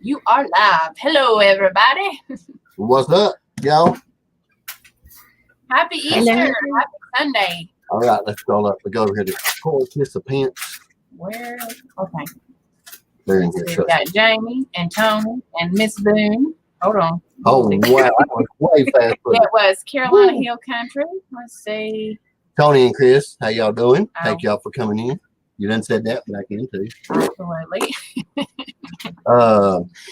You are live. Hello, everybody. What's up, y'all? Happy Easter. Happy Sunday. All right, let's go up. We go over here to participants. Where? Okay. They're in here. We've got Jamie and Tony and Miss Boone. Hold on. Oh, wow. That was way fast. It was Carolina Hill Country. Let's see. Tony and Chris, how y'all doing? Thank y'all for coming in. You done said that back in, too. Absolutely.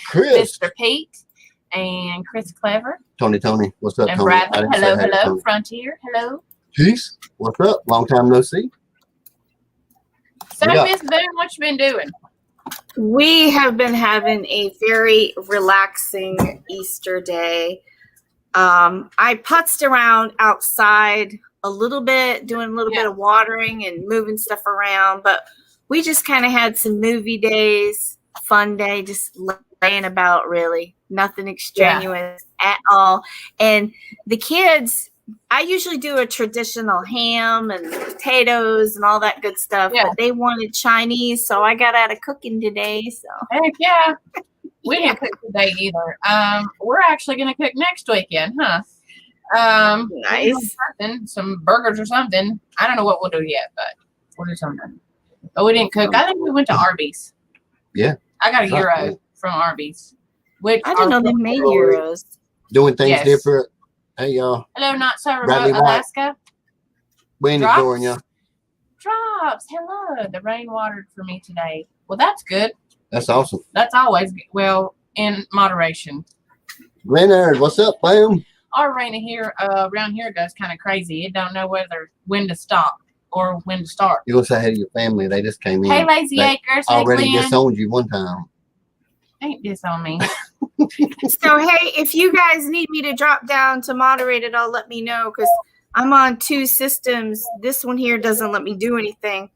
Chris. Mr. Pete and Chris Clever. Tony, what's up, and Tony? Bradley, hello. Frontier, hello. Peace. What's up? Long time no see. So, Miss Boone, what you been doing? We have been having a very relaxing Easter day. I putzed around outside a little bit, doing a little bit of watering and moving stuff around, but we just kind of had some movie days, fun day, just laying about, really. Nothing extraneous at all. And the kids, I usually do a traditional ham and potatoes and all that good stuff, but they wanted Chinese, so I got out of cooking today. So heck yeah. We didn't cook today either. We're actually going to cook next weekend, huh? Nice. Some burgers or something. I don't know what we'll do yet, but we'll do something. But we didn't cook. I think we went to Arby's. Yeah. I got a gyro from Arby's. Which I didn't know they made gyros. Doing things different. Hey, y'all. Hello, not so remote, Alaska. We ain't ignoring you. Drops. Hello. The rain watered for me today. Well, that's good. That's awesome. That's always good. Well, in moderation. Leonard, what's up, Boom? Our rain here around here goes kind of crazy. It don't know when to stop or when to start. You gonna say hey to your family? They just came in. Hey, Lazy Acres. Already disowned you one time. Ain't disown me. So hey, if you guys need me to drop down to moderate it, I'll let me know because I'm on 2 systems. This one here doesn't let me do anything.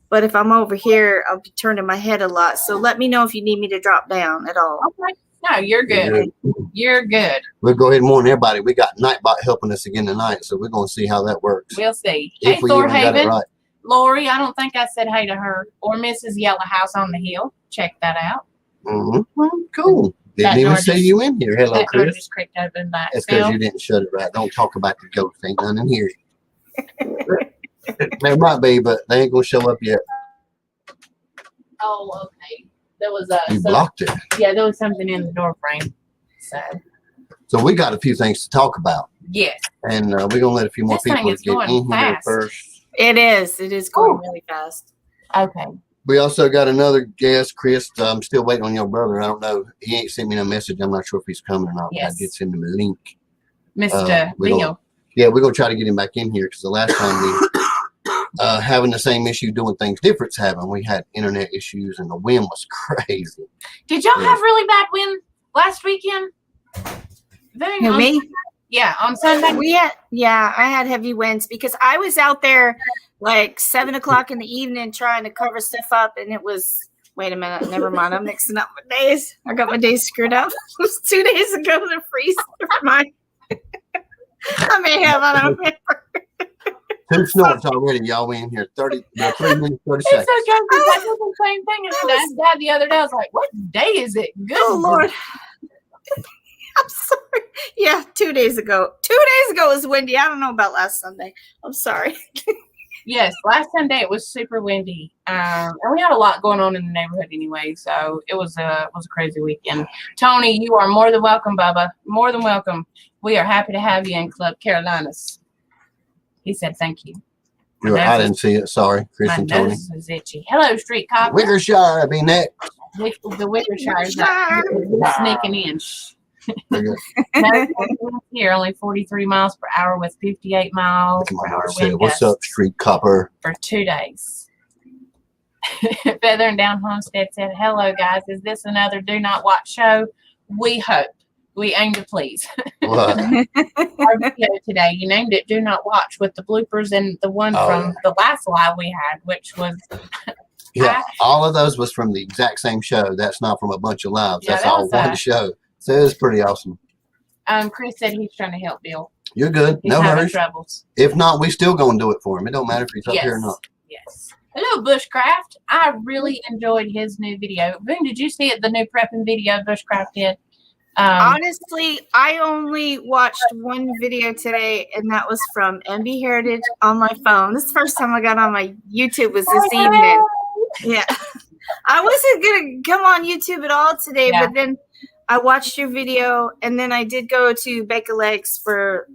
But if I'm over here, I'll be turning my head a lot. So let me know if you need me to drop down at all. Okay. No, you're good. You're good. We'll go ahead and warn everybody. We got Nightbot helping us again tonight, so we're going to see how that works. We'll see. If hey, we Thor even got it Haven. right. Lori, I don't think I said hey to her. Or Mrs. Yellow House on the Hill. Check that out. Mm-hmm. Cool. Didn't even see you in here. Hello, Chris. Just creaked open by That's because you didn't shut it right. Don't talk about the ghost. Ain't none in here. There might be, but they ain't going to show up yet. Oh, okay. There was you blocked it. Yeah, there was something in the door frame. So we got a few things to talk about. Yes. And we're going to let a few more people get in here first. It is. It is going really fast. Okay. We also got another guest, Chris. I'm still waiting on your brother. I don't know. He ain't sent me no message. I'm not sure if he's coming or not. Yes. I did send him a link. Mr. Leo. Yeah, we're going to try to get him back in here because the last time we having the same issue doing things different's happened. We had internet issues and the wind was crazy. Did y'all have really bad wind last weekend? Me? Yeah, on Sunday. I had heavy winds because I was out there like 7 o'clock in the evening trying to cover stuff up, and it was. Wait a minute, never mind. I'm mixing up my days. I got my days screwed up. It was 2 days ago. The freeze. Never mind. I may have. I don't remember. 2 snorts already, y'all. We in here 3 minutes, 30 seconds. It's okay. I did the same thing as Dad the other day. I was like, "What day is it?" Good Lord. I'm sorry. Yeah, 2 days ago. 2 days ago was windy. I don't know about last Sunday. I'm sorry. Yes, last Sunday it was super windy, and we had a lot going on in the neighborhood anyway. So it was a crazy weekend. Tony, you are more than welcome, Bubba. More than welcome. We are happy to have you in Club Carolinas. He said thank you. I didn't see it. Sorry, Chris and Tony. My nose is itchy. Hello, Street Cop. Wickershire, I mean that. The Wickershire is sneaking in. Here, only 43 miles per hour with 58 miles per hour wind What's up, Street Copper? For 2 days. Feather and Down Homestead said, "Hello, guys. Is this another Do Not Watch show? We hope. We aim to please." What? Our video today, you named it Do Not Watch with the bloopers and the one from the last live we had, which was... Yeah, all of those was from the exact same show. That's not from a bunch of lives. Yeah, that's all one show. So it was pretty awesome. Chris said he's trying to help Bill. You're good. He's no having worries. troubles. If not, we still going to do it for him. It don't matter if he's up here or not. Yes. Hello, Bushcraft. I really enjoyed his new video. Boone, did you see it? The new prepping video Bushcraft did. Honestly, I only watched one video today, and that was from MB Heritage on my phone. This is the first time I got on my YouTube was this evening. Yeah. I wasn't going to come on YouTube at all today, Yeah. but then I watched your video, and then I did go to Bake a Legs for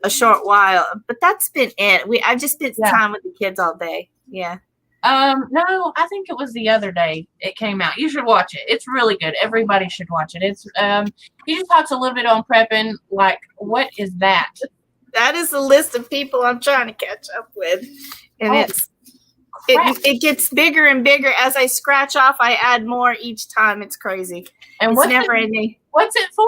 a short while, but that's been it. I just spent time with the kids all day. Yeah. No, I think it was the other day it came out. You should watch it. It's really good. Everybody should watch it. It's he just talks a little bit on prepping. Like, what is that? That is the list of people I'm trying to catch up with, and it gets bigger and bigger as I scratch off. I add more each time. It's crazy. And it's never ending. What's it for?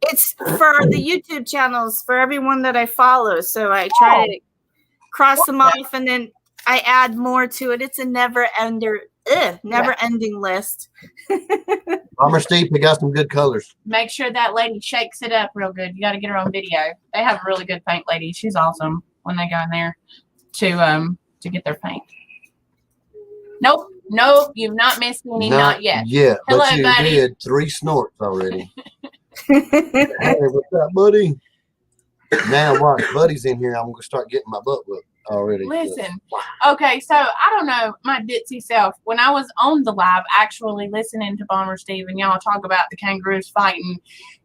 It's for the YouTube channels for everyone that I follow. So I try to cross them off, and then I add more to it. It's a never ending list. Bomber Steve, we got some good colors. Make sure that lady shakes it up real good. You got to get her on video. They have a really good paint lady. She's awesome when they go in there to get their paint. Nope, you've not missed any, not yet. Yeah, Hello, but you buddy. did 3 snorts already. Hey, what's up, buddy? Now watch, Buddy's in here. I'm gonna start getting my butt whooped already. Listen, okay, so I don't know my ditzy self. When I was on the live, actually listening to Bomber Steve and y'all talk about the kangaroos fighting,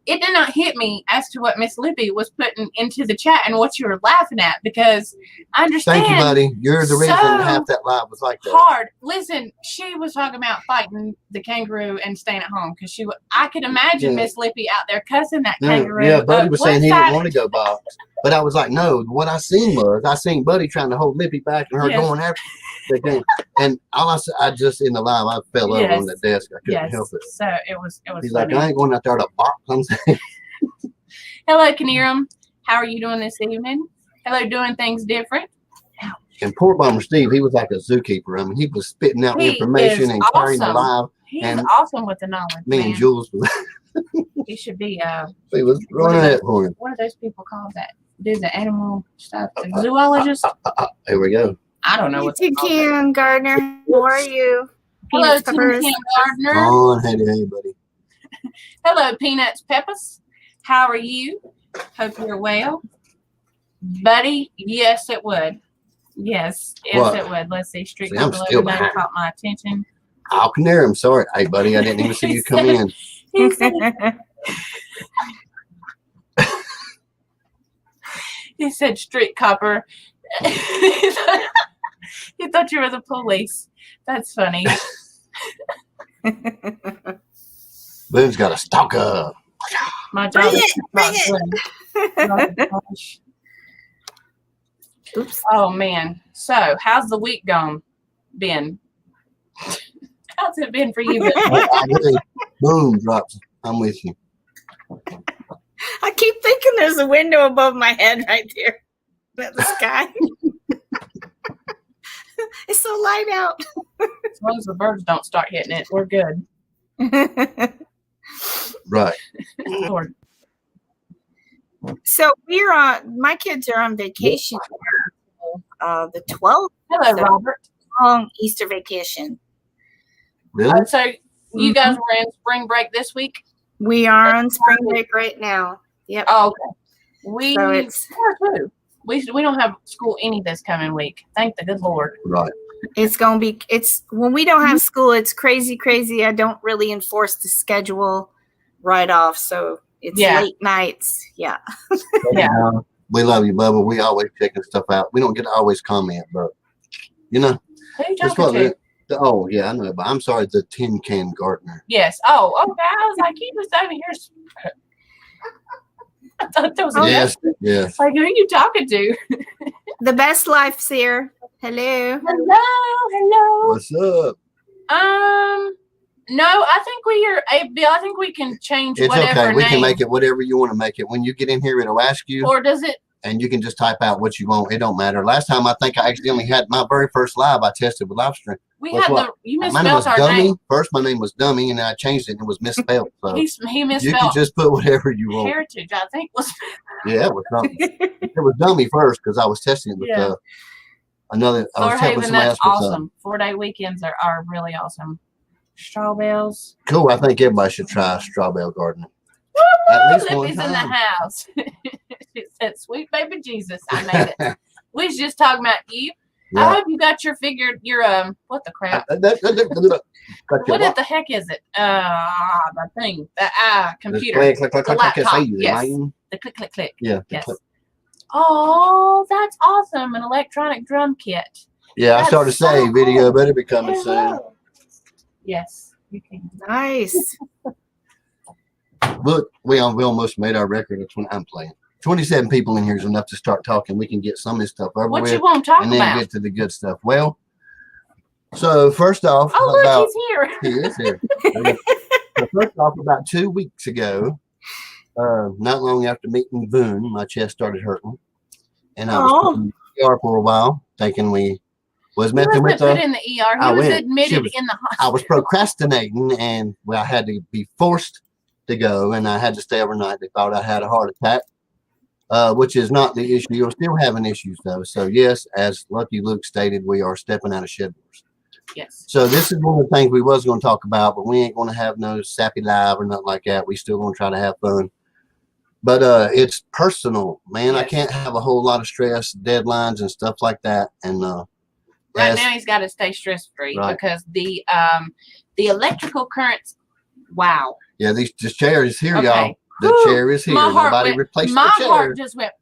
it did not hit me as to what Miss Lippy was putting into the chat and what you were laughing at, because I understand. Thank you, buddy. You're the reason so half that live was like that. Hard. Listen, she was talking about fighting the kangaroo and staying at home because I could imagine Miss Lippy out there cussing that kangaroo. Yeah, Buddy was saying he didn't want to go box. But I was like, no, what I seen Buddy trying to hold Lippy back and her going after the game. And all I just in the live, I fell over on the desk. I couldn't help it. So it was He's funny. like, I ain't going out there to box. I'm saying. Hello, Kaniram. How are you doing this evening? Hello, doing things different. And poor Bomber Steve, he was like a zookeeper. I mean, he was spitting out information and carrying the live. He's awesome with the knowledge. Me and Jules was. He should be He was running that for him. What are those people called that do the animal stuff? The zoologist? Here we go. I don't know what you can, Gardner. How are you? Hello, Tim Gardner. Oh, hey, buddy. Hello, Peanuts Peppers. How are you? Hope you're well. Buddy, yes, it would. Yes, it would. Let's see. Street Cop 11 caught my attention. I'll Canary. I'm sorry. Hey, buddy, I didn't even see you come in. He said street copper. He thought you were the police. That's funny. Boone's got a stalker. My job is not good. Oops. Oh man. So how's the week been? How's it been for you? Boom drops. I'm with you. I keep thinking there's a window above my head right there. At the sky. It's so light out. As long as the birds don't start hitting it, we're good. Right. Lord. So my kids are on vacation the 12th. Hello, Robert. Long Easter vacation. Really? So you guys were in spring break this week? We are on spring break right now. Yep. Oh, okay. We are too. We don't have school any this coming week. Thank the good Lord. Right. It's going to be, when we don't have school, it's crazy. I don't really enforce the schedule right off. So it's late nights. Yeah. Yeah. We love you, Bubba. We always checking stuff out. We don't get to always comment, but you know. Who you talking to? Oh, yeah, I know, but I'm sorry, the Tin Can Gardener. Yes. Oh, okay. I was like, he was over here. I thought that was yes. Like, who are you talking to? The best life's here. Hello. What's up? No, I think I think we can change it's whatever okay. We name. can make it whatever you want to make it. When you get in here, it'll ask you. Or does it? And you can just type out what you want. It don't matter. Last time, I think I accidentally had my very first live I tested with live stream. You my name misspelled was our Dummy. name. First, my name was Dummy, and then I changed it, and it was misspelled. So He misspelled. you can just put whatever you want. Heritage, I think was. Yeah, it was something. It was Dummy first because I was testing it with another. I was telling Thorhaven, somebody that's else. awesome. 4-day weekends are really awesome. Straw bales. Cool. I think everybody should try straw bale gardening. Woo-woo! At least one Lippy's in the time. house. It said, "Sweet baby Jesus, I made it." We was just talking about you. Yeah. I hope you got your what the crap? What What the heck is it? The thing, the computer, the laptop. Yes, the click. Yeah. Yes. Oh, that's awesome! An electronic drum kit. Yeah, I started to say so video cool. better be coming soon. Yes, you can. Nice. Look, we almost made our record of 20. I'm playing. 27 people in here is enough to start talking. We can get some of this stuff over What with, you want to talk and then about? get to the good stuff. Well, so first off, Oh, look, he's here. He is here. So first off, about 2 weeks ago, not long after meeting Boone, my chest started hurting, and I was in the ER for a while, thinking we was messing with put in the ER. He was admitted in the hospital. I was procrastinating, and I had to be forced to go, and I had to stay overnight. They thought I had a heart attack, which is not the issue. You're still having issues, though. So, yes, as Lucky Luke stated, we are stepping out of shed doors. Yes. So, this is one of the things we was going to talk about, but we ain't going to have no sappy live or nothing like that. We still going to try to have fun. But it's personal, man. Yes. I can't have a whole lot of stress, deadlines, and stuff like that. And right now, he's got to stay stress-free because the electrical currents, wow. Yeah, this chair is here, Okay. y'all. The chair is here. Nobody replaced the chair. My heart just went.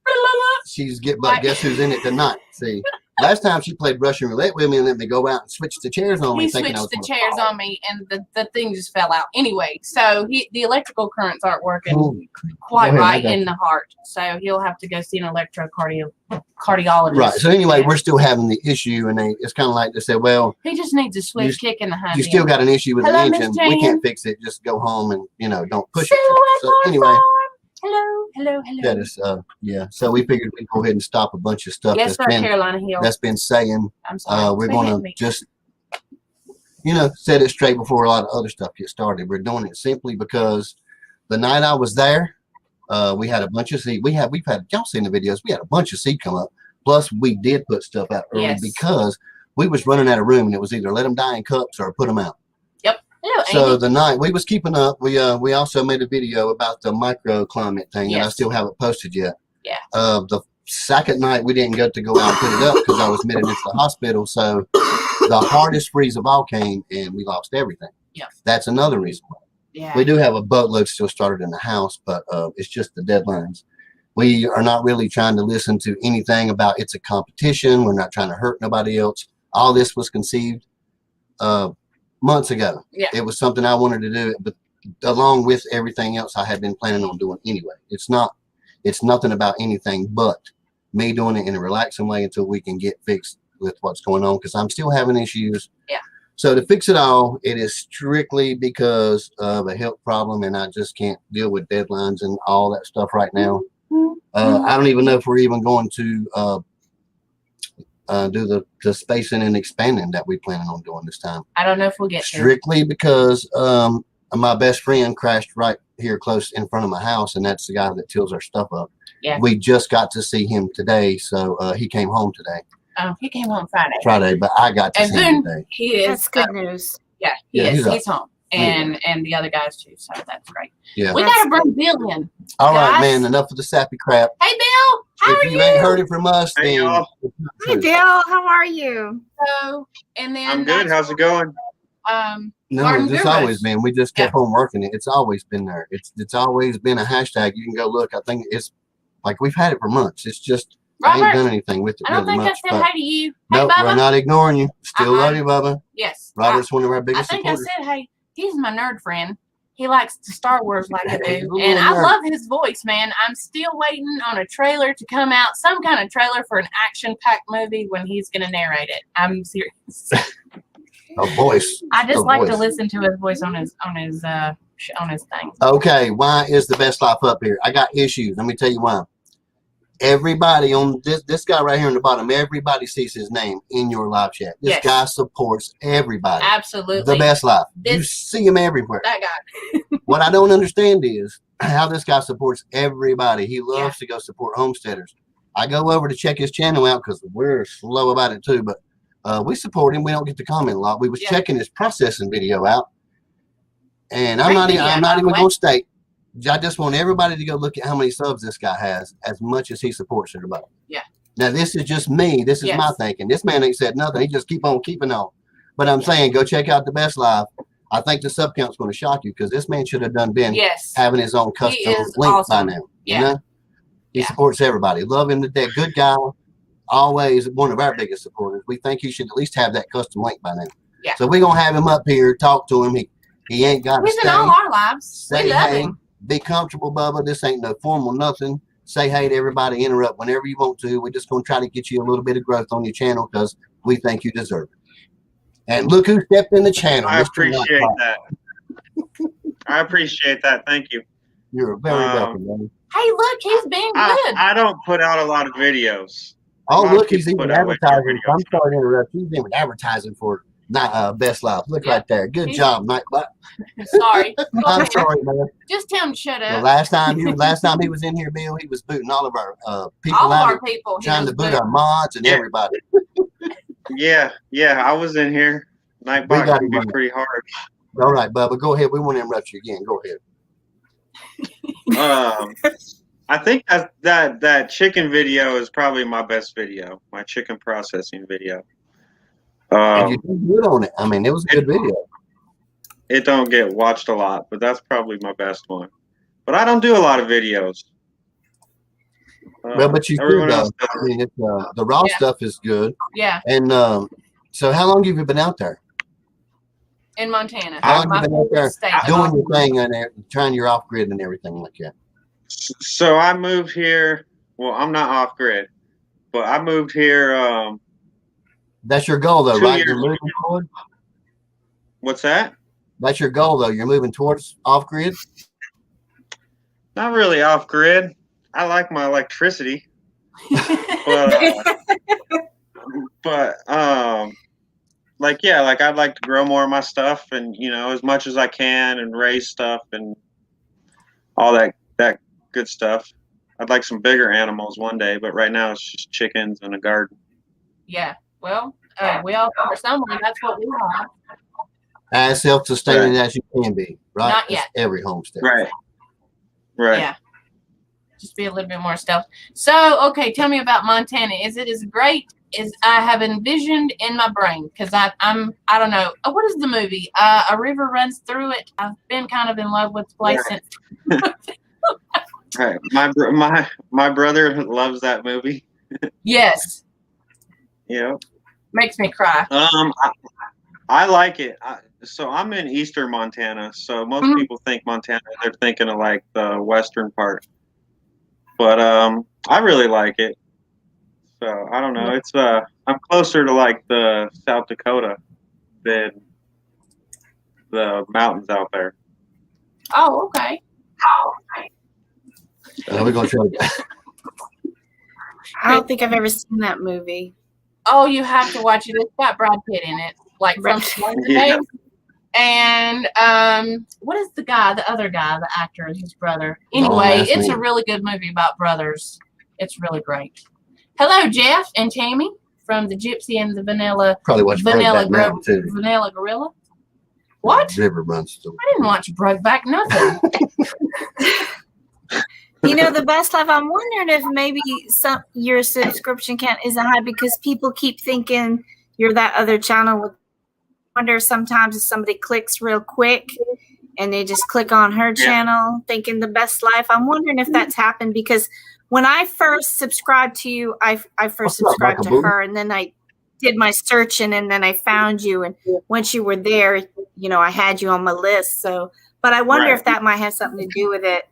But guess who's in it tonight? See, last time she played Russian roulette with me and let me go out and switch the chairs on me. He switched the chairs on me, and the thing just fell out. Anyway, so the electrical currents aren't working quite right in the heart, so he'll have to go see an electrocardiologist. Right. So anyway, we're still having the issue, and it's kind of like they say, well, he just needs a swift kick in the hind. You still got an issue with the engine. We can't fix it. Just go home and don't push it. So anyway. Hello. That is, yeah. So we figured we'd go ahead and stop a bunch of stuff Carolina Hill. that's been saying. I'm sorry. We're going to just, set it straight before a lot of other stuff gets started. We're doing it simply because the night I was there, we had a bunch of seed. We've had, y'all seen the videos. We had a bunch of seed come up. Plus, we did put stuff out early because we was running out of room, and it was either let them die in cups or put them out. Hello, so the night we was keeping up, we also made a video about the microclimate thing, and I still haven't posted yet. Yeah. The second night we didn't get to go out and put it up because I was admitted into the hospital. So the hardest freeze of all came, and we lost everything. Yeah. That's another reason why. Yeah. We do have a boatload still started in the house, but it's just the deadlines. We are not really trying to listen to anything about it's a competition. We're not trying to hurt nobody else. All this was conceived months ago. Yeah. It was something I wanted to do, but along with everything else I had been planning on doing anyway. It's nothing about anything but me doing it in a relaxing way until we can get fixed with what's going on, because I'm still having issues. Yeah. So to fix it all, it is strictly because of a health problem, and I just can't deal with deadlines and all that stuff right now. I don't even know if we're even going to do the spacing and expanding that we planning on doing this time. I don't know if we'll get strictly because my best friend crashed right here close in front of my house, and that's the guy that tills our stuff up. Yeah. We just got to see him today, so he came home today. He came home Friday. Friday, but I got to see him today. He is. That's good news. Yeah, he's home. And the other guys too, so that's great. Yeah. We got to bring Bill in. All right, man, enough of the sappy crap. Hey Bill, how are you? If you ain't heard it from us, hey, then y'all. Hey Bill, how are you? So, and then I'm good. How's it going? No, it's always been. We just kept on working it. It's always been there. It's always been a hashtag. You can go look. I think it's like we've had it for months. It's just Robert, I ain't done anything with it I don't really think much. I said hi to you. Hey, Nope, Bubba. we're not ignoring you. Still love you, Bubba. Yes. Robert's one of our biggest I think supporters. I said, hey, he's my nerd friend. He likes the Star Wars like I He's do. a And I little nerd. love his voice, man. I'm still waiting on a trailer to come out, some kind of trailer for an action-packed movie when he's going to narrate it. I'm serious. A voice. I just A like to voice. listen to his voice on his thing. Okay, why is the best life up here? I got issues. Let me tell you why. Everybody on this guy right here on the bottom, everybody sees his name in your live chat. This Yes. guy supports everybody. Absolutely. The best life. You This- see him everywhere. That guy. What I don't understand is how this guy supports everybody. He loves to go support homesteaders. I go over to check his channel out because we're slow about it too, but we support him. We don't get to comment a lot. We was checking his processing video out, and I'm not even going to state. I just want everybody to go look at how many subs this guy has, as much as he supports everybody. Yeah. Now this is just me. This is my thinking. This man ain't said nothing. He just keep on keeping on. But I'm saying, go check out the Best Life. I think the sub count's going to shock you because this man should have been having his own custom link by now. Yeah. You know? He supports everybody. Love him to death. Good guy. Always one of our biggest supporters. We think he should at least have that custom link by now. Yeah. So we're going to have him up here, talk to him. He ain't got to stay. He's in all our lives. Say we love hey. him. Be comfortable, Bubba. This ain't no formal nothing. Say hey to everybody. Interrupt whenever you want to. We're just going to try to get you a little bit of growth on your channel because we think you deserve it. And look who stepped in the channel. I appreciate that. I appreciate that. Thank you. You're very welcome, man. Hey, look, he's being good. I don't put out a lot of videos. Oh, look, he's even advertising. I'm sorry to interrupt. He's even advertising for Best Life. Look right there. Good job, Nightbot. Sorry. I'm sorry, man. Just tell him to shut up. The last time he was in here, Bill, he was booting all of our people all out. Of our people. Trying to boot our mods and everybody. Yeah, I was in here. Nightbot can be pretty hard. All right, Bubba, go ahead. We won't interrupt you again. Go ahead. I think that chicken video is probably my best video, my chicken processing video. And you did good on it. I mean, it was a good video. It don't get watched a lot, but that's probably my best one. But I don't do a lot of videos. Well, but you do though. I mean, it's, the raw stuff is good. Yeah. And so, how long have you been out there? In Montana. How long have you been out there doing your thing and trying your off grid and everything like that? So I moved here. Well, I'm not off grid, but I moved here. That's your goal, though, right? You're moving toward. What's that? That's your goal, though. You're moving towards off grid. Not really off grid. I like my electricity, but like I'd like to grow more of my stuff and as much as I can and raise stuff and all that good stuff. I'd like some bigger animals one day, but right now it's just chickens and a garden. Yeah. Well, we all for someone. That's what we want. As self-sustaining as you can be, right? Not yet. Every homestead. Right. Yeah. Just be a little bit more stealth. So, okay, tell me about Montana. Is it as great as I have envisioned in my brain? Because I don't know. What is the movie? A river runs through it. I've been kind of in love with the place since. Right. My brother loves that movie. Yes. Yeah. Makes me cry. I like it. So I'm in eastern Montana. So most people think Montana, they're thinking of like the western part. But I really like it. So I don't know. It's I'm closer to like the South Dakota than the mountains out there. Oh, okay. We're gonna try to. I don't think I've ever seen that movie. Oh, you have to watch it. It's got Brad Pitt in it, like from Wednesday. And what is the other guy, the actor, his brother? Anyway, it's a really good movie about brothers. It's really great. Hello, Jeff and Tammy from the Gypsy and the Vanilla. Probably watch Brokeback too. Vanilla Gorilla. What? River runs through. I didn't watch Brokeback. Nothing. The Best Life. I'm wondering if maybe your subscription count isn't high because people keep thinking you're that other channel. Wonder sometimes if somebody clicks real quick and they just click on her channel thinking the Best Life. I'm wondering if that's happened because when I first subscribed to you, I first subscribed to her and then I did my searching and then I found you. And once you were there, I had you on my list. So, but I wonder if that might have something to do with it.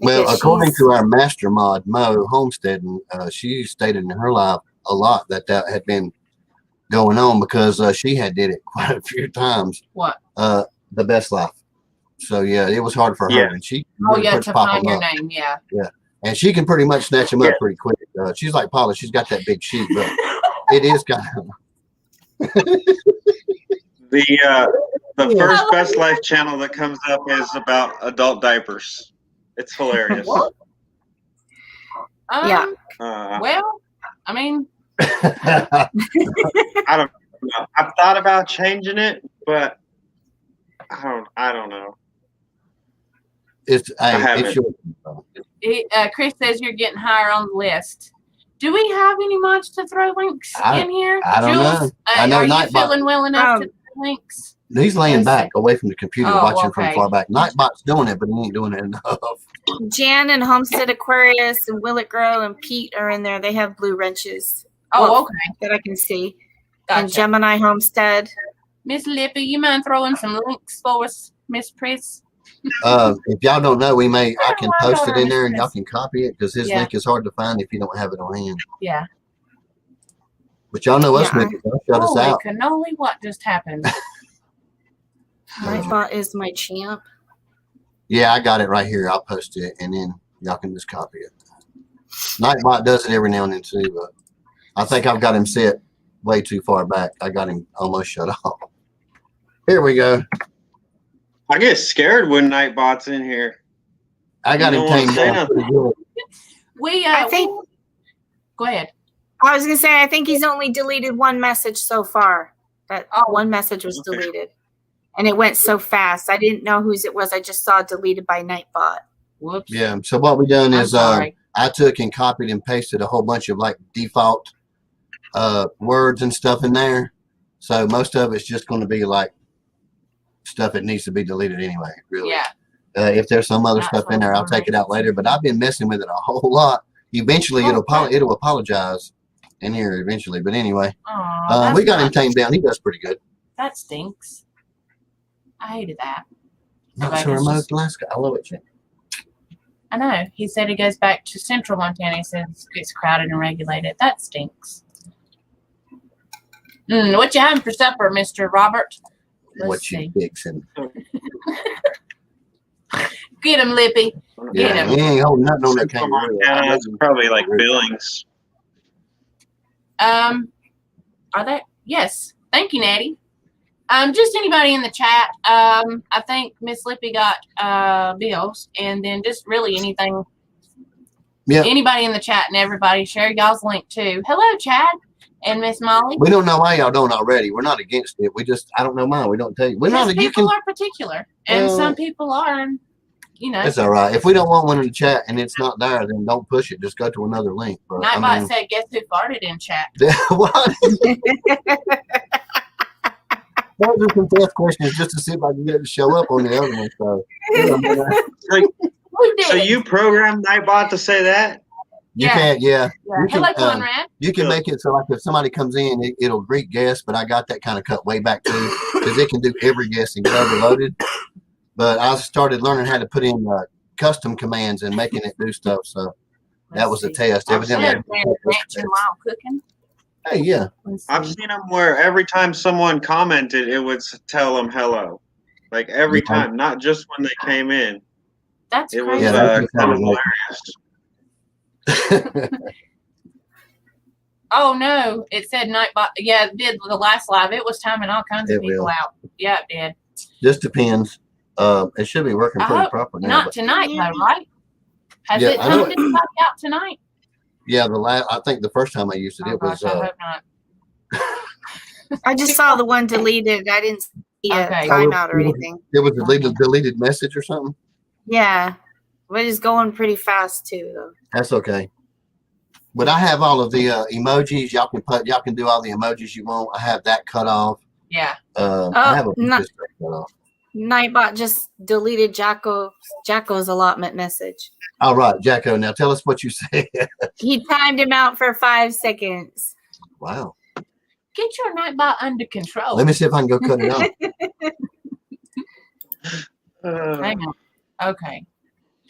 Well, according to our master mod, Mo Homestead, she stated in her life a lot that had been going on because she had did it quite a few times. What? The Best Life. So yeah, it was hard for her, and she. To find your name, yeah. Yeah, and she can pretty much snatch them up pretty quick. She's like Paula. She's got that big sheet, but it is kind of. The first Best Life channel that comes up is about adult diapers. It's hilarious. Yeah. Well, I mean, I don't know. I've thought about changing it, but I don't know. It's haven't. your Chris says you're getting higher on the list. Do we have any mods to throw links in here? I don't Jules, know. I know are you Nightbot. feeling well enough to throw links? He's laying Let's back see. away from the computer, Oh, watching from okay. far back. Nightbot's doing it, but he ain't doing it enough. Jan and Homestead Aquarius and Will It Grow and Pete are in there. They have blue wrenches. Oh, Well, okay. that I can see. And Gotcha. Gemini Homestead. Miss Lippy, you mind throwing some links for us, Miss Pris? If y'all don't know, I can I post don't it in there and understand. y'all can copy it because his Yeah. link is hard to find if you don't have it on hand. Yeah. But y'all know us, Yeah. niggas. Don't shut us Holy out. cannoli, what just happened? Nightbot is my champ. Yeah, I got it right here. I'll post it and then y'all can just copy it. Nightbot does it every now and then too, but I think I've got him set way too far back. I got him almost shut off. Here we go. I get scared when Nightbot's in here. I got You him don't wanna tamed say down nothing. pretty good. I think Go ahead. I was gonna say I think he's only deleted one message so far. That Oh. one message was Okay. deleted. And it went so fast. I didn't know whose it was. I just saw deleted by Nightbot. Whoops. Yeah. So what we done I'm is sorry. I took and copied and pasted a whole bunch of like default words and stuff in there. So most of it's just going to be like stuff that needs to be deleted anyway. Really. Yeah. If there's some other That's stuff in there, I'll take it out what later. But I've been messing with it a whole lot. Eventually, Okay. it'll apologize in here eventually. But anyway, Aw, we got that's him tamed down. He does pretty good. That stinks. I hated that. Not Like, so it's remote, just- Alaska. I love it, Jim. I know. He said he goes back to central Montana. He says it's crowded and regulated. That stinks. What you having for supper, Mr. Robert? Let's What see. you fixing? Get him, Lippy. Get Yeah, him. he ain't holding nothing on that Central kangaroo. Montana, it's probably like Billings. Are they? Yes. Thank you, Natty. Just anybody in the chat. I think Miss Lippy got bills, and then just really anything. Yeah. Anybody in the chat and everybody share y'all's link too. Hello, Chad and Miss Molly. We don't know why y'all don't already. We're not against it. We just, I don't know why we don't tell you. We're not. Because You people can. are particular, and Well, some people are, and you know. It's all right. If we don't want one in the chat and it's not there, then don't push it. Just go to another link. But, Nightbot said, "Guess who farted in chat?" what? Those are some test questions just to see if I can get it to show up on the other one. So, Who did? So it? you programmed Nightbot to say that? you Yeah. can't, yeah. Yeah. you can, Hello, Conrad. You can make it so like if somebody comes in, it'll greet guests, but I got that kind of cut way back too because it can do every guest and get overloaded. But I started learning how to put in custom commands and making it do stuff. So that was a test. I'm Evidently, dancing while cooking. hey, yeah. Let's I've see. seen them where every time someone commented, it would tell them hello. Like every Yeah. time, not just when they came in. That's It was crazy. Yeah, that's kind of just hilarious. Oh no, it said Nightbot. Yeah, it did the last live. It was timing all kinds of It people will. out. Yeah, it did. Just depends. It should be working I pretty hope proper now. Not But tonight though, right? Has Yeah, it I know timed itself out tonight? yeah, I think the first time I used it, Oh it was. gosh, I hope not. I just saw the one deleted. I didn't see a Okay. timeout or anything. It was a deleted message or something. Yeah. But it's going pretty fast too though. That's okay. But I have all of the emojis. Y'all can do all the emojis you want. I have that cut off. Yeah. I have a bunch no. of stuff cut off. Nightbot just deleted Jacko's allotment message. All right, Jacko. Now tell us what you said. He timed him out for 5 seconds. Wow. Get your Nightbot under control. Let me see if I can go cut it off. Hang on. Okay.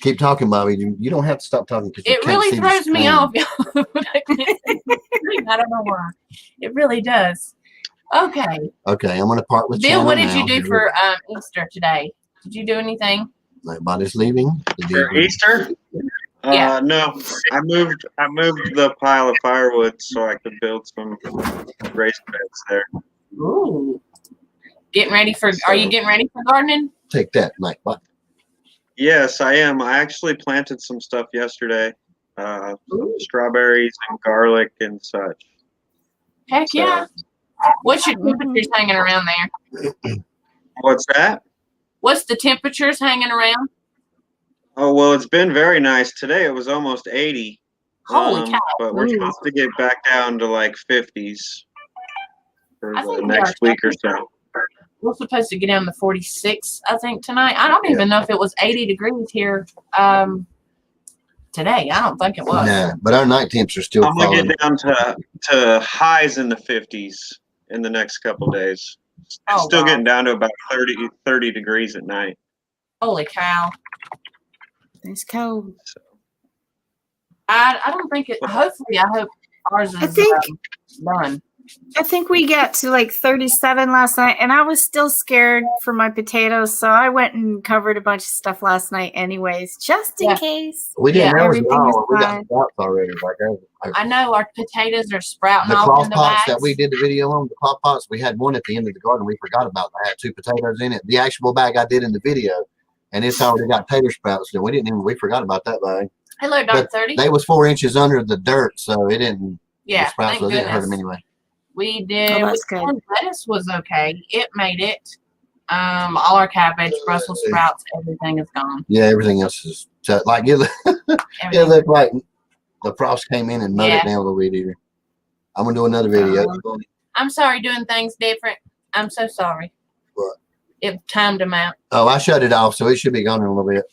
Keep talking, Bobby. You don't have to stop talking because It really throws me off. I don't know why. It really does. Okay. Okay, I'm gonna part with Bill, Shannon what did now. you do for Easter today? Did you do anything? Nobody's leaving. For Easter? Yeah. No, I moved the pile of firewood so I could build some raised beds there. Ooh. Getting ready for? Are you getting ready for gardening? Take that, Nightbot. Yes, I am. I actually planted some stuff yesterday. strawberries and garlic and such. Heck So- yeah. What's your temperatures hanging around there? What's that? What's the temperatures hanging around? Oh, well, it's been very nice. Today it was almost 80. Holy cow. But we're Ooh. supposed to get back down to like 50s for I the think we next are. week or so. We're supposed to get down to 46, I think, tonight. I don't even know if it was 80 degrees here today. I don't think it was. Nah, but our night temps are still I'm gonna falling. get down to highs in the 50s in the next couple days. It's Oh, still wow. getting down to about 30 degrees at night. Holy cow. It's cold. I don't think it, hopefully, I hope ours is I think done. I think we got to like 37 last night, and I was still scared for my potatoes, so I went and covered a bunch of stuff last night, anyways, just in Yeah. case. We didn't Yeah, know it was everything is all. We got fine. sprouts already. Like I know our potatoes are sprouting the off cloth in the pots bags. that we did the video on, the cloth pots, we had one at the end of the garden we forgot about. I had 2 potatoes in it. The actual bag I did in the video, and it's already got tater sprouts. So we forgot about that bag. Hello, Dr. But 30. they was 4 inches under the dirt, so it didn't. Yeah, the sprouts, thank so it didn't hurt goodness. them anyway. We did. Oh, that's we- good. Lettuce was okay. It made it. All our cabbage, Brussels sprouts, everything is gone. Yeah, everything else is like it. It Everything. looked like the frost came in and mowed Yeah. it down a little bit here. I'm gonna do another video. I'm sorry doing things different. I'm so sorry. What? It timed them out. Oh, I shut it off, so it should be gone in a little bit.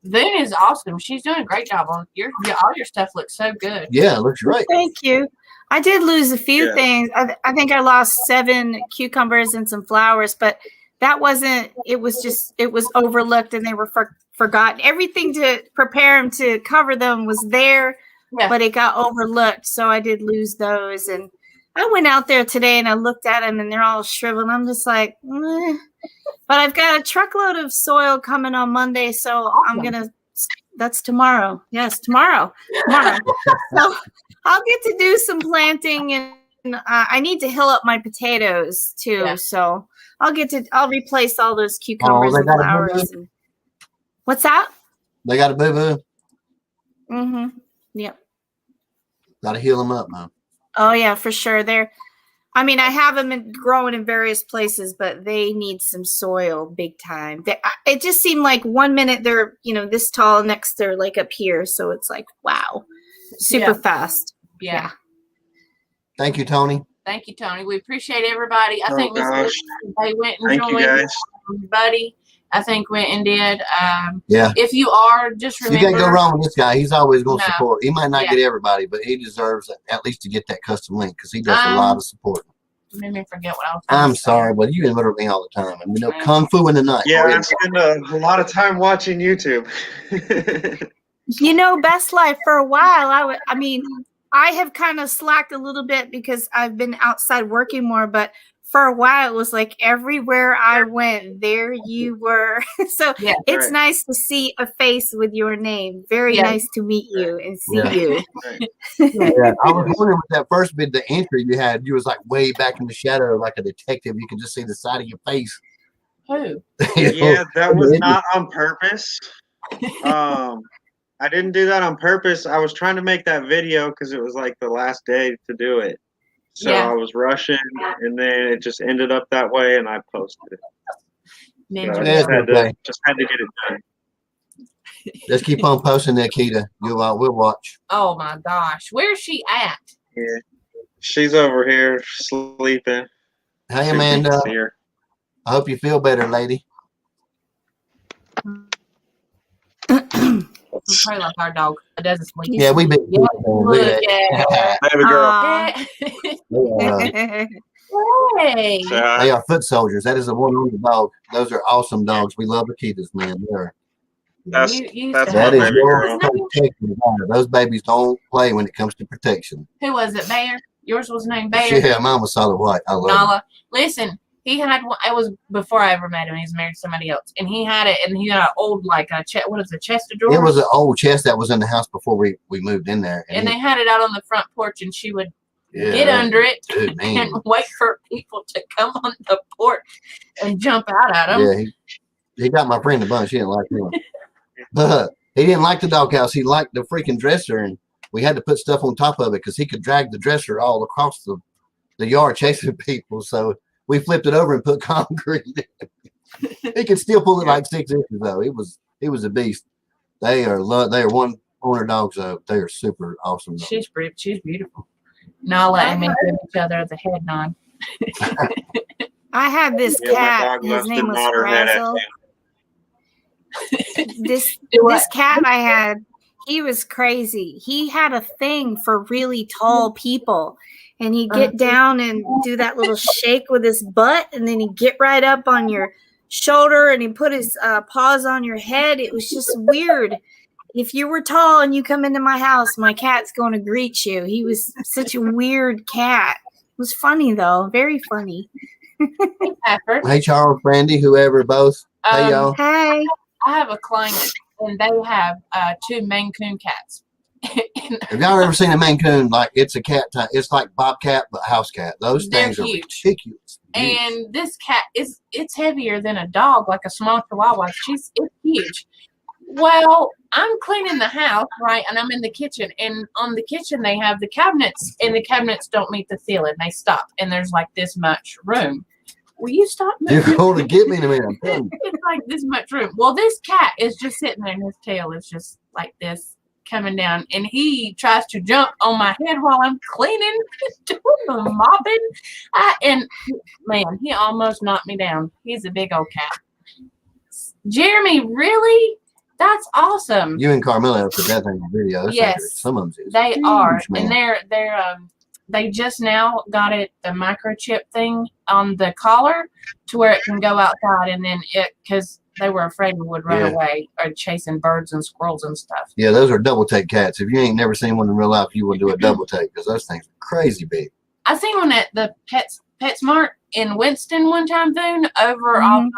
Boone is awesome. She's doing a great job on all your stuff looks so good. Yeah, it looks great. Thank you. I did lose a few Yeah. things. I think I lost 7 cucumbers and some flowers, but that wasn't. It was overlooked and they were forgotten. Everything to prepare them to cover them was there, Yeah. but it got overlooked. So I did lose those. And I went out there today and I looked at them and they're all shriveled. I'm just like, eh. But I've got a truckload of soil coming on Monday, so I'm gonna. That's tomorrow. Yes, tomorrow. Tomorrow. So I'll get to do some planting, and I need to hill up my potatoes too. Yeah. So I'll replace all those cucumbers they and got a flowers. And, what's that? They got a boo boo. Mm-hmm. Yep. Got to heal them up, man. Oh yeah, for sure. I have them growing in various places, but they need some soil big time. It just seemed like 1 minute they're, this tall, next they're like up here. So it's like, wow, super Yeah. fast. Yeah. Thank you, Tony. Thank you, Tony. We appreciate everybody. I Oh, think Miss gosh. Lisa, they went and Thank you, joined guys. Buddy. I think went and did. Yeah. If you are, just You remember. can't go wrong with this guy. He's always going to No. support. He might not Yeah. get everybody, but he deserves at least to get that custom link because he does a lot of support. Made me forget what I was gonna I'm say. sorry, but you interrupt me all the time. And Mm. Kung Fu in the night. Yeah, Go I ahead. spend a lot of time watching YouTube. Best Life for a while, I have kind of slacked a little bit because I've been outside working more, but for a while it was like everywhere I went, there you were. So Yeah. it's Right. nice to see a face with your name. Very Yeah. nice to meet you and see Yeah. you. Yeah, I was wondering with that first bit, the entry you had, you was like way back in the shadow, like a detective. You could just see the side of your face. Who? Yeah, that was not on purpose. I didn't do that on purpose. I was trying to make that video because it was like the last day to do it. So Yeah. I was rushing, and then it just ended up that way, and I posted it. Ninja. So I Yeah, just had to get it done. Just keep on posting that, Keita. We'll watch. Oh my gosh. Where's she at? Yeah, she's over here sleeping. Hey, Amanda. See her. I hope you feel better, lady. It's probably like our dog. It doesn't sleep. Yeah, we've been. Yeah, look at her. Baby girl. Aw. Hey. So, They are foot soldiers. That is a one-armed dog. Those are awesome dogs. We love Akitas, man. They are. That's- You that's said- That my is baby your girl. protection. Those babies don't play when it comes to protection. Who was it? Bear? Yours was named Bear? Yeah, mine was solid white. I love it. Nala. Listen, he had one. It was before I ever met him. He's married to somebody else, and he had it. And he had an old what is it, chest of drawers? It was an old chest that was in the house before we moved in there. And they had it out on the front porch, and she would yeah, get under it Dude, man. and wait for people to come on the porch and jump out at him. Yeah, he got my friend a bunch. He didn't like him. But He didn't like the doghouse. He liked the freaking dresser, and we had to put stuff on top of it because he could drag the dresser all across the yard chasing people. So we flipped it over and put concrete in it. He could still pull it like 6 inches though. He was a beast. They are one owner dogs though. They are super awesome. Dogs. She's beautiful. Nala and me give each other the head nod. I had this cat. His name was Frazzle. This cat I had, he was crazy. He had a thing for really tall people. And he'd get down and do that little shake with his butt. And then he'd get right up on your shoulder and he'd put his paws on your head. It was just weird. If you were tall and you come into my house, my cat's going to greet you. He was such a weird cat. It was funny, though. Very funny. Hey, Charles, Brandy, whoever, both. Hey, y'all. Hey. I have a client, and they have 2 Maine Coon cats. Have y'all ever seen a Maine Coon? Like, it's a cat type. It's like bobcat, but house cat. Those things are ridiculous. And this cat it's heavier than a dog, like a small Chihuahua. It's huge. Well, I'm cleaning the house, right? And I'm in the kitchen. And on the kitchen, they have the cabinets. And the cabinets don't meet the ceiling. They stop. And there's like this much room. Will you stop moving? You're going to get me in a minute. It's like this much room. Well, this cat is just sitting there. And his tail is just like this coming down. And he tries to jump on my head while I'm cleaning, doing the mopping. And, man, he almost knocked me down. He's a big old cat. Jeremy, really? That's awesome. You and Carmela have put that in the video. Yes, some of them they are, man. and they just now got the microchip thing on the collar to where it can go outside, and then because they were afraid we would run away or chasing birds and squirrels and stuff. Yeah, those are double take cats. If you ain't never seen one in real life, you would do a double take because those things are crazy big. I seen one at the PetSmart in Winston one time, Boone, over off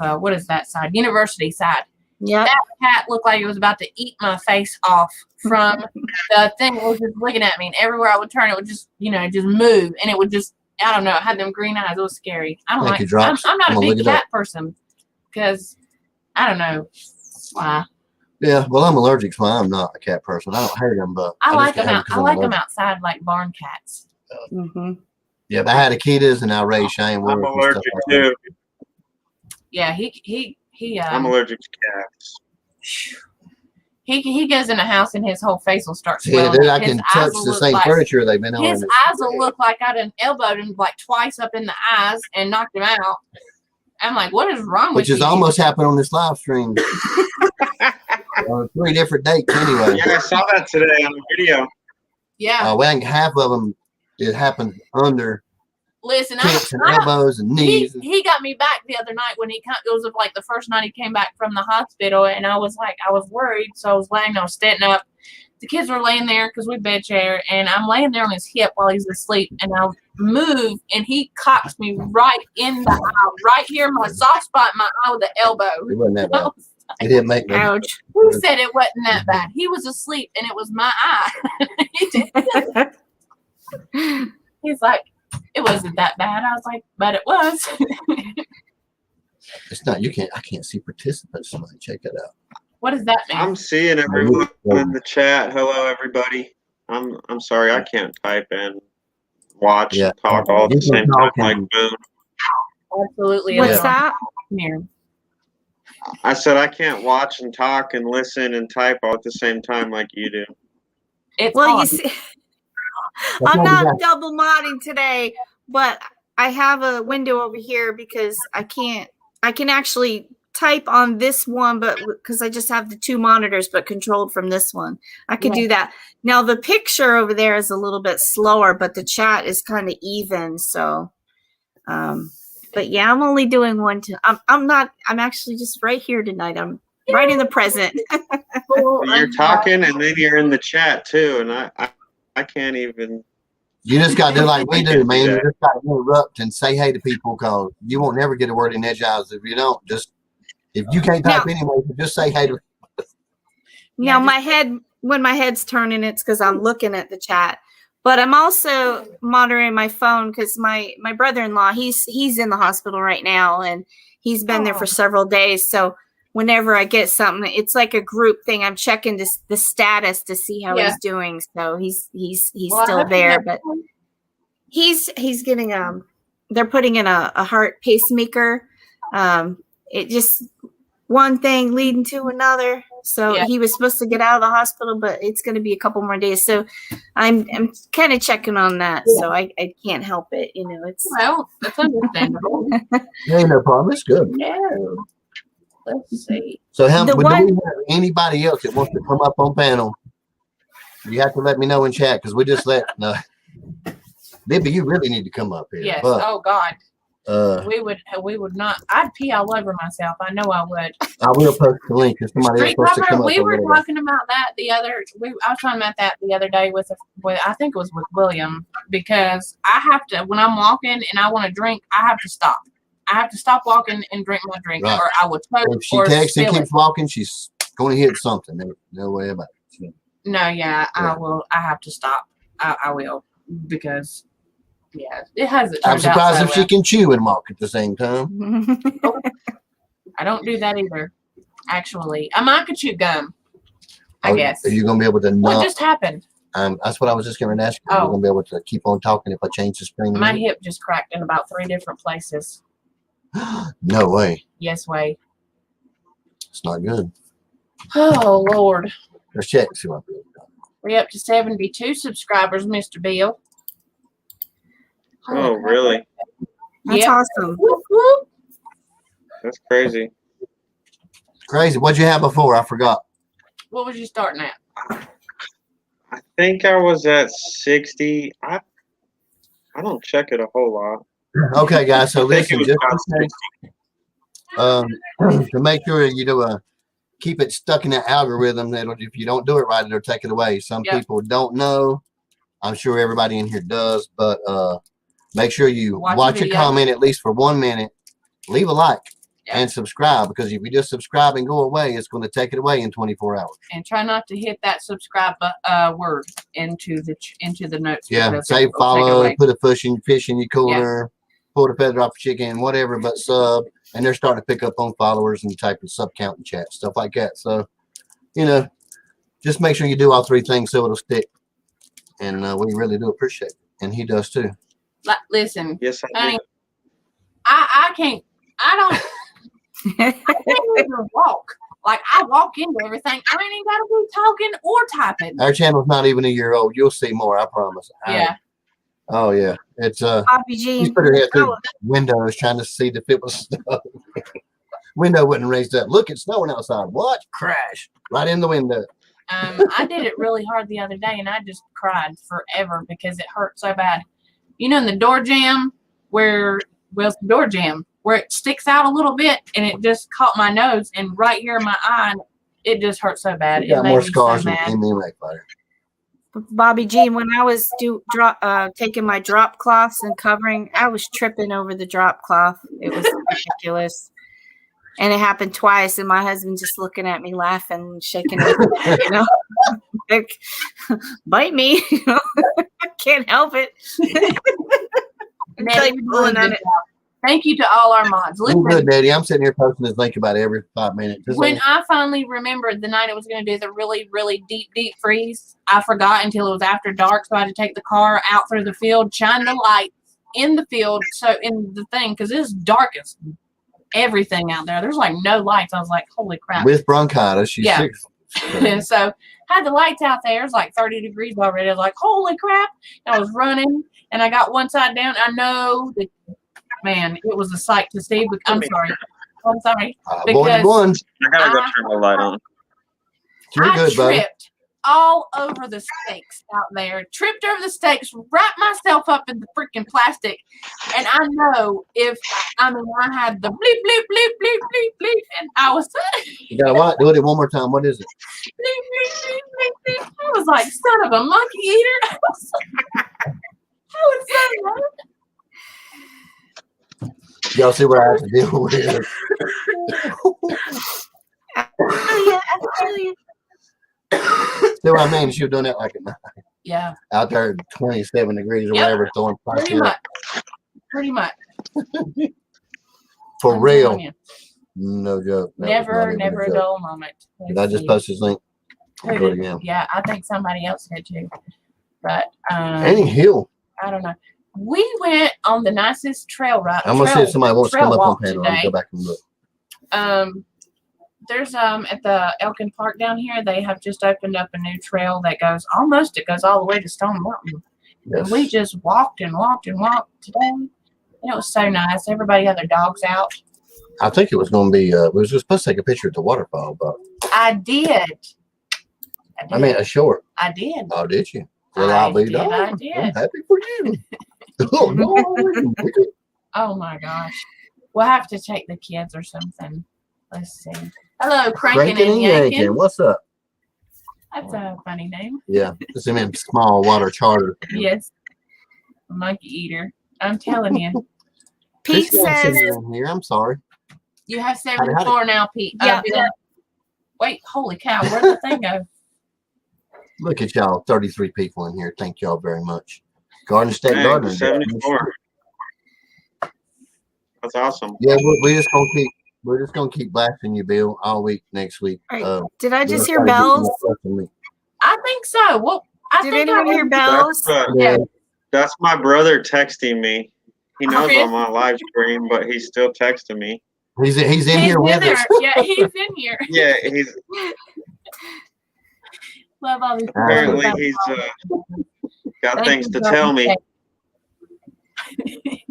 of what is that side? University side. Yeah. That cat looked like it was about to eat my face off from the thing. It was just looking at me, and everywhere I would turn, it would just, just move, and it would just, I don't know, it had them green eyes. It was scary. I don't I'm not a big cat person because I don't know why. Yeah, well, I'm allergic, so I'm not a cat person. I don't hate them, but I like them out. I like them outside like barn cats. Yeah, but I had Akitas and I raised Shane. I'm allergic too. Yeah, he. I'm allergic to cats. He goes in a house and his whole face will start swelling. Yeah, dude, I can touch the same furniture they've been on. His eyes will look like I done elbowed him like twice up in the eyes and knocked him out. I'm like, what is wrong with you? Which has almost happened on this live stream. 3 different dates anyway. Yeah, I saw that today on the video. Yeah. Well, half of them, it happened under. Listen, and elbows and knees. He got me back the other night when it was like the first night he came back from the hospital, and I was worried, so I was standing up. The kids were laying there because we bed share, and I'm laying there on his hip while he's asleep, and I move, and he cocks me right in the eye, right here, my soft spot in my eye with the elbow. It wasn't that bad. It didn't make me. Ouch. Who said it wasn't that bad? He was asleep, and it was my eye. He's like, it wasn't that bad. I was like, but it was. It's not. I can't see participants. Somebody check it out. What does that mean? I'm seeing everyone in the chat. Hello, everybody. I'm sorry, I can't type and watch and talk all at the same time like Boone. Absolutely. What's that? Here. I said I can't watch and talk and listen and type all at the same time like you do. You see, I'm not double modding today, but I have a window over here because I can actually type on this one, but because I just have the 2 monitors, but controlled from this one. I can do that. Now the picture over there is a little bit slower, but the chat is kind of even. So, but yeah, I'm only doing one. I'm actually just right here tonight. I'm right in the present. You're talking and then you're in the chat too. And I can't even. You just got to do like we do, man. You just got to interrupt and say hey to people because you won't never get a word in edgewise if you don't. If you can't type anyway, just say hey to people. Now when my head's turning, it's because I'm looking at the chat. But I'm also monitoring my phone because my brother-in-law, he's in the hospital right now, and he's been there for several days. So whenever I get something, it's like a group thing. I'm checking the status to see how he's doing. So he's still there, but he's getting they're putting in a heart pacemaker. It just one thing leading to another. So he was supposed to get out of the hospital, but it's going to be a couple more days. So I'm kind of checking on that. Yeah. So I can't help it. You know, it's that's understandable. Ain't no problem. It's good. No. Let's see. So do we have anybody else that wants to come up on panel? You have to let me know in chat because we just no. Libby, you really need to come up here. Yes. Oh God. We would not. I'd pee all over myself. I know I would. I will post the link because somebody else wants to come up. We were talking about that I was talking about that the other day with I think it was with William, because I have to, when I'm walking and I want to drink, I have to stop. I have to stop walking and drink my drink, or I would choke. If she takes and keeps walking, she's going to hit something. No way about it. No, I will. I have to stop. I will, because. Yeah, it hasn't. I'm surprised if she can chew and walk at the same time. I don't do that either. Actually, I could chew gum. I guess. Are you going to be able to? What just happened? That's what I was just going to ask you. Are you going to be able to keep on talking if I change the screen? My hip just cracked in about 3 different places. No way. Yes way. It's not good. Oh Lord. Let's check. See what we're up to 72 subscribers, Mr. Bill. Oh, really? That's awesome. Whoop, whoop. That's crazy. Crazy. What'd you have before? I forgot. What was you starting at? I think I was at 60. I don't check it a whole lot. Okay, guys. So listen, just to make sure you do keep it stuck in that algorithm. That if you don't do it right, it'll take it away. Some people don't know. I'm sure everybody in here does, but make sure you watch a comment at least for 1 minute. Leave a like and subscribe, because if you just subscribe and go away, it's going to take it away in 24 hours. And try not to hit that subscribe word into the notes. Yeah, say follow, put a fish in your cooler, pull the feather off the chicken, whatever, but sub. And they're starting to pick up on followers and type of sub count and chat, stuff like that. So, just make sure you do all 3 things so it'll stick. And we really do appreciate it. And he does too. Listen, yes, honey, I can't even walk. Like, I walk into everything. I ain't even got to be talking or typing. Our channel's not even a year old. You'll see more, I promise. Yeah. Oh yeah, it's Bobby G. She put her head through windows trying to see if it was snow. Window wouldn't raise up. Look, it's snowing outside. What? Crash right in the window. I did it really hard the other day, and I just cried forever because it hurt so bad. In the door jamb where it sticks out a little bit, and it just caught my nose, and right here in my eye, it just hurt so bad. You got more scars than me, like fire. Bobby G, when I was taking my drop cloths and covering, I was tripping over the drop cloth. It was ridiculous. And it happened twice, and my husband just looking at me laughing and shaking his head, like, bite me, I can't help it. Thank you to all our mods. Listen, good, Daddy. I'm sitting here posting this link about every 5 minutes. When I finally remembered the night it was going to do the really, really deep freeze, I forgot until it was after dark, so I had to take the car out through the field, shine the lights in the field, so in the thing, because it's dark as everything out there. There's like no lights. I was like, holy crap. With bronchitis, she's sick. So had the lights out there. It's like 30 degrees already. I was like, holy crap. And I was running, and I got one side down. I know that, man, it was a sight to see. But I'm sorry. Because I gotta go turn the light on. You're good, buddy. Tripped all over the stakes out there. Tripped over the stakes, wrapped myself up in the freaking plastic. And I know I had the bleep, bleep, bleep, bleep, bleep, bleep, and I was you got what? Do it one more time. What is it? Bleep, bleep, bleep, bleep, bleep. I was like, son of a monkey eater. I was so mad. Y'all see what I have to deal with. I feel you. See what I mean? She was doing that like at night. Yeah. Out there at 27 degrees or whatever, throwing Pretty much. For real. No joke. That was Never not even a joke. dull moment. Did I just post his link? Who Go did? again. Yeah, I think somebody else did too. But Annie Hill. I don't know. We went on the nicest trail ride. I'm gonna see if somebody wants to come up on walk panel. I'll today. go back and look. There's at the Elkin Park down here, they have just opened up a new trail that goes all the way to Stone Mountain. Yes. And we just walked and walked and walked today. And it was so nice. Everybody had their dogs out. I think it was going to be. We was just supposed to take a picture at the waterfall, but I did. I mean, a short. I did. Oh, did you? Well, I I'll be did. done. I did. I'm happy for you. Oh, no. Oh my gosh. We'll have to take the kids or something. Let's see. Hello, Crankin' and Yankin'. What's up? That's a funny name. Yeah, it's a small water charter. Yes. Monkey eater. I'm telling you. Pete says, here. I'm sorry. You have 74 now, Pete. Yeah. Wait, holy cow. Where'd the thing go? Look at y'all, 33 people in here. Thank y'all very much. Garden State Dang, Gardener. 74. That's awesome. Yeah, we're just gonna keep blasting you, Bill, all week next week. Right. Did I just hear we're gonna bells? I think so. Well, Did anyone hear bells? Yeah. That's my brother texting me. He knows Okay. I'm on live stream, but he's still texting me. He's in here with us. Yeah, he's in here. Yeah, he's Love all these apparently he's got Thank things you, to Garden tell me. State.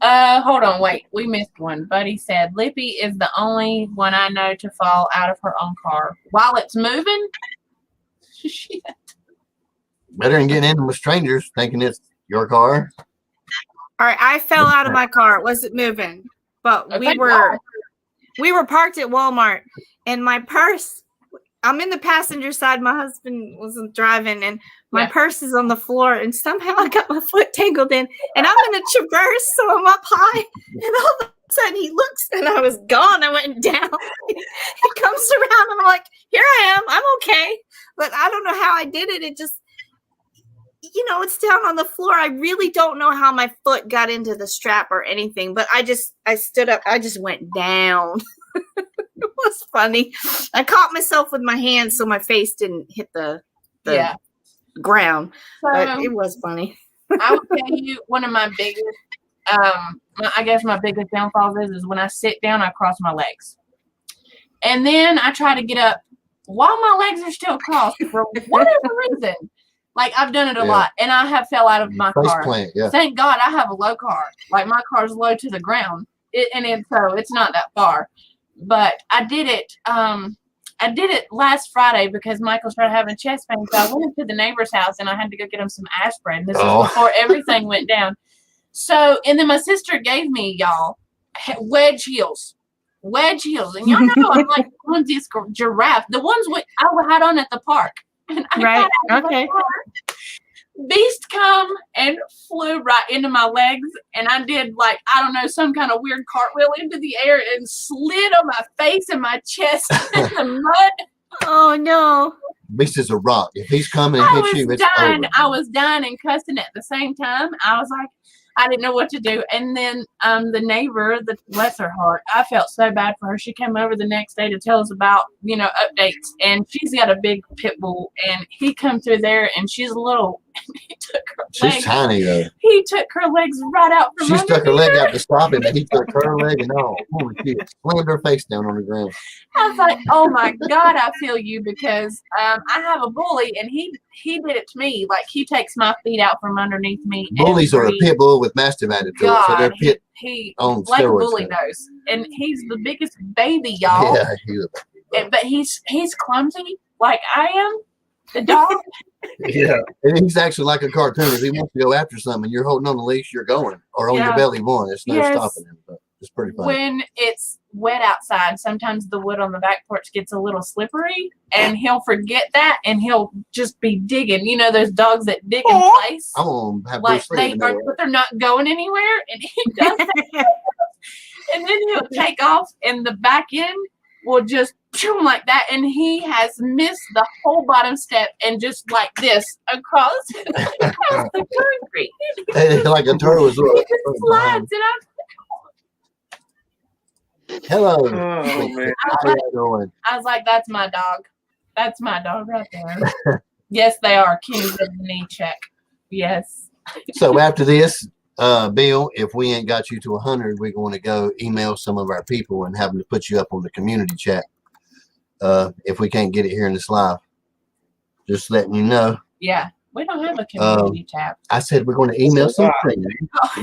Hold on, wait. We missed one. Buddy said Lippy is the only one I know to fall out of her own car while it's moving. Shit. Better than getting in with strangers thinking it's your car. All right, I fell out of my car. It wasn't moving, but Okay, we were parked at Walmart, and my purse. I'm in the passenger side. My husband wasn't driving, and my purse is on the floor. And somehow I got my foot tangled in, and I'm in a Traverse, so I'm up high. And all of a sudden, he looks, and I was gone. I went down. He comes around, and I'm like, "Here I am. I'm okay." But I don't know how I did it. It just, it's down on the floor. I really don't know how my foot got into the strap or anything. But I stood up. I just went down. It was funny. I caught myself with my hands so my face didn't hit the ground. But it was funny. I will tell you one of my biggest, I guess my biggest downfalls is when I sit down, I cross my legs. And then I try to get up while my legs are still crossed for whatever reason. Like I've done it a lot, and I have fell out of my car. Thank God I have a low car. Like my car's low to the ground, so it's not that far. But I did it. I did it last Friday because Michael started having chest pain. So I went to the neighbor's house and I had to go get him some aspirin. This was before everything went down. So, and then my sister gave me, y'all, wedge heels. And y'all know I'm like one this giraffe. The ones I had on at the park. And I okay. Beast come and flew right into my legs, and I did some kind of weird cartwheel into the air and slid on my face and my chest in the mud. Oh no! Beast is a rock. If he's coming and hits you, it's over. I was dying and cussing at the same time. I was like, I didn't know what to do. And then the neighbor, bless her heart, I felt so bad for her. She came over the next day to tell us about, updates. And she's got a big pit bull. And he come through there, and she's little. And he took her legs. She's tiny, though. He took her legs right out from She under stuck her me. leg out to stop him, and he took her leg and all. Holy shit. Slammed her face down on the ground. I was like, oh, my God, I feel you because I have a bully, and he did it to me. Like, he takes my feet out from underneath me. Bullies are a pit bull with mastiff attitude, so they're pit on like steroids. A bully knows. And he's the biggest baby, y'all. Yeah, he's a But he's clumsy like I am. The dog. Yeah, and he's actually like a cartoon. If he wants to go after something, you're holding on the leash, you're going, or on your belly one. It's no stopping him. But it's pretty fun. When it's wet outside, sometimes the wood on the back porch gets a little slippery, and he'll forget that, and he'll just be digging. Those dogs that dig in place. I'm gonna have like Bruce Lee but they're not going anywhere, and he does that. And then he'll take off, and the back end will just boom like that, and he has missed the whole bottom step and just like this across the concrete. like a turtle as well. He just slides, and Hello. Oh man. How you doing? I was like, that's my dog. That's my dog right there. Yes, they are. Kenny's at the knee check. Yes. So after this, Bill, if we ain't got you to 100, we're going to go email some of our people and have them to put you up on the community chat. If we can't get it here in this live, just letting you know. Yeah. We don't have a community tab. I said we're going to email some friends.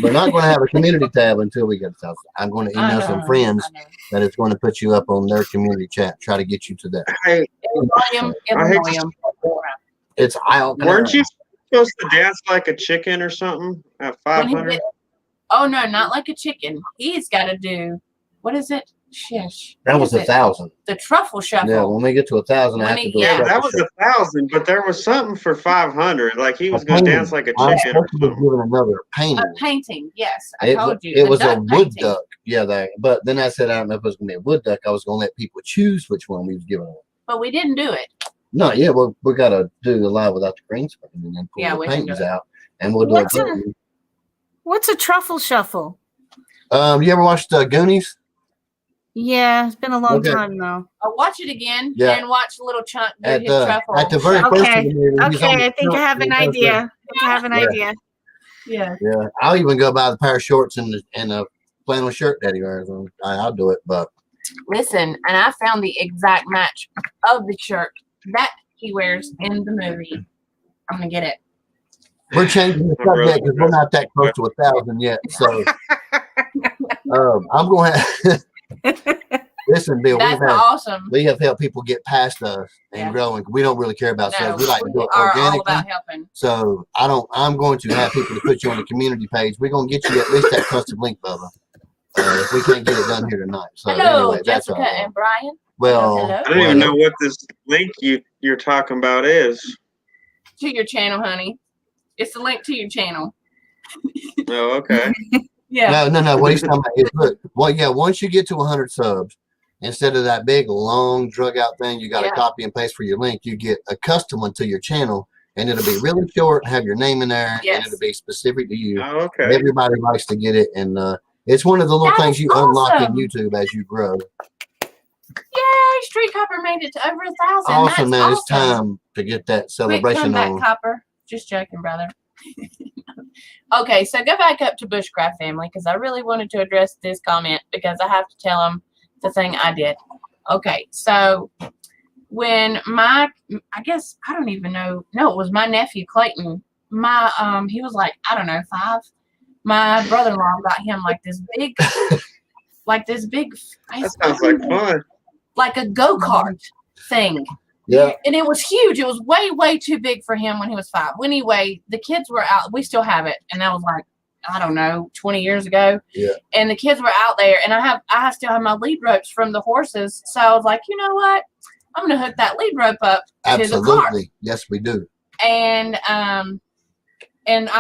We're not going to have a community tab until we get to. I'm going to email some friends that it's going to put you up on their community chat. Try to get you to that. Hey, It's out. Weren't you supposed to dance like a chicken or something at 500? Oh no, not like a chicken. He's got to do. What is it? Shish. That was 1,000. The truffle shuffle. Yeah, when we get to 1,000, I have to do yeah, that was 1,000, but there was something for 500. Like he was going to dance like a chicken. I was given another painting. A painting, yes. I told you. It was a wood duck. Yeah, but then I said I don't know if it was going to be a wood duck. I was going to let people choose which one we was giving them. But we didn't do it. No, yeah, well, we got to do the live without the green screen and then pull the paintings out, and we'll do it. What's a truffle shuffle? You ever watched Goonies? Yeah, it's been a long time though. I'll watch it again and watch a little chunk do his truffle. At the very first okay, I think I have an idea. idea. Yeah. Yeah, I'll even go buy the pair of shorts and a flannel shirt Daddy wears. I'll do it, but listen, and I found the exact match of the shirt that he wears in the movie. I'm gonna get it. We're changing the subject because we're not that close to 1,000 yet. So I'm going to listen, Bill. That's awesome. We have helped people get past us and growing. We don't really care about sales. We like to do it organically. All about helping. So I'm going to have people to put you on the community page. We're going to get you at least that custom link, Bubba. If we can't get it done here tonight. So hello, anyway, Jessica and Brian. Well, hello. I don't even know what this link you're talking about is. To your channel, honey. It's the link to your channel. Oh, okay. Yeah. No. What he's talking about is look. Well, yeah. Once you get to 100 subs, instead of that big long drug out thing, you got to copy and paste for your link. You get a custom one to your channel, and it'll be really short, have your name in there, and it'll be specific to you. Oh, okay. Everybody likes to get it, and it's one of the little things you unlock in YouTube as you grow. Yay! Street Copper made it to over 1,000. Awesome, man! It's time to get that celebration on. Copper. Just joking, brother. Okay, so go back up to Bushcraft family because I really wanted to address this comment because I have to tell them the thing I did. Okay, so when I guess I don't even know. No, it was my nephew Clayton. He was like, I don't know, 5. My brother-in-law got him like this big. That sounds like fun. Like a go-kart thing. Yeah. And it was huge. It was way, way too big for him when he was 5. Anyway, the kids were out. We still have it. And that was like, I don't know, 20 years ago. Yeah. And the kids were out there. And I still have my lead ropes from the horses. So I was like, you know what? I'm going to hook that lead rope up to the car. Absolutely. Yes, we do. And I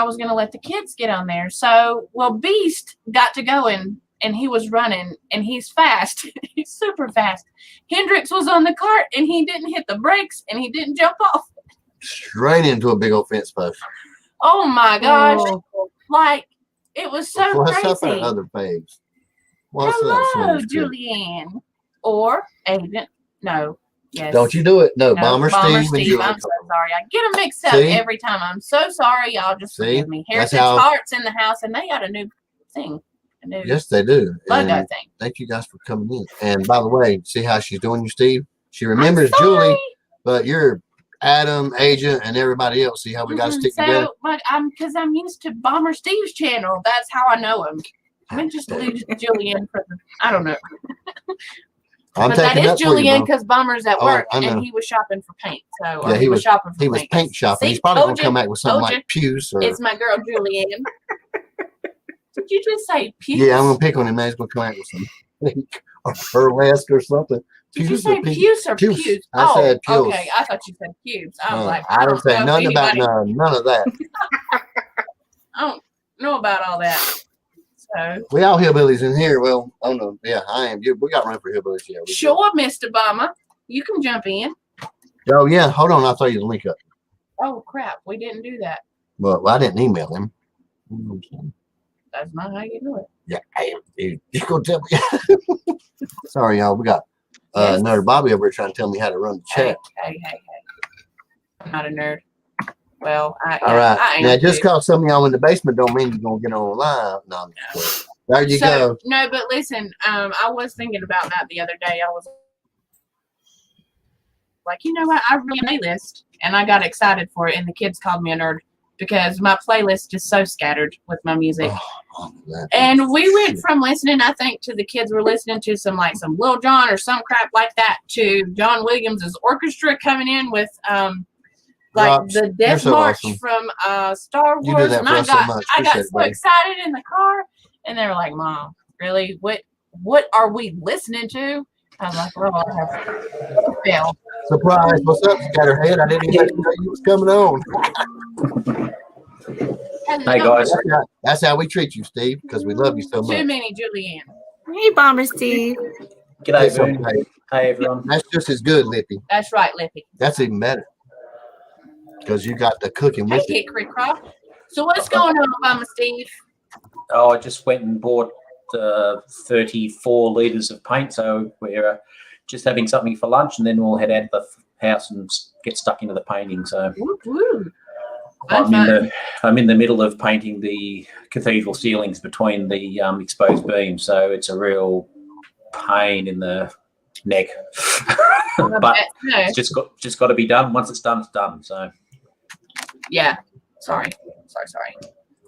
was going to let the kids get on there. So, well, Beast got to going. And he was running, and he's fast. He's super fast. Hendrix was on the cart, and he didn't hit the brakes, and he didn't jump off. Straight into a big old fence post. Oh, my gosh. Like, it was so What's crazy. What's up on other page? Hello, Julianne. Or Agent. No. Yes. Don't you do it. No, Bomber Steve. I'm so sorry. I get them mixed up every time. I'm so sorry. Y'all just forgive me. Heritage Hearts in the house, and they got a new thing. Yes, they do. Logo thing. Thank you guys for coming in. And by the way, see how she's doing you, Steve? She remembers Julie, but you're Adam, Agent, and everybody else. See how we got to stick together? But I'm used to Bomber Steve's channel. That's how I know him. I just leave Julianne for I don't know. But that is Julianne because Bomber's at work and he was shopping for paint. So yeah, he was shopping for paint. He was paint shopping. See, he's probably going to come back with something like Puce. It's my girl Julianne. Did you just say Puce? Yeah, I'm gonna pick on him. Man, he's gonna come out with some or burlesque or something. Did you say Puce or Puce? I said Puce. Okay, I thought you said Pubes. I was like, I didn't say nothing about none of that. I don't know about all that. So we all hillbillies in here. Well, oh no, yeah, I am. We got room for hillbillies. Yeah. Sure, Mr. Obama, you can jump in. Oh yeah, hold on. I'll throw you the link up. Oh crap, we didn't do that. Well, I didn't email him. That's not how you do it. Yeah, hey, dude, you gonna tell me? Sorry, y'all. We got another Bobby over here trying to tell me how to run the chat. Hey. I'm not a nerd. Well, All right. I Now, am just too. because some of y'all in the basement don't mean you're gonna get on live. No. There you go. No, but listen, I was thinking about that the other day. I was like, you know what? I really made a playlist, and I got excited for it, and the kids called me a nerd because my playlist is so scattered with my music. And we went from listening, I think, to the kids were listening to some Lil Jon or some crap like that, to John Williams' orchestra coming in with the Death March from Star Wars. And I got so excited in the car, and they were like, Mom, really? What are we listening to? I was like, well, I failed. Surprise. What's up, Scatterhead? I didn't even know you was coming on. Hey, guys. That's how we treat you, Steve, because we love you so much. Too many, Julianne. Hey, Bomber Steve. G'day, Boone. Hey, everyone. That's just as good, Lippy. That's right, Lippy. That's even better. Because you got the cooking with it. Hickory Croft. So what's going on, Bomber Steve? Oh, I just went and bought 34 litres of paint, so we're just having something for lunch, and then we'll head out to the house and get stuck into the painting. So I'm in the middle of painting the cathedral ceilings between the exposed beams, so it's a real pain in the neck. But it's just got to be done. Once it's done, it's done. So yeah, sorry.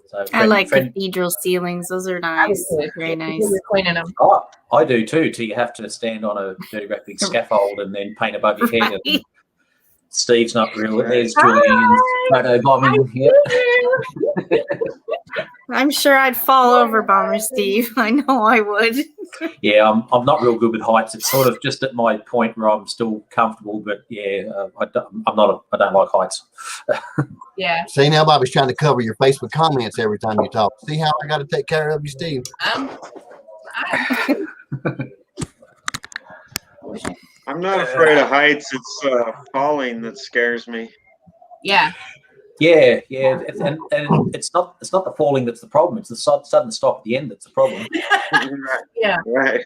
So I like cathedral ceilings. Those are nice. Very nice. Cleaning them. Oh, I do too. Till you have to stand on a very big scaffold and then paint above your head. And Steve's not real. There's Julian's photo bombing here. I'm sure I'd fall over, Bomber Steve. I know I would. Yeah, I'm not real good with heights. It's sort of just at my point where I'm still comfortable, but yeah, I don't like heights. Yeah. See, now Bobby's trying to cover your face with comments every time you talk. See how I got to take care of you, Steve? I'm not afraid of heights. It's falling that scares me. Yeah. Yeah, and it's not the falling that's the problem. It's the sudden stop at the end that's the problem. Yeah. Right.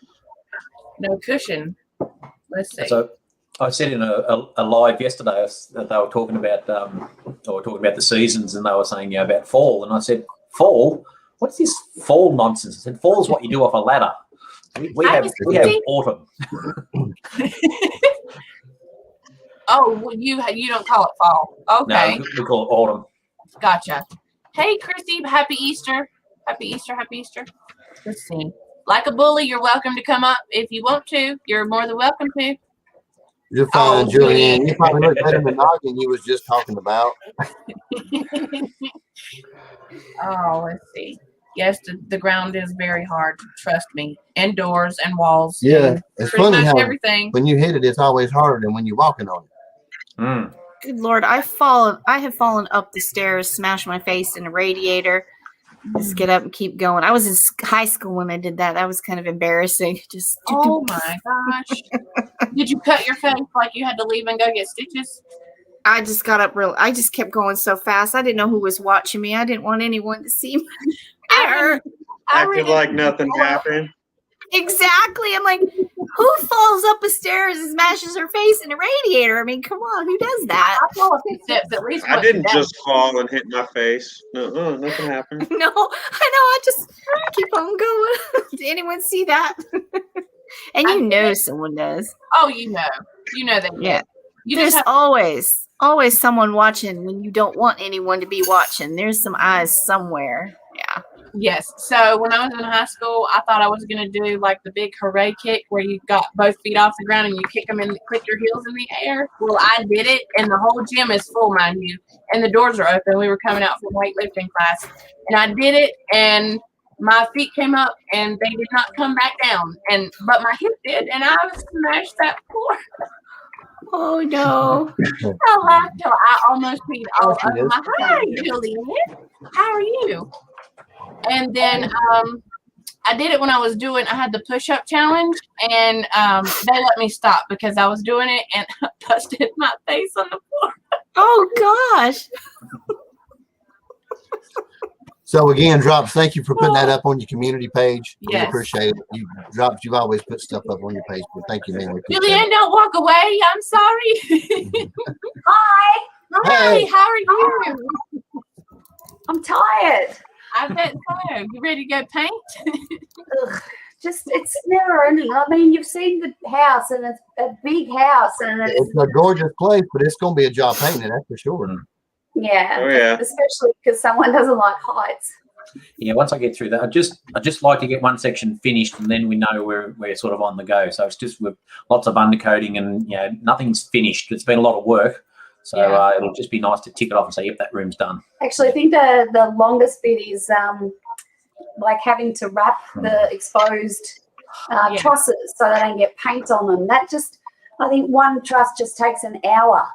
No cushion. Let's see. So I said in a live yesterday that they were talking about the seasons, and they were saying about fall, and I said, fall? What's this fall nonsense? I said, fall is what you do off a ladder. We have autumn. Oh, well, you don't call it fall. Okay. No, we call it autumn. Gotcha. Hey, Christy, happy Easter. Happy Easter. Let's see. Like a bully, you're welcome to come up. If you want to, you're more than welcome to. You're fine, Julianne. You probably look better than Noggin you was just talking about. Oh, let's see. Yes, the ground is very hard. Trust me. Indoors and walls. Yeah, and it's funny how everything. When you hit it, it's always harder than when you're walking on it. Mm. Good Lord, I have fallen up the stairs, smashed my face in a radiator. Just get up and keep going. I was in high school when I did that. That was kind of embarrassing. Oh my gosh! Did you cut your face like you had to leave and go get stitches? I just got up I just kept going so fast. I didn't know who was watching me. I didn't want anyone to see me. Acting like nothing happened. Exactly. I'm like, who falls up the stairs and smashes her face in a radiator? I mean, come on, who does that? I fall a few steps at least. I didn't just fall and hit my face. No, nothing happened. No, I know. I just keep on going. Did anyone see that? And you know someone does. Oh, you know that. Yeah. There's always someone watching when you don't want anyone to be watching. There's some eyes somewhere. Yeah. Yes. So when I was in high school, I thought I was going to do like the big hooray kick where you got both feet off the ground and you kick them and click your heels in the air. Well, I did it, and the whole gym is full, mind you, and the doors are open. We were coming out from weightlifting class, and I did it, and my feet came up, and they did not come back down, but my hip did, and I smashed that floor. Oh no! I laughed till I almost peed all over my. Hi, Julianne. How are you? And then I did it when I had the push-up challenge, and they let me stop because I was doing it and I busted my face on the floor. Oh gosh! So again, Drops, thank you for putting that up on your community page. We Yes. appreciate it. You Drops, you've always put stuff up on your page. But thank you, man. We appreciate Julianne, it. don't walk away. I'm sorry. Hi, Hi, Hey. how are you? I'm tired. I bet so. You ready to go paint? Ugh, just it's never ending. I mean, you've seen the house, and it's a big house, and It's a gorgeous place, but it's going to be a job painting, that's for sure. yeah, Oh yeah. especially because someone doesn't like heights. Yeah, once I get through that, I just like to get one section finished, and then we know we're sort of on the go. So it's just with lots of undercoating, and nothing's finished. It's been a lot of work, so Yeah. it'll just be nice to tick it off and say, "Yep, that room's done." Actually, I think the longest bit is like having to wrap the exposed Yeah. trusses so they don't get paint on them. That just, I think one truss just takes an hour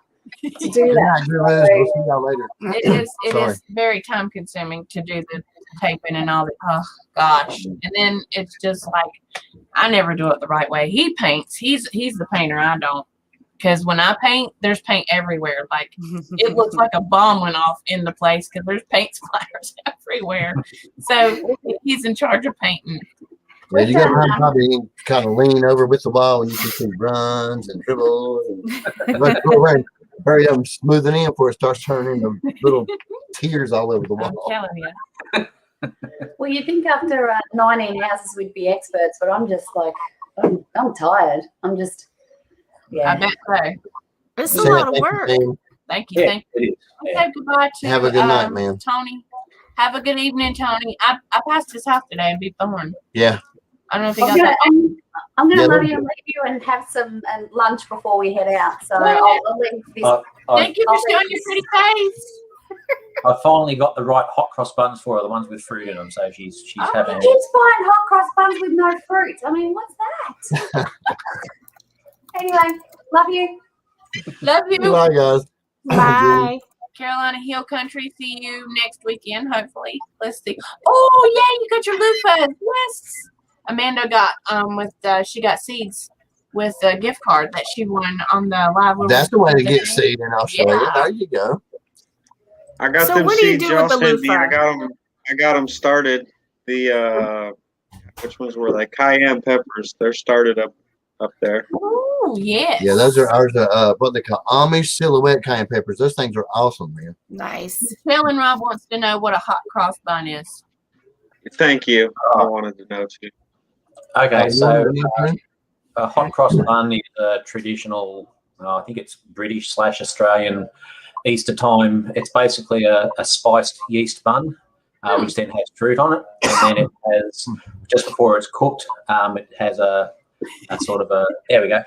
to do Good that. night, Drew Liz. We'll see y'all later. It Sorry. is very time consuming to do the taping and all that. Oh gosh. And then it's just like I never do it the right way. He paints. He's the painter. I don't. Because when I paint, there's paint everywhere. Like it looks like a bomb went off in the place because there's paint splatters everywhere. So he's in charge of painting. Yeah, you got to probably kind of lean over with the wall, and you can see runs and dribbles. And let's go ahead, hurry up and smooth it in before it starts turning into little tears all over the I'm wall. telling you. Well, you think after 19 houses we'd be experts, but I'm just like, I'm tired. I'm just, I yeah. bet so. It's a Sarah, lot of thank you, work. man. Thank you. Yeah, Thank you. it is. Yeah. Say goodbye to Have a good night, man. Tony. Have a good evening, Tony. I passed his house today in Big Thorn. Yeah. I don't know if you I'm got gonna, that. I'm gonna Yeah, love that'd you and leave you and have some lunch before we head out. So Well, I'll leave this. Thank you for showing your pretty face. I finally got the right hot cross buns for her, the ones with fruit in them. So she's Oh, having. Kids find hot cross buns with no fruit. I mean, what's that? Anyway, love you. Love you. Bye, guys. Bye. Carolina Hill Country. See you next weekend, hopefully. Let's see. Oh, yeah, you got your loofahs. Yes. Amanda got she got seeds with a gift card that she won on the live. That's the way to get seed in Australia. Yeah. There you go. I got So them what do you seeds do y'all with the sent me. loofah? I got them started. The which ones were they? Cayenne peppers. They're started up there. Oh, yes. Yeah, those are ours. What they call Amish silhouette cayenne peppers. Those things are awesome, man. Nice. Phil and Rob wants to know what a hot cross bun is. Thank you. I wanted to know too. Okay, so Mhm. a hot cross bun is a traditional. I think it's British/Australian Easter time. It's basically a spiced yeast bun, which then has fruit on it, and then it has just before it's cooked, it has a sort of a. There we go.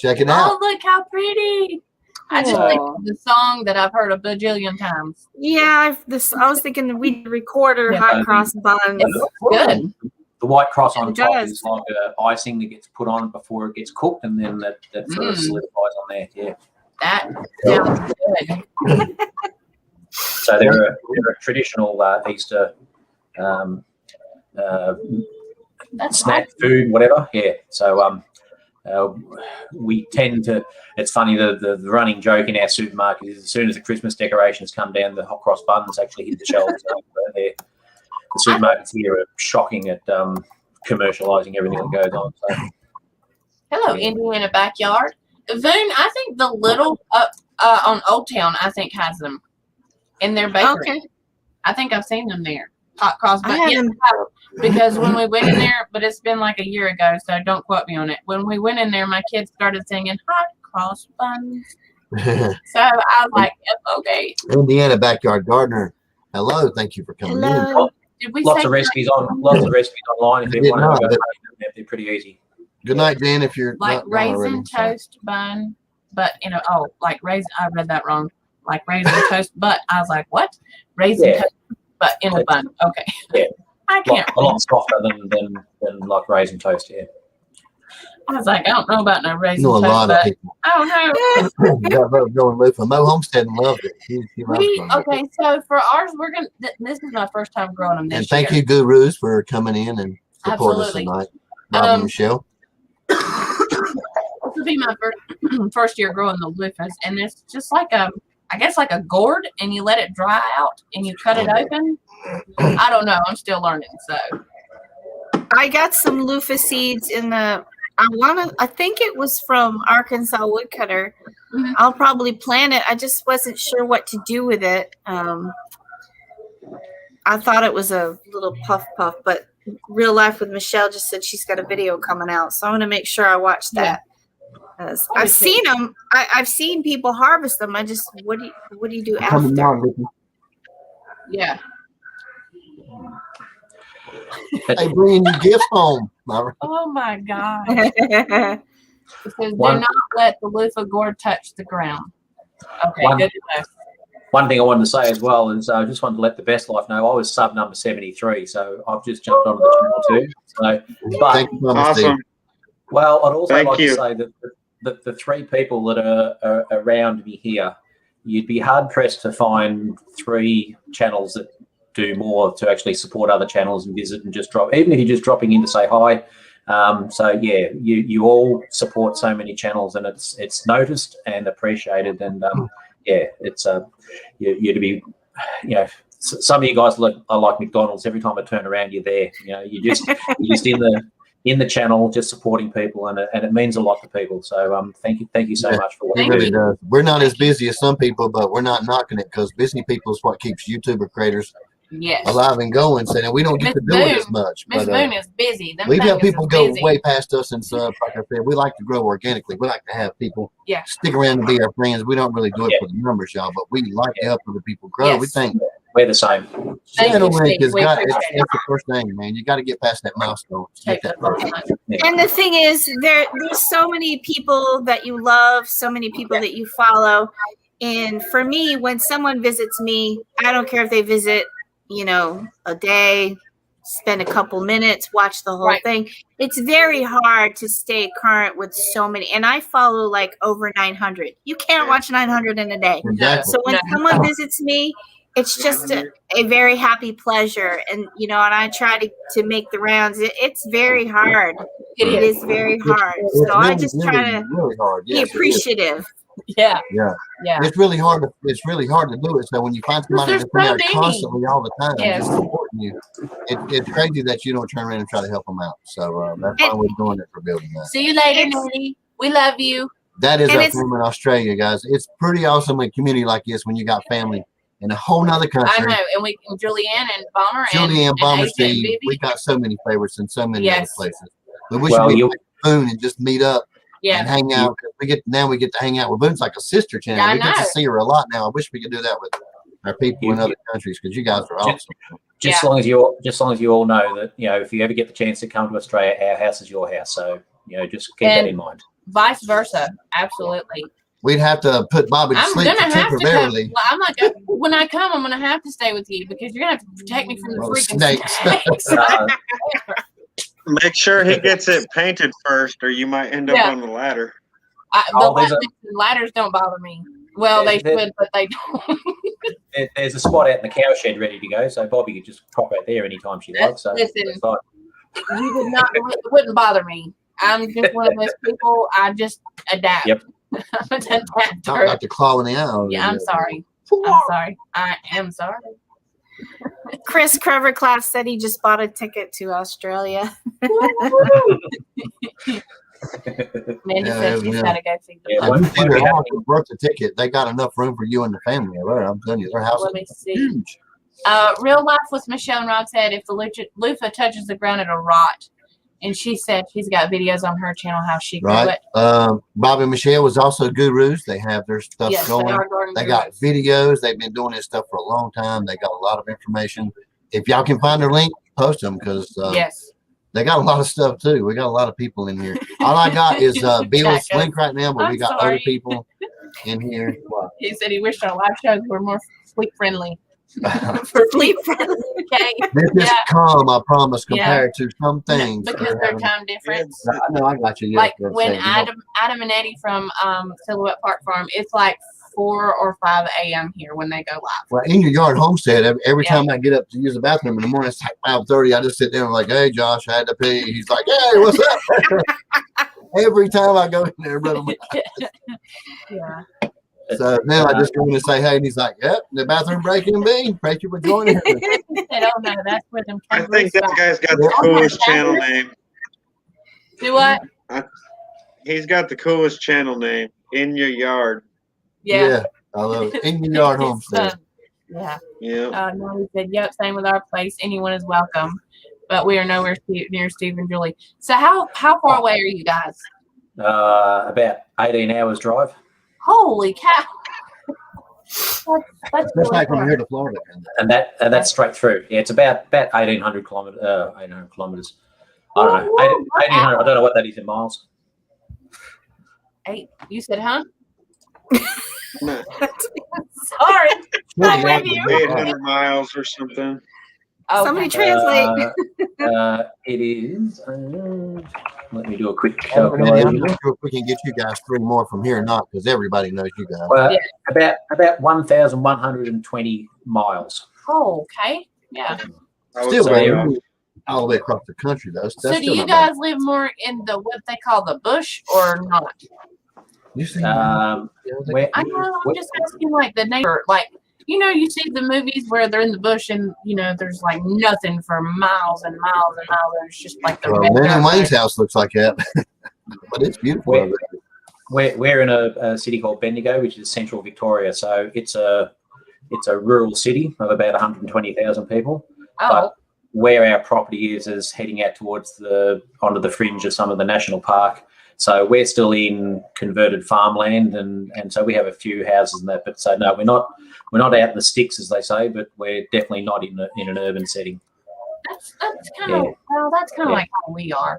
Check it Oh, out. look how pretty. I just think of the song that I've heard a bajillion times. Yeah, I was thinking we'd record our Yeah. hot cross buns. It looks good. The white cross on It top does. is like a icing that gets put on before it gets cooked, and then that sort of solidifies on there. Yeah. That sounds good. So they're a traditional Easter That's snack, food, whatever. Yeah. So we tend to. It's funny. The running joke in our supermarket is as soon as the Christmas decorations come down, the hot cross buns actually hit the shelves. The supermarkets here are shocking at commercializing everything that goes on. So. Hello, Indiana Backyard. Voon, I think the little up on Old Town, I think has them in their bakery. Okay. I think I've seen them there. Hot cross I buns. haven't- Because when we went in there, but it's been like a year ago, so don't quote me on it. When we went in there, my kids started singing hot cross buns. So I was like, yep, okay. Indiana Backyard Gardener. Hello. Thank you for coming in. Hello. Did we Lots say of recipes online if I you did want not, to go. but- They're pretty easy. Good night, Dan. If you're like not raisin already. toast bun, but like raisin? I read that wrong. Like raisin toast, but I was like, what? Raisin Yeah. toast, but in a bun. Okay. Yeah. I can't. A lot softer than like raisin toast. Yeah. I was like, I don't know about no I raisin know a toast, lot of but people. I don't know. Got love going loose. Mo Homestead loved it. He loves it. Okay, so for ours, we're gonna. This is my first time growing them this And thank year. you, Gurus, for coming in and supporting us Absolutely. tonight. Rob and Michelle. This will be my first year growing the loofahs, and it's just like I guess like a gourd, and you let it dry out, and you cut it open, I don't know. I'm still learning. So I got some loofah seeds in the. I think it was from Arkansas Woodcutter. Mhm. I'll probably plant it. I just wasn't sure what to do with it. I thought it was a little puff, but Real Life with Michelle just said she's got a video coming out, so I'm gonna make sure I watch that. I've seen them. I've seen people harvest them. I just what do you do after? yeah. Hey, bringing your gifts home. Oh my God. It says, do not let the loofah gourd touch the ground. Okay, good to know. One thing I wanted to say as well is I just wanted to let the Best Life know I was sub number 73, so I've just jumped onto the channel too. So, but Thank you, Mama Steve. Awesome. well, I'd also Thank like you. to say that the three people that are around me here, you'd be hard pressed to find three channels that do more to actually support other channels and visit and just drop, even if you're just dropping in to say hi. So yeah, you all support so many channels, and it's noticed and appreciated. And yeah, it's you to be, you know, some of you guys are like McDonald's. Every time I turn around, you're there. You know, you're just in the channel, just supporting people, and it means a lot to people. So thank you so much for what It you really do. does. We're not as busy as some people, but we're not knocking it because busy people is what keeps YouTuber creators Yes. alive and going. Saying we don't get to Miss do it Boone- as much. Miss But Boone is busy. Them we've got fingers people is go busy. way past us and stuff. Like I said, we like to grow organically. We like to have people Yeah. stick around and be our friends. We don't really do it for the numbers, y'all, but we like to help other people grow. We Yes. think We're the same. Thank channel you, link Steve. has We got appreciate it's the first thing, man. You got to get past that milestone. to get Take that that first. And the thing is, there's so many people that you love, so many people that you follow. And for me, when someone visits me, I don't care if they visit, a day, spend a couple minutes, watch the whole Right. thing. It's very hard to stay current with so many. And I follow like over 900. You can't watch 900 in a day. Exactly. So when No. someone visits me, it's just a very happy pleasure. And, and I try to make the rounds. It's very hard. It It is. is very hard. It's So I really, just really, try to really hard. be Yes, it is. appreciative. Yeah. Yeah. Yeah. It's really hard. It's really hard to do it. So when you find somebody There's that's in so there many. constantly all the time, Yes. just supporting you, it's crazy that you don't turn around and try to help them out. So that's why we're doing it for building that. See you later, It's- Nettie. We love you. That is And our it's- family in Australia, guys. It's pretty awesome in a community like this when you got family in a whole nother I country. know. And Julianne and Bomber Julianne, Bomber, and Steve. Bibi. We got so many favorites in so many Yes. other places. We wish Well, we you could Boone and just meet up Yeah. and hang out. 'Cause we get to hang out with Boone's like a sister channel. Yeah, I We get to know. see her a lot now. I wish we could do that with our people in other countries because you guys are awesome. just Yeah. long as you all know that if you ever get the chance to come to Australia, our house is your house. So just keep that And- in mind. Vice versa. Absolutely. We'd have to put Bobby to I'm sleep gonna have to come. temporarily. Well, I'm not gonna, when I come, I'm gonna have to stay with you because you're gonna have to protect me from the Well, freaking snakes. snakes. Make sure he gets it painted first, or you might end up Yeah. on the ladder. Oh, there's The ladders don't bother me. Well, they There- should, but they don't. There's a spot out in the cow shed ready to go, so Bobby could just pop out there anytime she likes. So Listen. it's like, You would not. It wouldn't bother me. I'm just one of those people. I just adapt. Yep. I'm an adapter. Talk about the claw in the eye. Yeah, I'm sorry. I'm sorry. I am sorry. Chris Creverclaff said he just bought a ticket to Australia. Mandy Yeah, said she's yeah. gotta go see the Yeah, play. one- If you see their house is worth the ticket, they got enough room for you and the family over there. I'm telling you, their house Let me is see. huge. Real Life with Michelle and Rob said if the loofah touches the ground, it'll rot. And she said she's got videos on her channel how she grew Right. it. Bobby and Michelle was also gurus. They have their stuff Yes, going. they are garden They got gurus. videos. They've been doing this stuff for a long time. They got a lot of information. If y'all can find their link, post them because Yes. they got a lot of stuff too. We got a lot of people in here. All I got is Bill's Jackass. link right now, but we I'm got sorry. other people in here. He said he wished our live shows were more sleep friendly. Sleep friendly. Okay. This is Yeah. calm, I promise, Yeah. compared to some things. Because their time difference. I know, I got you. Yes, Like that's when it. You know, Adam and Eddie from Silhouette Park Farm, it's like 4 or 5 a.m. here when they go live. well, in your yard homestead, every Yeah. time I get up to use the bathroom in the morning, it's like 5:30. I just sit there and like, hey, Josh, I had to pee. He's like, hey, what's up? Every time I go in there, brother. Yeah. So now I just go in and say, hey, and he's like, yep, the bathroom breaking and bean. Thank you for joining. He said, oh no, that's where them I kangaroos think that go. guy's got the coolest channel name. Do what? He's got the coolest channel name. In Your Yard. Yeah. I love it. In Your Yard Homestead. Yeah. Yeah. No, he said, yep, same with our place. Anyone is welcome. But we are nowhere near Steve and Julie. So how far away are you guys? About 18 hours drive. Holy cow. That's Just really like from far. here to Florida. And that's straight through. Yeah, it's about 1,800 kilometers. 800 kilometers. I don't know. 1,800. I don't know what that is in miles. You said, huh? No, Sorry. I'm with you. 800 miles or something. Okay. Somebody translate. It is. Let me do a quick I'm calculation. not sure if we can get you guys 3 more from here or not, because everybody knows you guys. Well, Yeah. about 1,120 miles. Oh, okay. Yeah. I would Still say, very all the way across the country, though. So do you guys live more in the what they call the bush or not? You see, Where, I know. I'm just asking, like the neighbor, like you see the movies where they're in the bush and there's like nothing for miles and miles and miles, and it's just like the. well, man, Wayne's house looks like that, but it's beautiful. we're in a city called Bendigo, which is central Victoria. So it's a rural city of about 120,000 people. Oh, But where our property is heading out towards onto the fringe of some of the national park. So we're still in converted farmland, and so we have a few houses and that. But so no, we're not out in the sticks, as they say, but we're definitely not in an urban setting. that's kind of that's kind of like how we are.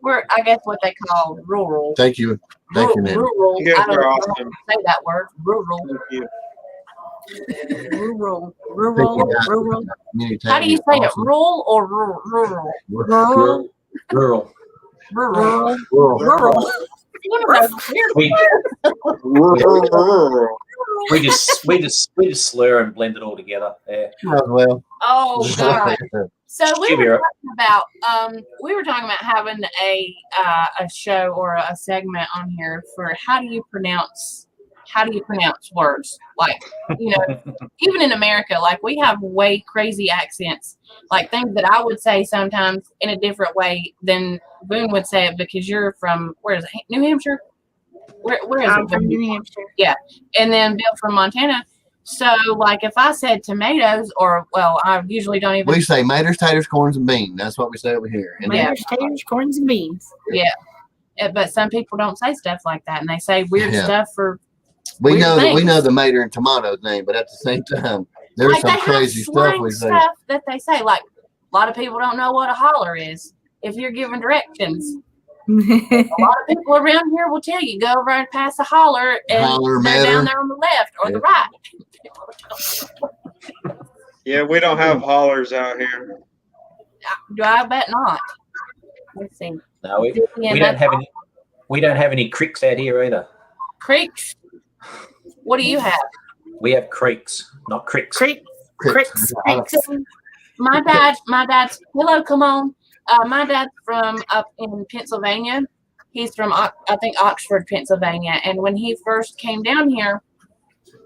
We're I guess what they call rural. Thank you, Nancy. Rural. You guys I don't are know how awesome. to say that word. Rural. Thank you. Rural. Thank Rural. you, guys. Rural. Community How do you say it? awesome. Rural or rural? Rural. Rural. Rural. Rural. Rural. One of those weird We, Rural. we just slur and blend it all together. Yeah. Well, Oh God. So we Should be were right. talking about having a show or a segment on here for how do you pronounce words, like even in America, like we have way crazy accents, like things that I would say sometimes in a different way than Boone would say it, because you're from where is it, New Hampshire? Where is I'm it? from New Hampshire. And then Bill from Montana. So, like, if I said tomatoes, or I usually don't even. we say maters, taters, corns, and beans. That's what we say over here. And Yeah. Taters, taters, corns, and beans. But some people don't say stuff like that, and they say weird Yeah. stuff for. we weird know that we things. know the mater and tomatoes name, but at the same time, there's Like some they crazy have stuff slang we say. stuff that they say. Like a lot of people don't know what a holler is. If you're given directions, a lot of people around here will tell you go right past the holler and Holler, they're down matter. there on the left or the right. Yeah, we don't have hollers out here. Do I bet not? Let's see. No, we Yeah, don't have any. We don't have any creeks out here either. Creeks. What do you have? We have creeks, not cricks. Crick, Cricks. cricks. My dad's hello, come on. My dad's from up in Pennsylvania. He's from I think Oxford, Pennsylvania. And when he first came down here,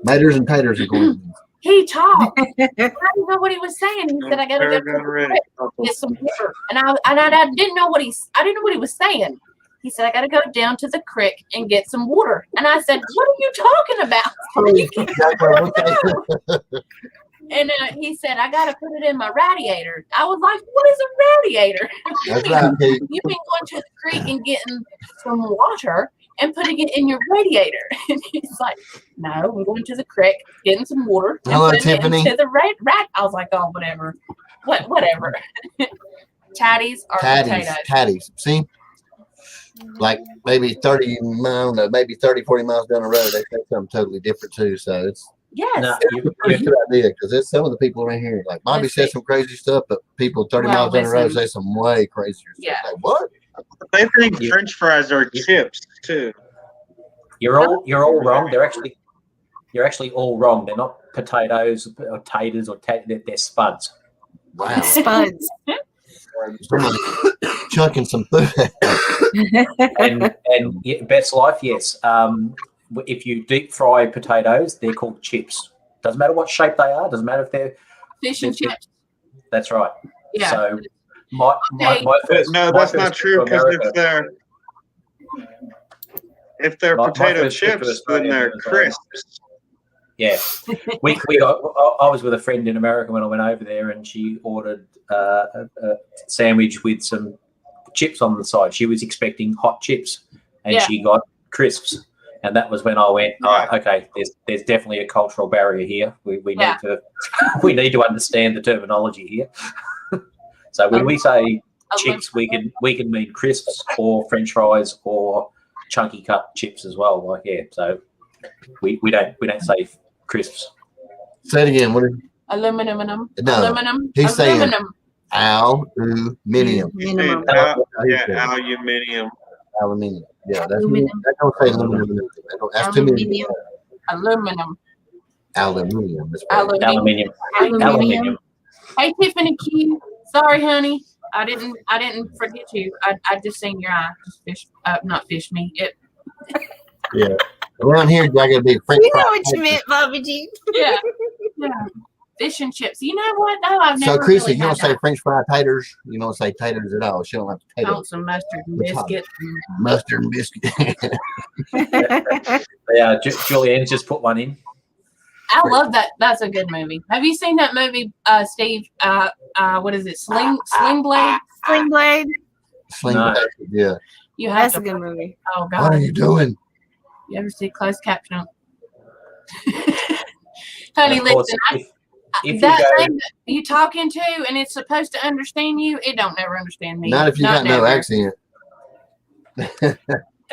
Maters and taters are going. he talked. I didn't know what he was saying. He said, "I gotta go to Paragon the ready. creek, get some water." And I didn't know what he was saying. He said, "I gotta go down to the creek and get some water." And I said, "What are you talking about?" And he said, "I got to put it in my radiator." I was like, "What is a radiator?" That's right, Pete. You've been going to the creek and getting some water and putting it in your radiator. And he's like, "No, we're going to the creek, getting some water, and Hello, putting Tiffany. it into the rat." I was like, "Oh, whatever. Whatever." Tatties or potatoes. Tatties. See? Like maybe 30 miles, maybe 30, 40 miles down the road, they say something totally different too. So it's Yes. No, a good idea because there's some of the people around here, like Bobby says some crazy stuff, but people 30 Well, miles down the road listen. say some way crazier stuff. Yeah. Like, what? They think French fries are chips too. you're all wrong. You're actually all wrong. They're not potatoes or taters or they're spuds. Wow. Spuds. Somebody chucking some food. And yeah, best life, yes. if you deep fry potatoes, they're called chips. Doesn't matter what shape they are. Doesn't matter if they're Fish and chips. That's right. Yeah. So my first. No, my that's first not trip true to because America- if they're My potato first trip to chips, then Australia they're was, crisps. Yeah, I was with a friend in America when I went over there, and she ordered a sandwich with some chips on the side. She was expecting hot chips, and she got crisps. And that was when I went, oh, okay, there's definitely a cultural barrier here. We need to we need to understand the terminology here. So when we say chips, we can mean crisps or French fries or chunky cut chips as well. Like so we don't say crisps. Say it again. What is Aluminum. No, Aluminum. he's saying aluminum. aluminium. Minimum. Aluminium. Aluminium. Yeah, that's Aluminum. that don't say aluminum. That's too many. Aluminum. Aluminum. Aluminium. That's right. Aluminium. Aluminium. Hey Tiffany Q. Sorry, honey. I didn't forget you. I just seen your eye. Just not fish me. Yeah. Around here, I gotta be French. We know what you meant, Bobby G. Yeah. Fish and chips. You know what? No, I've never. So, Chrissy, really you don't had say that. French fried taters. You don't say taters at all. She don't like I potatoes. want some mustard and The top. biscuit. Mustard and biscuit. Yeah, Julianne's just put one in. I love that. That's a good movie. Have you seen that movie, Steve? What is it? Sling Blade? Sling Blade. Sling No. blade, yeah. You have That's a to. good movie. Oh What God! are you doing? You ever see closed caption? Honey, And of course, listen. if you That go, thing that you talking to, and it's supposed to understand you. It don't never understand me. Not if you got no never. accent. and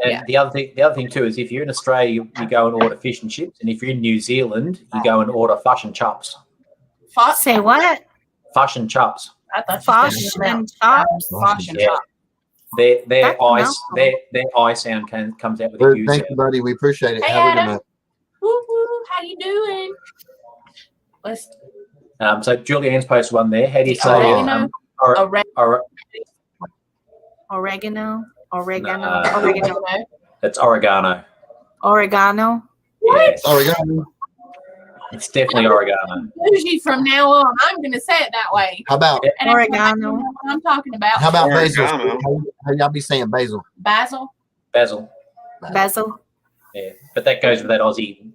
Yeah. the other thing too is if you're in Australia, you go and order fish and chips, and if you're in New Zealand, you go and order fish and chops. Say what? Fish and chops. I thought Fosh you said and chops. Fosh and Yeah. chops. Their That's I phenomenal. their I sound comes out with a Well, U thank sound. you, buddy. We appreciate it. Hey, Have a good Adam. night. Woo woo. How you doing? Let's So Julianne's posted one there. How do you The say oregano? Oregano. Oregano. No. Oregano. it's oregano. Oregano. Yeah, Oregano. it's definitely oregano. bougie from now on. I'm gonna say it that way. How about And if Oregano. you know what I'm talking about. how about basil? Oregano. How y'all be saying basil? Basil? Basil. Basil. Yeah, but that goes with that Aussie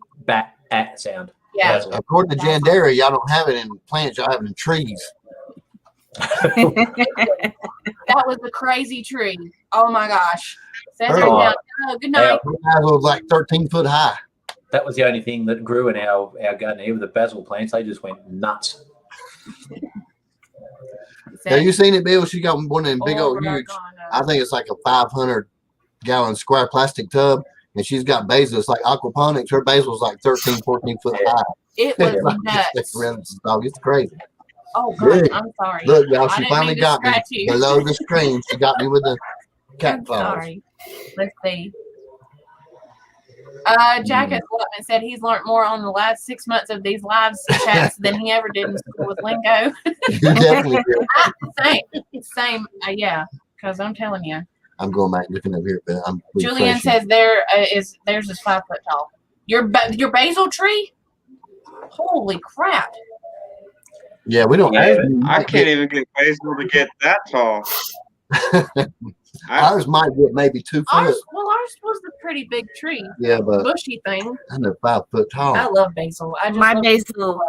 at sound. Yeah. Basil. According to Jandera, y'all don't have it in plants. Y'all have it in trees. That was a crazy tree. Oh my gosh. Says right Oh. now. Oh, good night. The basil was like 13 foot high. That was the only thing that grew in our garden here with the basil plants. They just went nuts. Have you seen it, Bill? She got one of them big old huge. Oregano. I think it's like a 500-gallon square plastic tub, and she's got basil. It's like aquaponics. Her basil's like 13, 14 foot high. It was nuts. It's crazy. Oh God, Look. I'm sorry. Look, y'all, I she didn't finally mean to got me scratch you. below the screen. She got me with the cat I'm claws. sorry. Let's see. Jack has said he's learned more on the last 6 months of these live chats than he ever did in school with lingo. You definitely did. Same. Yeah, because I'm telling you. I'm going back looking up here, but I'm Julian refreshing. says theirs is 5 foot tall. Your basil tree? Holy crap! Yeah, we don't. Yeah, I can't even get basil to get that tall. Ours might get maybe 2 foot. Ours was a pretty big tree, Yeah, but bushy thing. I know 5 foot tall. I love basil. I just My love basil,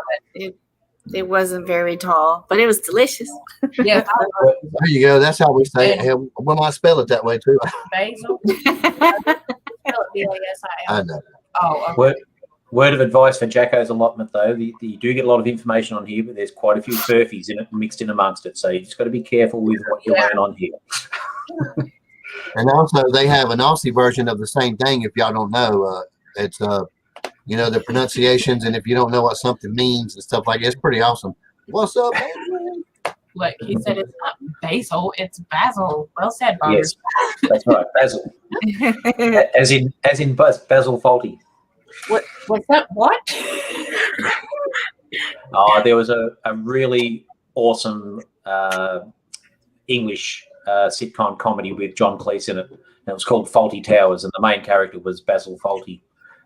it wasn't very tall, but it was delicious. Yeah, I love There you go. That's how we say it. Hell, we might spell it that way too. basil. Spell it B-A-S-I-L. I know. Oh, okay. Word of advice for Jacko's allotment, though, you do get a lot of information on here, but there's quite a few furfies in it mixed in amongst it. So you just got to be careful with what you're laying on here. And also, they have an Aussie version of the same thing. If y'all don't know, it's the pronunciations, and if you don't know what something means and stuff like that, it's pretty awesome. What's up, man? Look, he said it's not basil, it's basil. Well said, Bob. Yes, that's right, basil, as in basil faulty. What's that? What? There was a really awesome English sitcom comedy with John Cleese in it. And it was called Faulty Towers, and the main character was Basil Fawlty.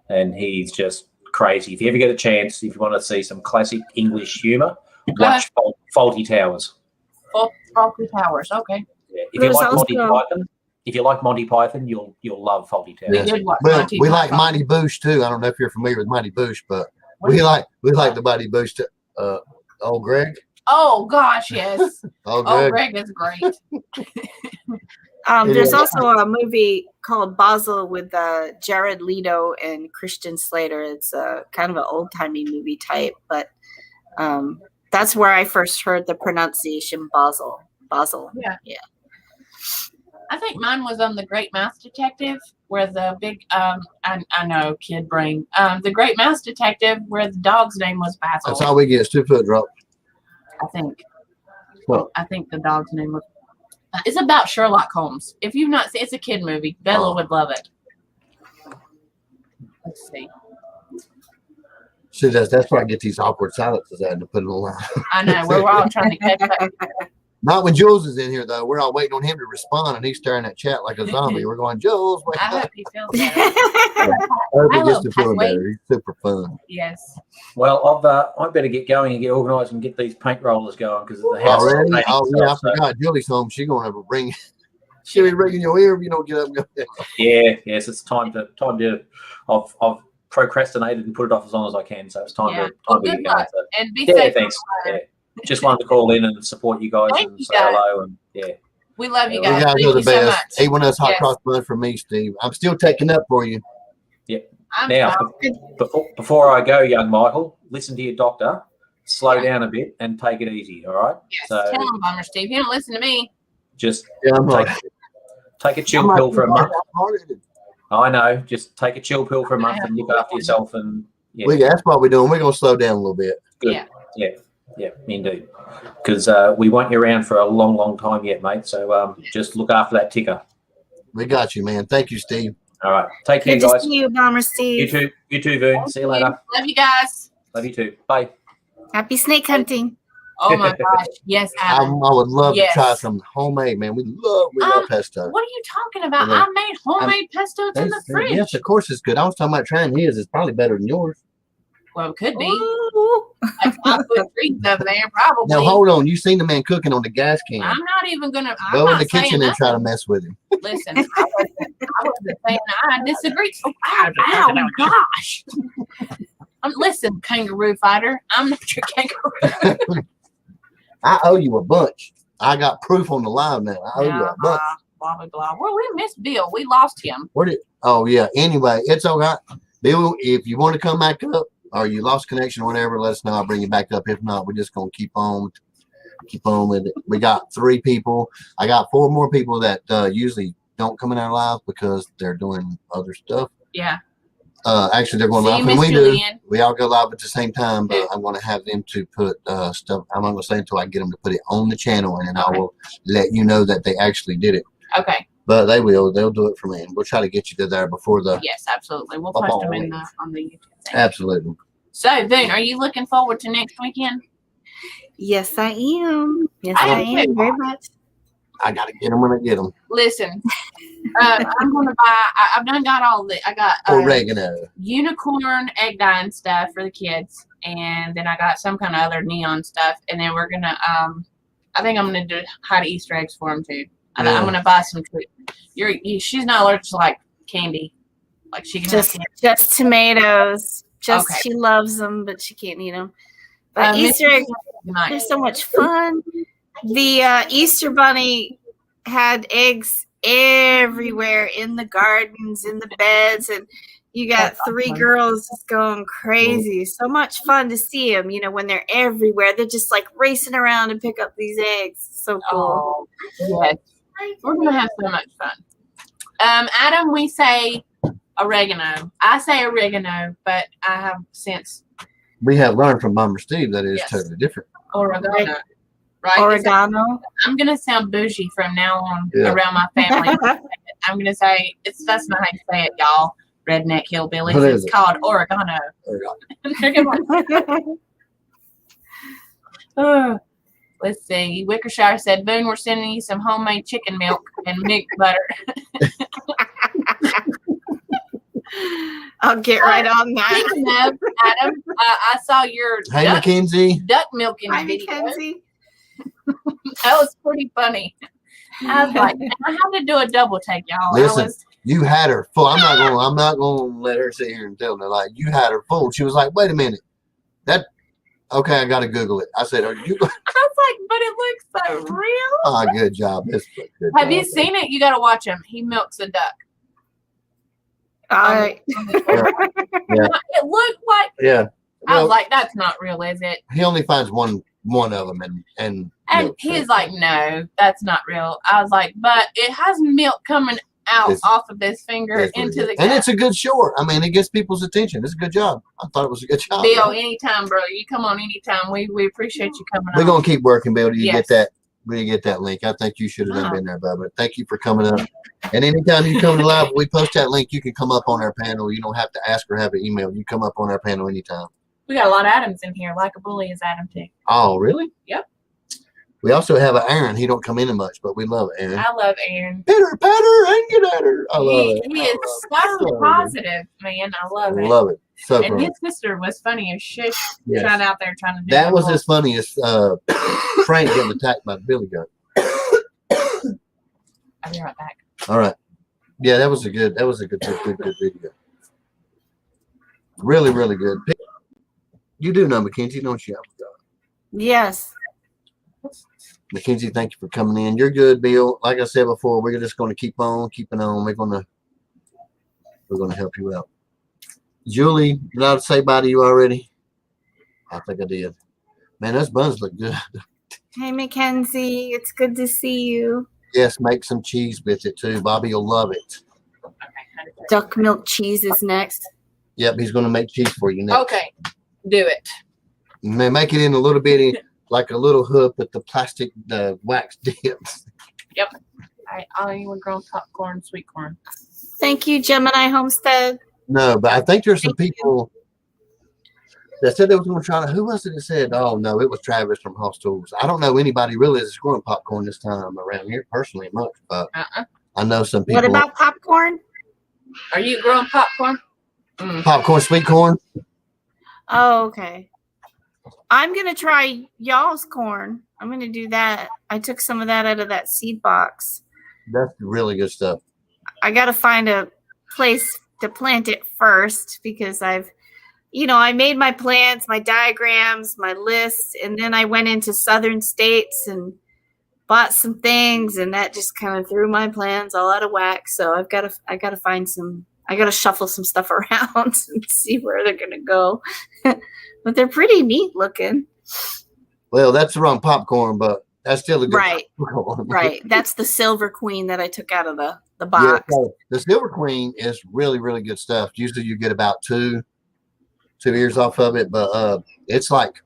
and he's just crazy. If you ever get a chance, if you want to see some classic English humour, watch Faulty Towers. Faulty Towers. Okay. Yeah. If you like Monty Python, you'll love Faulty Towers. Yes. Well, we like Mighty Boosh too. I don't know if you're familiar with Mighty Boosh, but we like the Mighty Boosh too. Old Greg. Oh gosh, yes. Oh, Greg is great. There's also a movie called Basel with Jared Leto and Christian Slater. It's kind of an old-timey movie type, but that's where I first heard the pronunciation Basel. Yeah. I think mine was on The Great Mouse Detective, where the big I know, kid brain. The Great Mouse Detective, where the dog's name was Basil. That's all we get is 2 foot drop. I think. Well, I think the dog's name was. It's about Sherlock Holmes. If you've not seen, it's a kid movie. Bella would love it. Let's see. See, that's why I get these awkward silences I had to put it on. I know. We're all trying to catch up. Not when Jules is in here, though. We're all waiting on him to respond, and he's staring at chat like a zombie. We're going, Jules, wake I up. hope he feels better. I hope he gets to feel Wait. better. He's super fun. Yes. Well, I better get going and get organised and get these paint rollers going because the house. Already? Is Oh, yeah, I itself, so- forgot. Julie's home. She's going to bring. She'll be ringing your ear if you don't get up and go. Yeah, yes, it's time to. I've procrastinated and put it off as long as I can, so it's time Yeah. to Well, to good get going. luck. So, And be yeah, safe. thanks. Yeah. Just wanted to call in and support you guys Thank and you, say guys. hello and yeah. We love you You guys. guys Thank are the you so best. much. A1 us hot Yes. cross bun from me, Steve. I'm still taking up for you. I'm Now, sorry. before I go, young Michael, listen to your doctor, slow down a bit, and take it easy. All right. Yes. So Tell him, Bomber Steve. He don't listen to me. just Yeah, I'm take a chill pill for a month. hard-headed. I know. Just take a chill pill for a month and look after yourself. And yeah, That's what we're doing. We're going to slow down a little bit. good. Yeah, indeed. Because we want you around for a long, long time yet, mate. So just look after that ticker. We got you, man. Thank you, Steve. All right. Take care, Good to guys. see you, Bomber You Steve. too, Vern. See you later. Love you guys. Love you too. Bye. Happy snake hunting. Oh my gosh. Yes, I Adam. would love Yes. to try some homemade, man. We love pesto. What are you talking about? Yeah. I made homemade pesto. It's in the fridge. Yes, of course it's good. I was talking about trying his. It's probably better than yours. Well, it could be. Ooh. Like 5 foot 3 over there, probably. Now, hold on. You seen the man cooking on the gas can. I'm not even gonna. I'm Go in not the kitchen saying and try to nothing. mess with him. Listen, I wasn't saying I disagree. Oh, ow, gosh. Listen, kangaroo fighter. I'm not your kangaroo. I owe you a bunch. I got proof on the live now. I owe you a bunch. Blah, blah, blah. Well, we missed Bill. We lost him. Where did? Oh yeah. Anyway, it's all right. Bill, if you want to come back up or you lost connection or whatever, let us know. I'll bring you back up. If not, we're just gonna keep on with it. We got 3 people. I got 4 more people that usually don't come in our live because they're doing other stuff. Yeah. Actually, they're going See, live Miss when we do. Julianne. We all go live at the same time, but Yeah. I'm going to have them to put stuff. I'm not going to say until I get them to put it on the channel, and then I Okay. will let you know that they actually did it. Okay. But they will. They'll do it for me, and we'll try to get you to there before the. Yes, absolutely. We'll Up post all them in week. on the YouTube thing. Absolutely. So, Boone, are you looking forward to next weekend? Yes, I am. Yes, I I am am too. very much. I got to get them when I get them. Listen, I'm going to buy. I've done got all the. I got Oregano. unicorn egg dye and stuff for the kids, and then I got some kind of other neon stuff, and then we're gonna. I think I'm gonna hide Easter eggs for them too. I'm gonna buy some. She's not allergic to like candy, like she can have Just candy. just tomatoes. Just Okay. she loves them, but she can't eat them. But Miss Easter eggs, Nice. they're so much fun. The Easter bunny had eggs everywhere in the gardens, in the beds, and you got That's 3 awesome. girls just going crazy. So much fun to see them. You know, when they're everywhere, they're just like racing around and pick up these eggs. So cool. Oh, yes. We're gonna have so much fun. Adam, we say oregano. I say oregano, but I have since We have learned from Bomber Steve that it is Yes. totally different. oregano. Right? Oregano. I'm gonna sound bougie from now on Yeah. around my family. I'm gonna say that's not how you say it, y'all. Redneck hillbillies. What is It's it? called oregano. Let's see. Wickershire said, Boone, we're sending you some homemade chicken milk and milk butter. I'll get right on that. Speaking of, Adam, I saw your Hey, duck, Mackenzie. duck milking Hi, video. Mackenzie. That was pretty funny. I was like, I had to do a double take, y'all. Listen, you had her full. I'm not gonna let her sit here and tell me like you had her full. She was like, wait a minute. Okay, I gotta Google it. I said, are you? I was like, but it looks so real. Oh, good job. Good Have job. you seen it? You got to watch him. He milks a duck. All right. It looked like. Yeah. I Well, was like, that's not real, is it? he only finds one of them, and milks he's it. like, no, that's not real. I was like, but it has milk coming out It's- off of this finger That's pretty into good. the And gut. it's a good short. I mean, it gets people's attention. It's a good job. I thought it was a good job. Bill, right? anytime, brother. You come on anytime. We appreciate you coming We're on. gonna keep working, Bill. Do you Yes. get that? When you get that link, I think you should have Wow. been there, Bubba. Thank you for coming up. And anytime you come to live, we post that link. You can come up on our panel. You don't have to ask or have an email. You come up on our panel anytime. We got a lot of Adams in here. Like a bully is Adam too. Oh, really? Yep. We also have an Aaron. He don't come in much, but we love Aaron. I love Aaron. Pitter patter and get at her. I love He it. is so positive, man. I love it. Love it. So And fun. his sister was funny as shit. Yes. Trying out there trying to do That was the as funny as Frank getting attacked by the billy goat. whole- I'll be right back. All right. Yeah, that was a good video. Really, really good. You do know Mackenzie, don't you? Yes. Mackenzie, thank you for coming in. You're good, Bill. Like I said before, we're just going to keep on keeping on. We're going to help you out. Julie, did I say bye to you already? I think I did. Man, those buns look good. Hey, Mackenzie. It's good to see you. Yes, make some cheese with it too. Bobby will love it. Duck milk cheese is next. Yep, he's going to make cheese for you next. Okay, do it. Make it in a little bitty, like a little hook with the plastic, the wax dips. All right, I'll eat with grown popcorn, sweet corn. Thank you, Gemini Homestead. No, but I think there's some people that said they was going to try to. Who was it that said, oh, no, it was Travis from Hoss Tools. I don't know anybody really that's growing popcorn this time around here personally much, but I know some people. What about popcorn? Are you growing popcorn? Mm. popcorn, sweet corn? Oh, okay. I'm going to try y'all's corn. I'm going to do that. I took some of that out of that seed box. That's really good stuff. I got to find a place to plant it first because I made my plans, my diagrams, my list, and then I went into southern states and bought some things, and that just kind of threw my plans all out of whack. So I got to find some. I got to shuffle some stuff around and see where they're gonna go. But they're pretty neat looking. Well, that's the wrong popcorn, but that's still a good Right. popcorn. Right. That's the Silver Queen that I took out of the Yeah, box. so the Silver Queen is really, really good stuff. Usually you get about two ears off of it, but it's like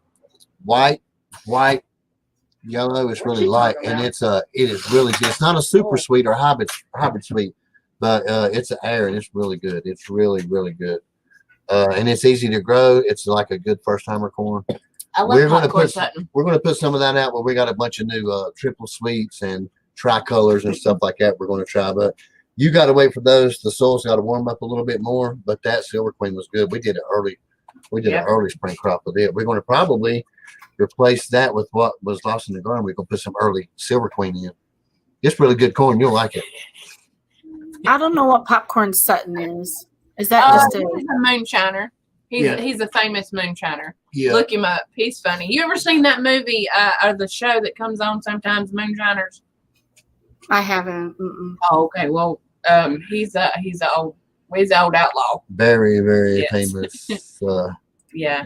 white, yellow. It's really light, and it is really good. It's not a super sweet or hybrid sweet, but it's an air, and it's really good. It's really, really good, and it's easy to grow. It's like a good first timer corn. I love We're gonna popcorn put button. we're gonna put some of that out, but we got a bunch of new triple sweets and tricolors and stuff like that. We're gonna try, but you got to wait for those. The soil's got to warm up a little bit more. But that Silver Queen was good. We did it early. We did an early spring crop with it. We're going to probably replace that with what was lost in the garden. We're going to put some early Silver Queen in. It's really good corn. You'll like it. I don't know what popcorn Sutton is. Is that just He's a a moonshiner. Yeah. He's a famous moonshiner. Yeah. Look him up. He's funny. You ever seen that movie or the show that comes on sometimes, Moonshiners? I haven't. Mm-mm. Oh, okay. Well, he's an old outlaw. Very, very Yes. famous. Yeah.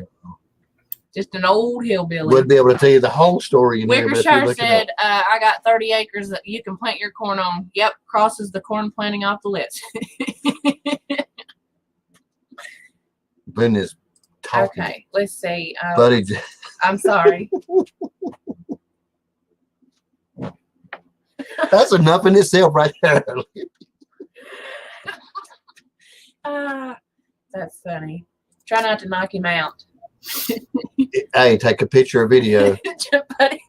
Just an old hillbilly. Wouldn't be able to tell you the whole story. But if you Wickershire look it up. said, I got 30 acres that you can plant your corn on. Yep, crosses the corn planting off the list. Goodness, talking. Okay, let's see. Buddy, I'm sorry. that's enough in itself right there. That's funny. Try not to knock him out. Hey, take a picture or video. Buddies.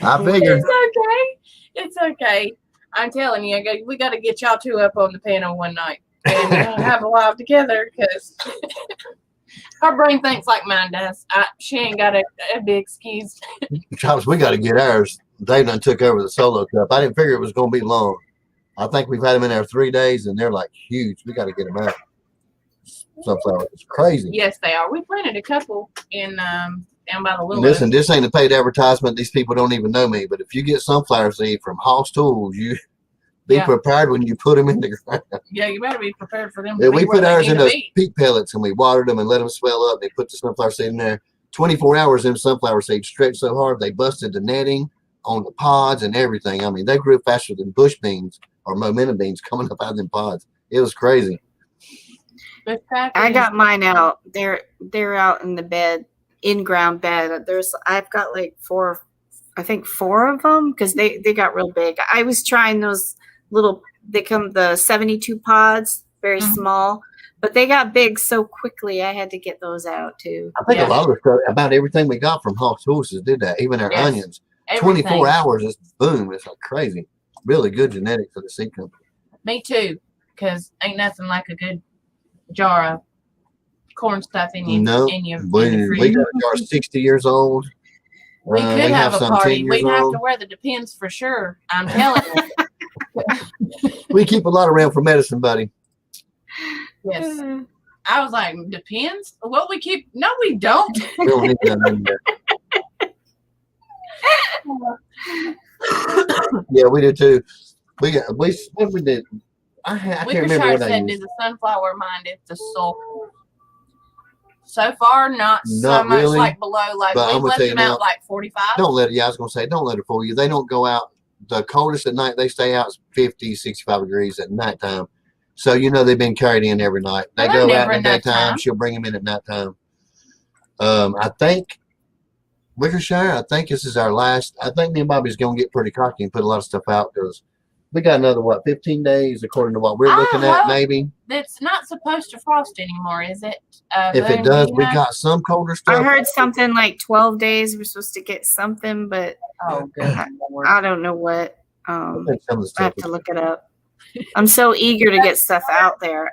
I figured. It's okay. It's okay. I'm telling you, we got to get y'all two up on the panel one night and have a while together because her brain thinks like mine does. She ain't got a big excuse. Chops, we got to get ours. They done took over the Solo Cup. I didn't figure it was going to be long. I think we've had them in there 3 days, and they're like huge. We got to get them out. Sunflower, it's crazy. Yes, they are. We planted a couple in down by the Willow. Listen, this ain't a paid advertisement. These people don't even know me. But if you get sunflower seed from Hoss Tools, you be prepared when you put them in the ground. Yeah, you better be prepared for them. Yeah, we put ours in those peak pellets, and we watered them and let them swell up. They put the sunflower seed in there. 24 hours, them sunflower seeds stretched so hard they busted the netting on the pods and everything. I mean, they grew faster than bush beans or momentum beans coming up out of them pods. It was crazy. I got mine out. They're out in the bed, in-ground bed. I've got like 4 of them because they got real big. I was trying those little, they come the 72 pods, very small, but they got big so quickly. I had to get those out too. I think a lot of the stuff, about everything we got from Hoss Horses did that. Even our onions, everything. 24 hours is boom. It's like crazy. Really good genetics for the seed company. Me too, because ain't nothing like a good jar of corn stuff in your we got a jar 60 years old. We could have a party. We'd have to wear the Depends for sure. I'm telling you. We keep a lot around for medicine, buddy. Yes. I was like, Depends? What we keep? No, we don't. We don't need that in there. Yeah, we do too. We what we did. I can't remember what I used. Did the sunflower mind it the sulk? So far, not so much really, like below. Like we left them out like 45. Don't let it. Yeah, I was gonna say, don't let it fool you. They don't go out. The coldest at night they stay out is 50, 65 degrees at nighttime. So you know they've been carried in every night. They go out in the daytime. She'll bring them in at nighttime. I think Wickershire. I think this is our last. I think me and Bobby's gonna get pretty cocky and put a lot of stuff out because we got another 15 days according to what we're looking at. Maybe it's not supposed to frost anymore, is it? If it does, we got some colder stuff. I heard something like 12 days. We're supposed to get something, but I don't know what. I have to look it up. I'm so eager to get stuff out there.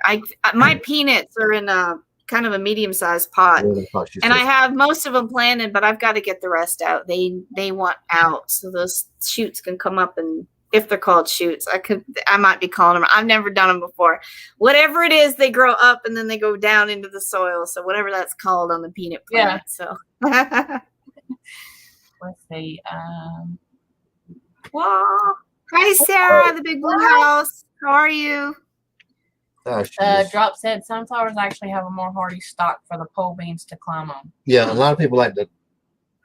My peanuts are in a kind of a medium-sized pot, and I have most of them planted, but I've got to get the rest out. They want out so those shoots can come up, and if they're called shoots, I might be calling them. I've never done them before. Whatever it is, they grow up and then they go down into the soil. So whatever that's called on the peanut plant. Yeah. So let's see. Well, hi Sarah, the big blue house. How are you? Drop said sunflowers actually have a more hardy stalk for the pole beans to climb on. Yeah, a lot of people like the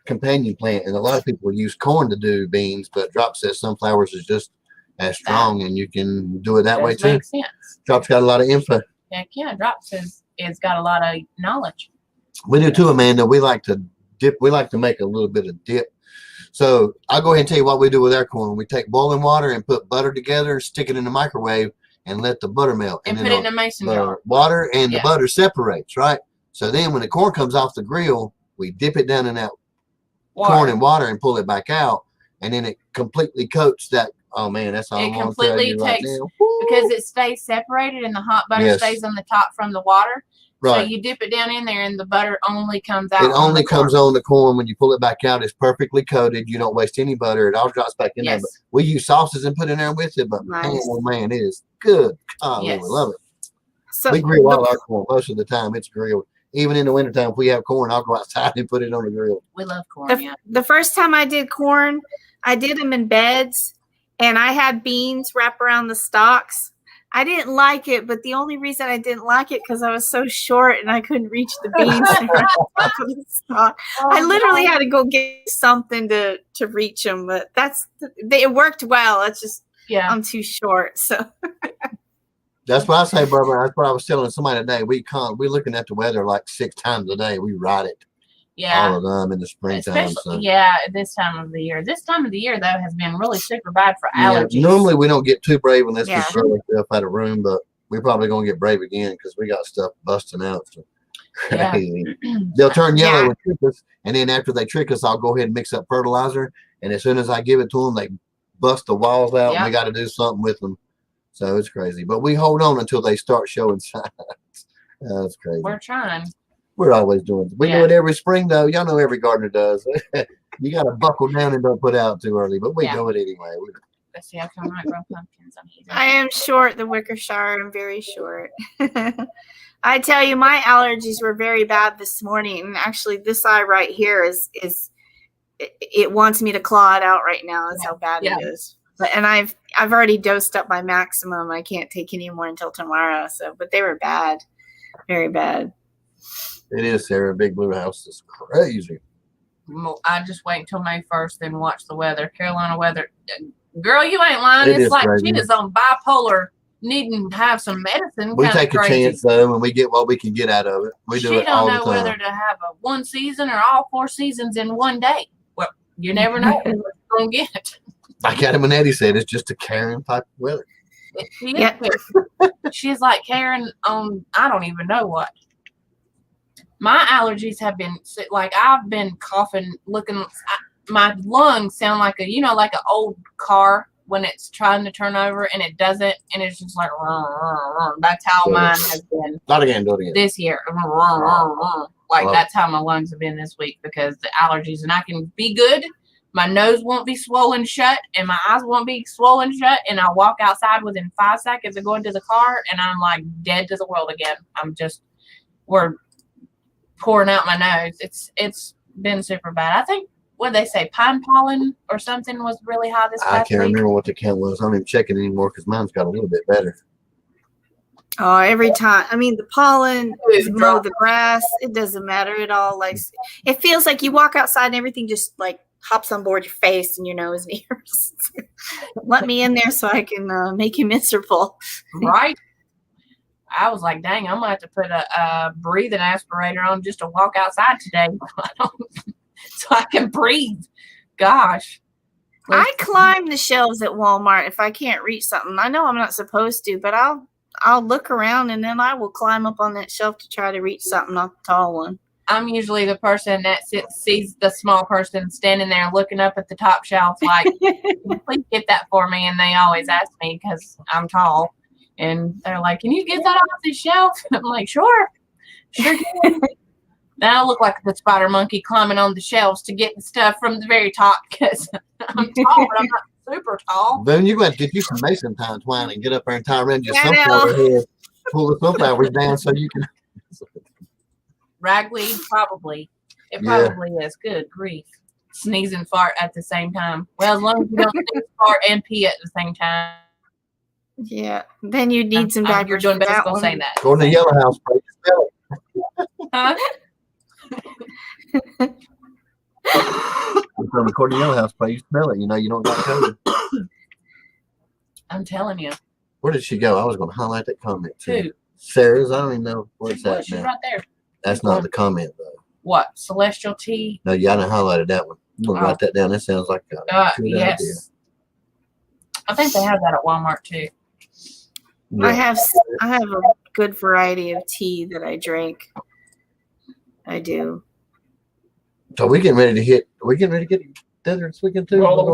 companion plant, and a lot of people use corn to do beans, but Drop says sunflowers is just as strong, and you can do it that way too. Makes sense. Drop's got a lot of info. Heck yeah, Drop says it's got a lot of knowledge. We do too, Amanda. We like to dip. We like to make a little bit of dip. So I'll go ahead and tell you what we do with our corn. We take boiling water and put butter together, stick it in the microwave, and let the butter melt. And put it in a mason jar. Water and the butter separates, right? So then when the corn comes off the grill, we dip it down in that corn and water and pull it back out, and then it completely coats that. Oh man, that's all. It completely takes because it stays separated and the hot butter stays on the top from the water. Right. So you dip it down in there and the butter only comes out. It only comes on the corn when you pull it back out. It's perfectly coated. You don't waste any butter. It all drops back in there. But we use sauces and put in there with it. But oh man, it is good. Oh, we love it. So we grill all our corn most of the time. It's grilled. Even in the wintertime, if we have corn, I'll go outside and put it on the grill. We love corn. The first time I did corn, I did them in beds, and I had beans wrap around the stalks. I didn't like it, but the only reason I didn't like it because I was so short and I couldn't reach the beans. I literally had to go get something to reach them, but it worked well. It's just I'm too short, so. That's what I say, brother. That's what I was telling somebody today. We're looking at the weather like 6 times a day. We ride it. Yeah. All of them in the springtime. This time of the year. This time of the year, though, has been really super bad for allergies. Normally, we don't get too brave unless we throw stuff out of room, but we're probably going to get brave again because we got stuff busting out. So. Yeah. Crazy. They'll turn yellow Yeah. and trick us, and then after they trick us, I'll go ahead and mix up fertilizer. And as soon as I give it to them, they bust the walls out, and we got to do something with them. So it's crazy, but we hold on until they start showing signs. That's crazy. We're trying. We're always doing it. We do it every spring, though. Y'all know every gardener does. You got to buckle down and don't put out too early, but we do it anyway. Let's see how come I grow pumpkins on here. I am short, the Wickershire. I'm very short. I tell you, my allergies were very bad this morning. And actually, this eye right here it wants me to claw it out right now. That's how bad it is. And I've already dosed up my maximum. I can't take any more until tomorrow. So, but they were bad, very bad. It is, Sarah. Big Blue House is crazy. I just wait until May 1st, then watch the weather. Carolina weather. Girl, you ain't lying. It It's is like crazy. she is on bipolar, needing to have some medicine. We Kinda take a crazy. chance, though, and we get what we can get out of it. We do She it all don't the know time. whether to have a one season or all 4 seasons in one day. Well, you never know what you're going to get. Like Adam and Eddie said, it's just a Karen type of weather. She is She's like Karen on, I don't even know what. My allergies have been, like, I've been coughing, my lungs sound like like an old car when it's trying to turn over and it doesn't, and it's just like, that's how mine has been Not again, do it again. this year. Like, that's how my lungs have been this week because the allergies, and I can be good. My nose won't be swollen shut and my eyes won't be swollen shut. And I'll walk outside within 5 seconds of going to the car and I'm like dead to the world again. We're pouring out my nose. It's been super bad. I think, what they say, pine pollen or something was really high this I past can't week. remember what the count was. I don't even check it anymore because mine's got a little bit better. Oh, every time. I mean, the pollen, Dude, mow the grass, it doesn't matter at all. Like, it feels like you walk outside and everything just like hops on board your face and your nose and ears. Let me in there so I can make you miserable. Right? I was like, dang, I'm going to have to put a breathing aspirator on just to walk outside today so I can breathe. Gosh. I climb the shelves at Walmart if I can't reach something. I know I'm not supposed to, but I'll look around and then I will climb up on that shelf to try to reach something off the tall one. I'm usually the person that sees the small person standing there looking up at the top shelf like, please get that for me. And they always ask me because I'm tall. And they're like, can you get that off the shelf? I'm like, sure can. Then I look like the spider monkey climbing on the shelves to get the stuff from the very top because I'm tall, but I'm not super tall. Then you got to get you some mason twine and get up there and tie around your I know. sunflower head. Pull the sunflowers down so you can. Ragweed, probably. It probably is. Good grief. Sneeze and fart at the same time. Well, as long as you don't sneeze, fart, and pee at the same time. Yeah. Then you need some diapers. You're doing for better that going one. say that. Go to the yellow house, please. Smell it. Huh? From the Courtney Yellow House, please smell it. You know you don't got COVID. I'm telling you. Where did she go? I was going to highlight that comment too. Two. Sarah's. I don't even know where it's Well, at she's now. right there. That's not the comment though. What? Celestial tea? No, yeah, I done highlighted that one. I'm gonna write that down. That sounds like a good Yes. idea. I think they have that at Walmart too. I Yeah. have a good variety of tea that I drink. I do. So we getting ready to get together this weekend too. What?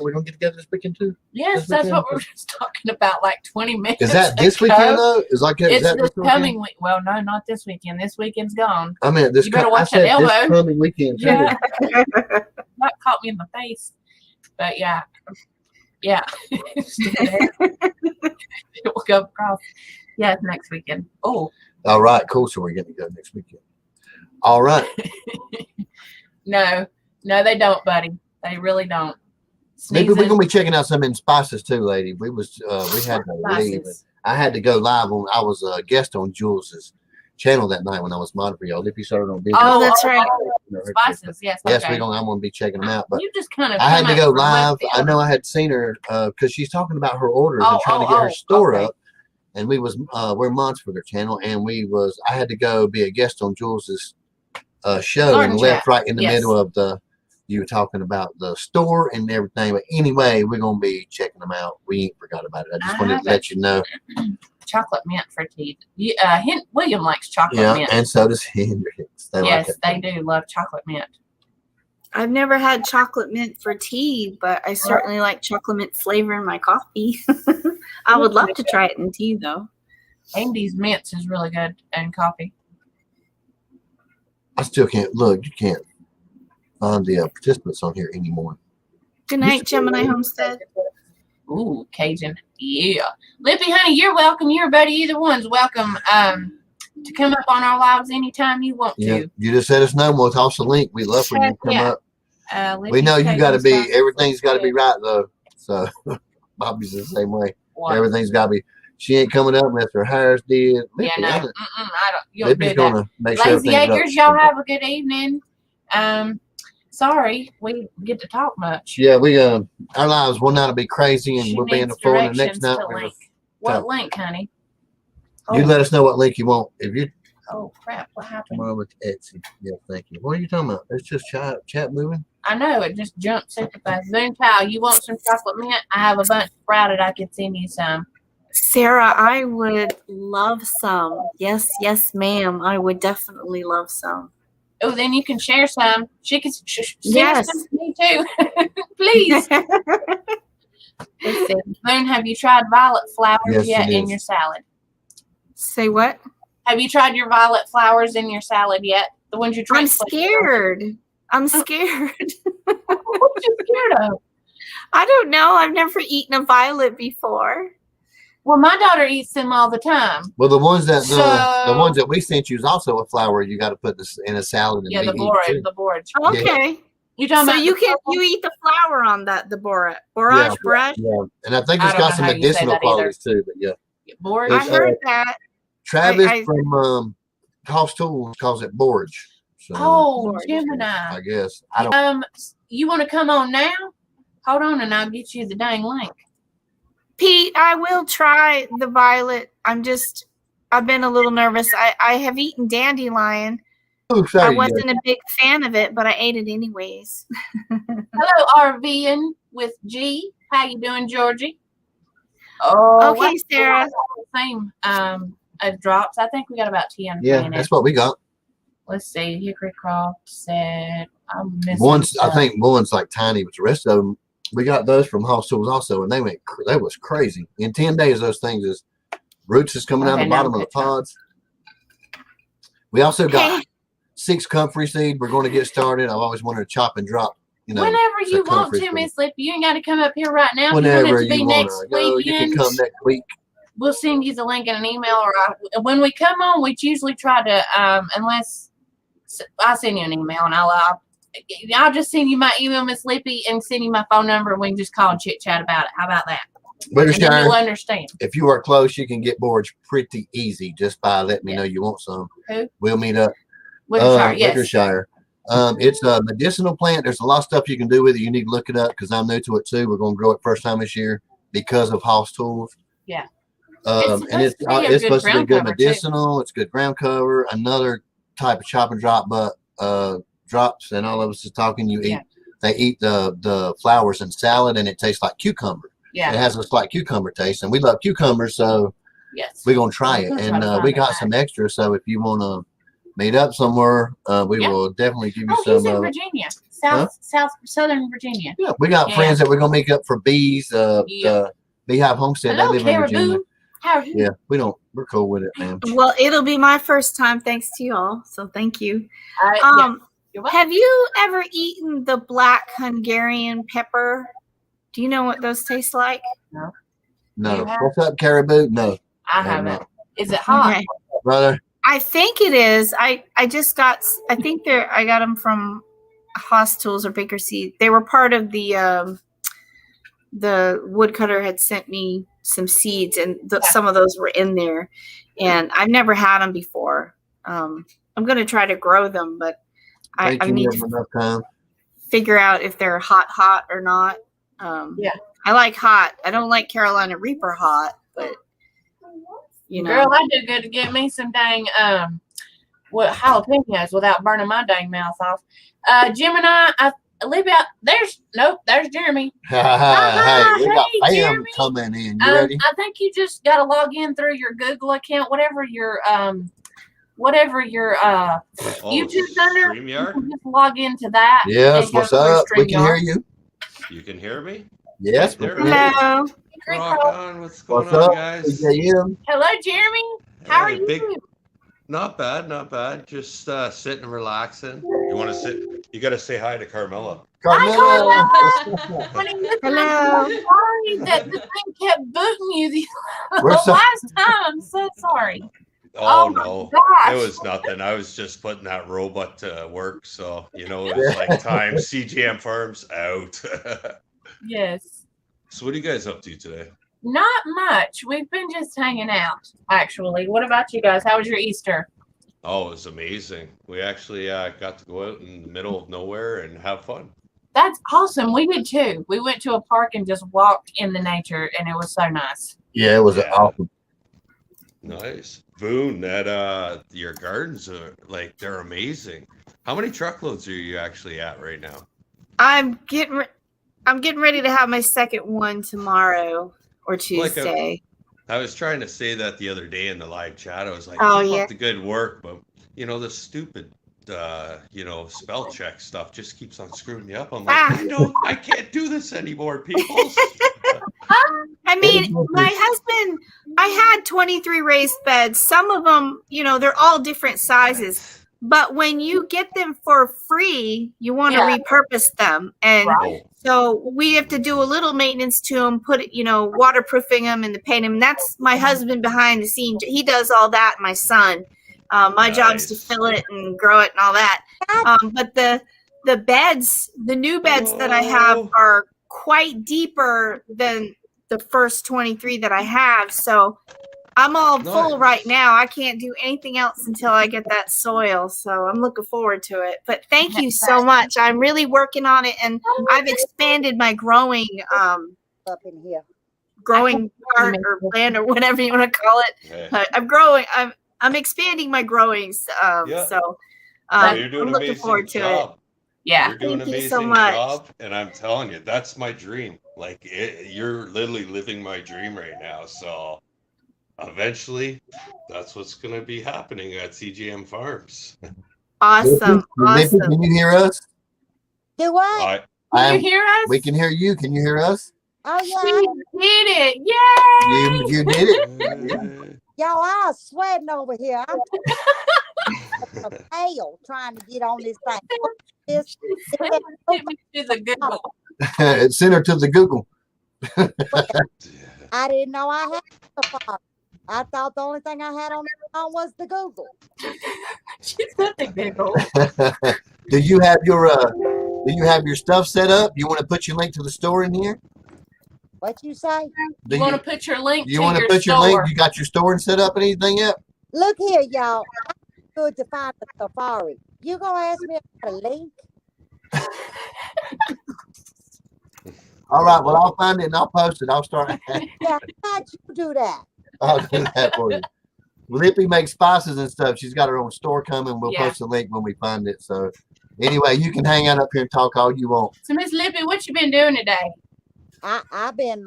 We're gonna get together this weekend too. Yes, This that's weekend? what we were just talking about like 20 minutes Is that this ago. weekend though? Is It's that this weekend? coming week. Well, no, not this weekend. This weekend's gone. I mean, this. You better I watch said that this elbow. coming weekend too. Yeah. That caught me in the face. But yeah. Yeah. We'll go across. Yeah, it's next weekend. Oh. All right, cool. So we're getting to go next weekend. All right. No, they don't, buddy. They really don't. Maybe we're Sneezing, gonna be checking out some in spices too, lady. We had to leave. spices. I had to go live on. I was a guest on Jules's channel that night when I was modding for y'all. Lippy started on video. Oh, that's right. Spices, yes. Yes, okay. I'm gonna be checking them out. But You just kind of. I had to come go out from left live. field. I know I had seen her because she's talking about her orders and trying to get her store okay. up. And we're mods for their channel, and I had to go be a guest on Jules's show Garden and left chat. right in the Yes. middle of you were talking about the store and everything. But anyway, we're gonna be checking them out. We ain't forgot about it. I just wanted to let you know. chocolate mint for tea. William likes chocolate Yeah, mint. and so does Hendrix. They Yes, like they do love chocolate mint. I've never had chocolate mint for tea, but I certainly like chocolate mint flavor in my coffee. I would love to try it in tea, though. Andy's mints is really good in coffee. I still can't look. You can't find the participants on here anymore. Good night, Gemini Homestead. Ooh, Cajun. Yeah. Lippy, honey, you're welcome. You're buddy. Either one's welcome to come up on our lives anytime you want Yeah, to. you just let us know. We'll toss a link. We love when you come Yeah. up. We Lippy's know you got to Cajun be. stuff. Everything's got to be right though. So Bobby's the same way. What? Everything's got to be. She ain't coming up unless her hair's did. Yeah, no. I don't. You don't Lippy's do that. gonna make sure Lazy everything's Acres, y'all have a good evening. Sorry, we get to talk much. Yeah, we our lives one night will be crazy and She we'll be in the needs floor, and the next directions night to we're link. What link, honey? you Oh. let us know what link you want. If you Oh crap! What happened? come over to Etsy, yeah, thank you. What are you talking about? It's just chat moving. I know it just jumped super fast. Zoom Pal, you want some chocolate mint? I have a bunch sprouted. I can send you some. Sarah, I would love some. Yes, ma'am. I would definitely love some. Oh, then you can share some. She can send Yes. some to me too. Please. Let's see. Moon, have you tried violet flowers Yes, yet it in is. your salad? Say what? Have you tried your violet flowers in your salad yet? The ones you tried. I'm scared. I'm scared. What you scared of? I don't know. I've never eaten a violet before. Well, my daughter eats them all the time. Well, the ones that the So- ones that we sent you is also a flower. You got to put this in a salad and Yeah, the eat borage. too. The borage. Okay. You talking So about you the can purple? you eat the flower on that, the borage. Yeah. Brush. Yeah, and I think I it's don't got know some how you say medicinal that either. qualities too. But yeah, borage? I It's, heard that. Travis I- from House Tools calls it borage. So Oh, Borage. Gemini. I guess I don't. You want to come on now? Hold on, and I'll get you the dang link. Pete, I will try the violet. I've been a little nervous. I have eaten dandelion. Oh, I sorry, wasn't a big fan of it, but I ate it anyways. Hello, RVN with G. How you doing, Georgie? Oh, Okay, Sarah. Same drops. I think we got about 10. yeah, playing that's it. what we got. Let's see. Hickory Croft said, I'm missing. One's I stuff. think one's like tiny, but the rest of them we got those from House Tools also, and that was crazy. In 10 days, those things roots is coming out Okay, the now bottom I'm of the catching up. pods. We also got Hey, 6 comfrey seed. We're going to get started. I've always wanted to chop and drop. You know, Whenever you the want comfrey to, seed. Miss Lippy. You ain't got to come up here right now. Whenever if you you want it to be want next to go, you can weekend, come next week. we'll send you the link in an email. When we come on, we usually try to, unless I'll send you an email and I'll just send you my email, Miss Lippy, and send you my phone number, and we can just call and chit chat about it. How about that? And then Wickershire, you'll understand. if you are close, you can get borage pretty easy just by letting me Yeah. know you want some. Who? We'll meet up. Wickershire, yes. Wickershire. It's a medicinal plant. There's a lot of stuff you can do with it. You need to look it up because I'm new to it too. We're going to grow it first time this year because of House Tools. Yeah. And it's supposed to be a good supposed to be ground good cover, too. medicinal. It's good ground cover. Another type of chop and drop, but drops. And all of us is talking. Yeah. They eat the flowers in salad, and it tastes like cucumber. Yeah. It has a slight cucumber taste, and we love cucumbers, so Yes. we're gonna try it. We're gonna try And to find we it got back. some extra, so if you want to meet up somewhere, we Yeah. will definitely give you Oh, he's some. in Virginia, Huh? southern Virginia. Yeah, we got Yeah. friends that we're gonna meet up for bees. Yeah. The Beehive Homestead. Hello, They live in Virginia. Caribou. How are you? Yeah, we're cool with it, man. well, it'll be my first time thanks to y'all. So thank you. Yeah. You're welcome. Have you ever eaten the black Hungarian pepper? Do you know what those taste like? No, You have- what's up, Caribou? No, I no, haven't. no. Is it hot? Okay. brother. I think it is. I got them from Haas Tools or Baker Seed. They were part of the woodcutter had sent me some seeds, and some of those were in there. And I've never had them before. I'm going to try to grow them, but I Thank you need for to enough time. figure out if they're hot or not. Yeah. I like hot. I don't like Carolina Reaper hot, but you know. Girl, I do good to get me some dang jalapenos without burning my dang mouth off. Gemini, Libby, there's Jeremy. Hey, we got Hey, Pam Jeremy. coming in. You ready? I think you just got to log in through your Google account, whatever your YouTube's under. You StreamYard? can just log into that. Yes. and go What's through up? We can hear StreamYard. you. You can hear me? Yes. There we it can hear is. you. Hello. Great Rock call. on. What's going What's on, up? guys? CJM? Hello, Jeremy. How are Hey, you? Not bad, not bad. Just sitting and relaxing. You want to sit? You got to say hi to Carmela. Carmela. Honey, listen, Hello. I'm so sorry that the thing kept booting you the We're so- last time. I'm so sorry. Oh, my no. gosh. It was nothing. I was just putting that robot to work. So, it was like time. CGM Farms out. Yes. So, what are you guys up to today? Not much. We've been just hanging out, actually. What about you guys? How was your Easter? Oh, it was amazing. We actually got to go out in the middle of nowhere and have fun. That's awesome. We did too. We went to a park and just walked in the nature, and it was so nice. Yeah, it was Yeah. awesome. Nice. Boone, that your gardens are they're amazing. How many truckloads are you actually at right now? I'm getting ready to have my second one tomorrow or Like Tuesday. I was trying to say that the other day in the live chat. I was like, Oh, keep yeah. up the good work, but the stupid spell check stuff just keeps on screwing me up. I'm like, I can't do this anymore, people. I mean, my husband, I had 23 raised beds. Some of them, they're all different sizes. But when you get them for free, you want to repurpose them. And Right. so we have to do a little maintenance to them, put it, waterproofing them and the paint them. That's my husband behind the scenes. He does all that. My son, my job's to Nice. fill it and grow it and all that. But the beds, the new beds that I have are quite deeper than the first 23 that I have. So I'm all full Nice. right now. I can't do anything else until I get that soil. So I'm looking forward to it. But thank you so much. I'm really working on it, and I've expanded my growing up in here. part or plan or whatever you want to call it. Hey, But I'm growing. I'm expanding my growings. Yeah. So you're doing I'm an looking amazing forward to it. job. Yeah. You're doing an Thank you amazing so much. job, and I'm telling you, that's my dream. You're literally living my dream right now. So eventually, that's what's going to be happening at CGM Farms. Awesome. Lippy, can you hear us? Do what? Can you hear us? We can hear you. Can you hear us? Oh She yeah, did it. Yay! You did it. y'all, I was sweating over here. I'm pale trying to get on this thing. This, Hit me to the Google. Send her to the Google. I didn't know I had the phone. I thought the only thing I had on the phone was the Google. She said the Google. Do you have your stuff set up? You want to put your link to the store in here? What you say? Do You want to put your link you to want to your put your store. link? You got your store set up and anything yet? Look here, y'all. I'm good to find the Safari. You gonna ask me about a link? All right. Well, I'll find it and I'll post it. I'll start. Yeah, how'd you do that? I'll do that for you. Lippy makes spices and stuff. She's got her own store coming. We'll Yeah. post the link when we find it. So anyway, you can hang out up here and talk all you want. So Miss Lippy, what you been doing today? I've been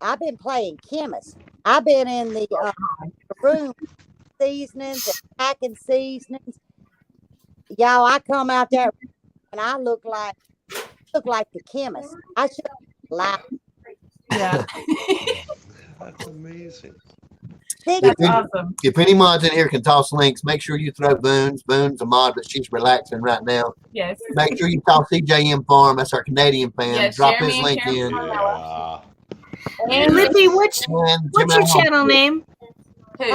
I've been playing chemist. I've been in the room seasonings and packing seasonings. Y'all, I come out there and I look like the chemist. I should laugh. Yeah. That's amazing. Sticky If, Awesome. if any mods in here can toss links, make sure you throw Boone's. Boone's a mod, but she's relaxing right now. Yes. Make sure you toss CJM Farm. That's our Canadian fan. Yes, Drop Jeremy his and link Karen in. Farm. Yeah. And Lippy, what's And your Gemini channel name? who?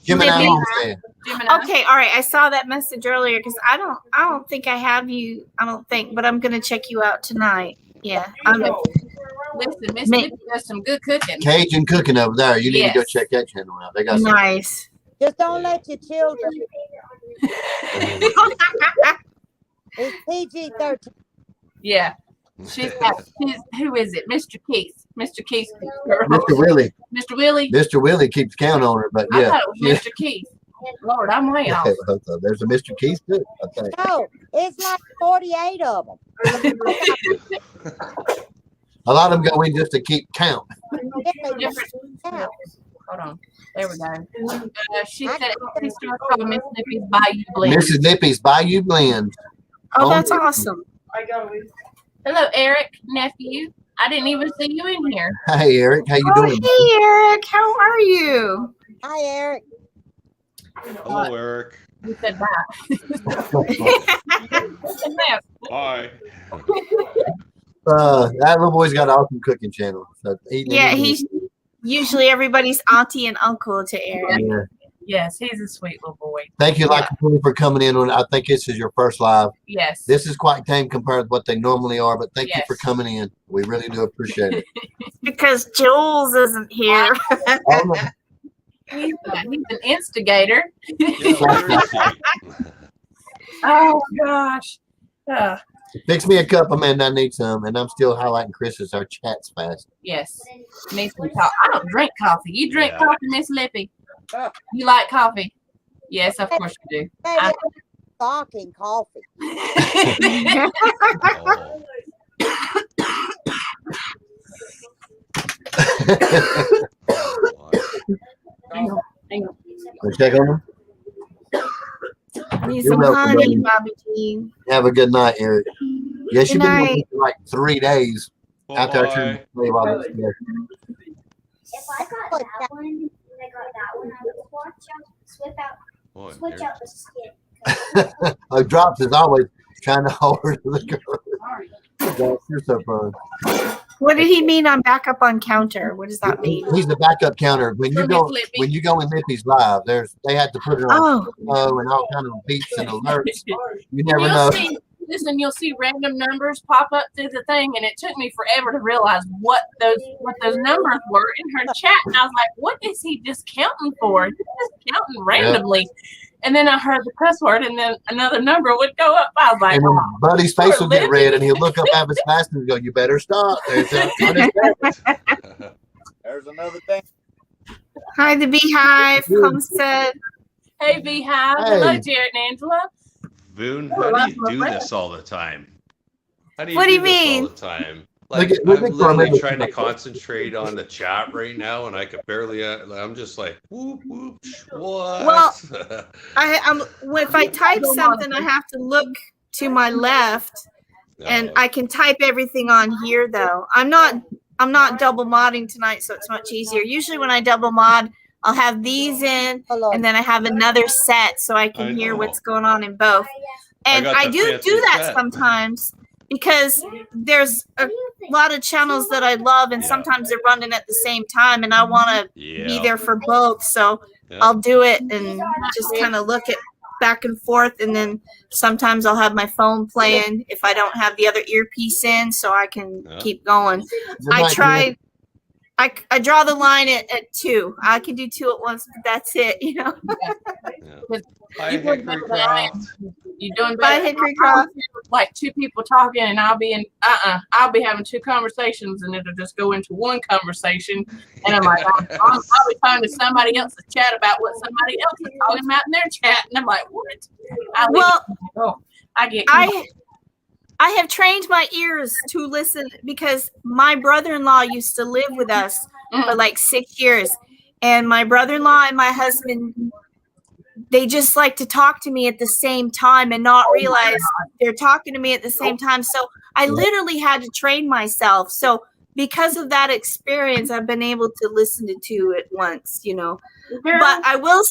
Gemini Lippy? Homestead. Gemini. Okay, all right. I saw that message earlier because I don't think I have you. I don't think, but I'm gonna check you out tonight. Yeah, Listen, Miss Ma- Lippy does some good cooking. Cajun cooking over there. You need to go Yes. check that channel out. They got some. nice. Just don't let your children. It's PG-13. Yeah. She's who is it? Mr. Keith. Mr. Keith. Mr. Willie. Mr. Willie. Mr. Willie keeps count on her, but I yeah. thought it was Mr. Keith. Lord, I'm way off. There's a Mr. Keith too, I think. No, it's like 48 of them. A lot of them go in just to keep count. Yeah. Hold on. There we go. She said she's called Mississippi's Bayou Blend. Mississippi's Bayou Blend. Oh, that's awesome. Hello, Eric, nephew. I didn't even see you in here. Hey, Eric. How you Oh, doing? hey, Eric. How are you? Hi, Eric. Hello, Eric. You said that. Bye. That little boy's got an awesome cooking channel. So He's usually everybody's auntie and uncle to Eric. Yeah. Yes, he's a sweet little boy. Thank you, like for coming in. I think this is your first live. Yes. This is quite tame compared to what they normally are, but thank you for Yes. coming in. We really do appreciate it. Because Jules isn't here. He's an instigator. Yeah, where is he? Oh gosh. Fix me a cup, Amanda. I need some, and I'm still highlighting Chris's. Our chat's fast. Yes. Need some coffee. I don't drink coffee. You drink Yeah. coffee, Miss Lippy? You like coffee? Yes, of course you do. Maybe talking coffee. Hang on, hang on. Wanna check on them? Need You're some welcome, honey, buddy. Bobby G. Have a good night, Eric. Yes, Good you've been night. working for like 3 days after I turned Bye. while this there. If I got that one, and I got that one, I would switch out the skin. Drops is always trying to hold her to the girl. Gosh, you're so fun. What did he mean on backup on counter? What does that mean? He's the backup counter. When you For go Miss Lippy. when you go in Lippy's live, they had to put it on Oh, and all kind of beeps and alerts. You never You'll know. see, listen, you'll see random numbers pop up through the thing, and it took me forever to realize what those numbers were in her chat. And I was like, "What is he just counting for? He's just counting randomly." And then I heard the cuss word, and then another number would go up. I was like, And then "Oh, Buddy's face will get Lippy. red, and he'll look up at his fast and go, "You better stop." There's another thing. hi, the Beehive. Homestead. hey, Beehive, Hey. hello, Jared and Angela." Boone, Oh, how do you that's do my this all the time? How do you What do you this mean? all the time? Look Like, at- look I'm at literally Carmen. trying to concentrate on the chat right now, and I could barely. I'm just like, whoop whoop. What? Well, if I type something, I have to look to my left, and No. I can type everything on here. Though I'm not double modding tonight, so it's much easier. Usually, when I double mod, I'll have these in, Hold on. and then I have another set so I can I hear know. what's going on in both. And got I the do fancy that set. sometimes because there's a lot of channels that I love, and Yeah. sometimes they're running at the same time, and I want to Yeah. be there for both. So Yeah. I'll do it and just kind of look at back and forth, and then sometimes I'll have my phone playing if I don't have the other earpiece in, so I can Yeah. keep going. I tried. I draw the line at 2. I can do 2 at once, but that's it. You know. Yeah. Hi, You're doing Hickory better than I am. Croft. You're doing Bye, better. Hickory Croft. Like 2 people talking, and I'll be in. I'll be having 2 conversations, and it'll just go into one conversation. And I'm like, I'll be talking to somebody else to chat about what somebody else is talking about in their chat, and I'm like, what? I get. I have trained my ears to listen because my brother-in-law used to live with us for like 6 years, and my brother-in-law and my husband, they just like to talk to me at the same time and not realize they're talking to me at the same time. So I literally had to train myself. So because of that experience, I've been able to listen to 2 at once, you know. But I will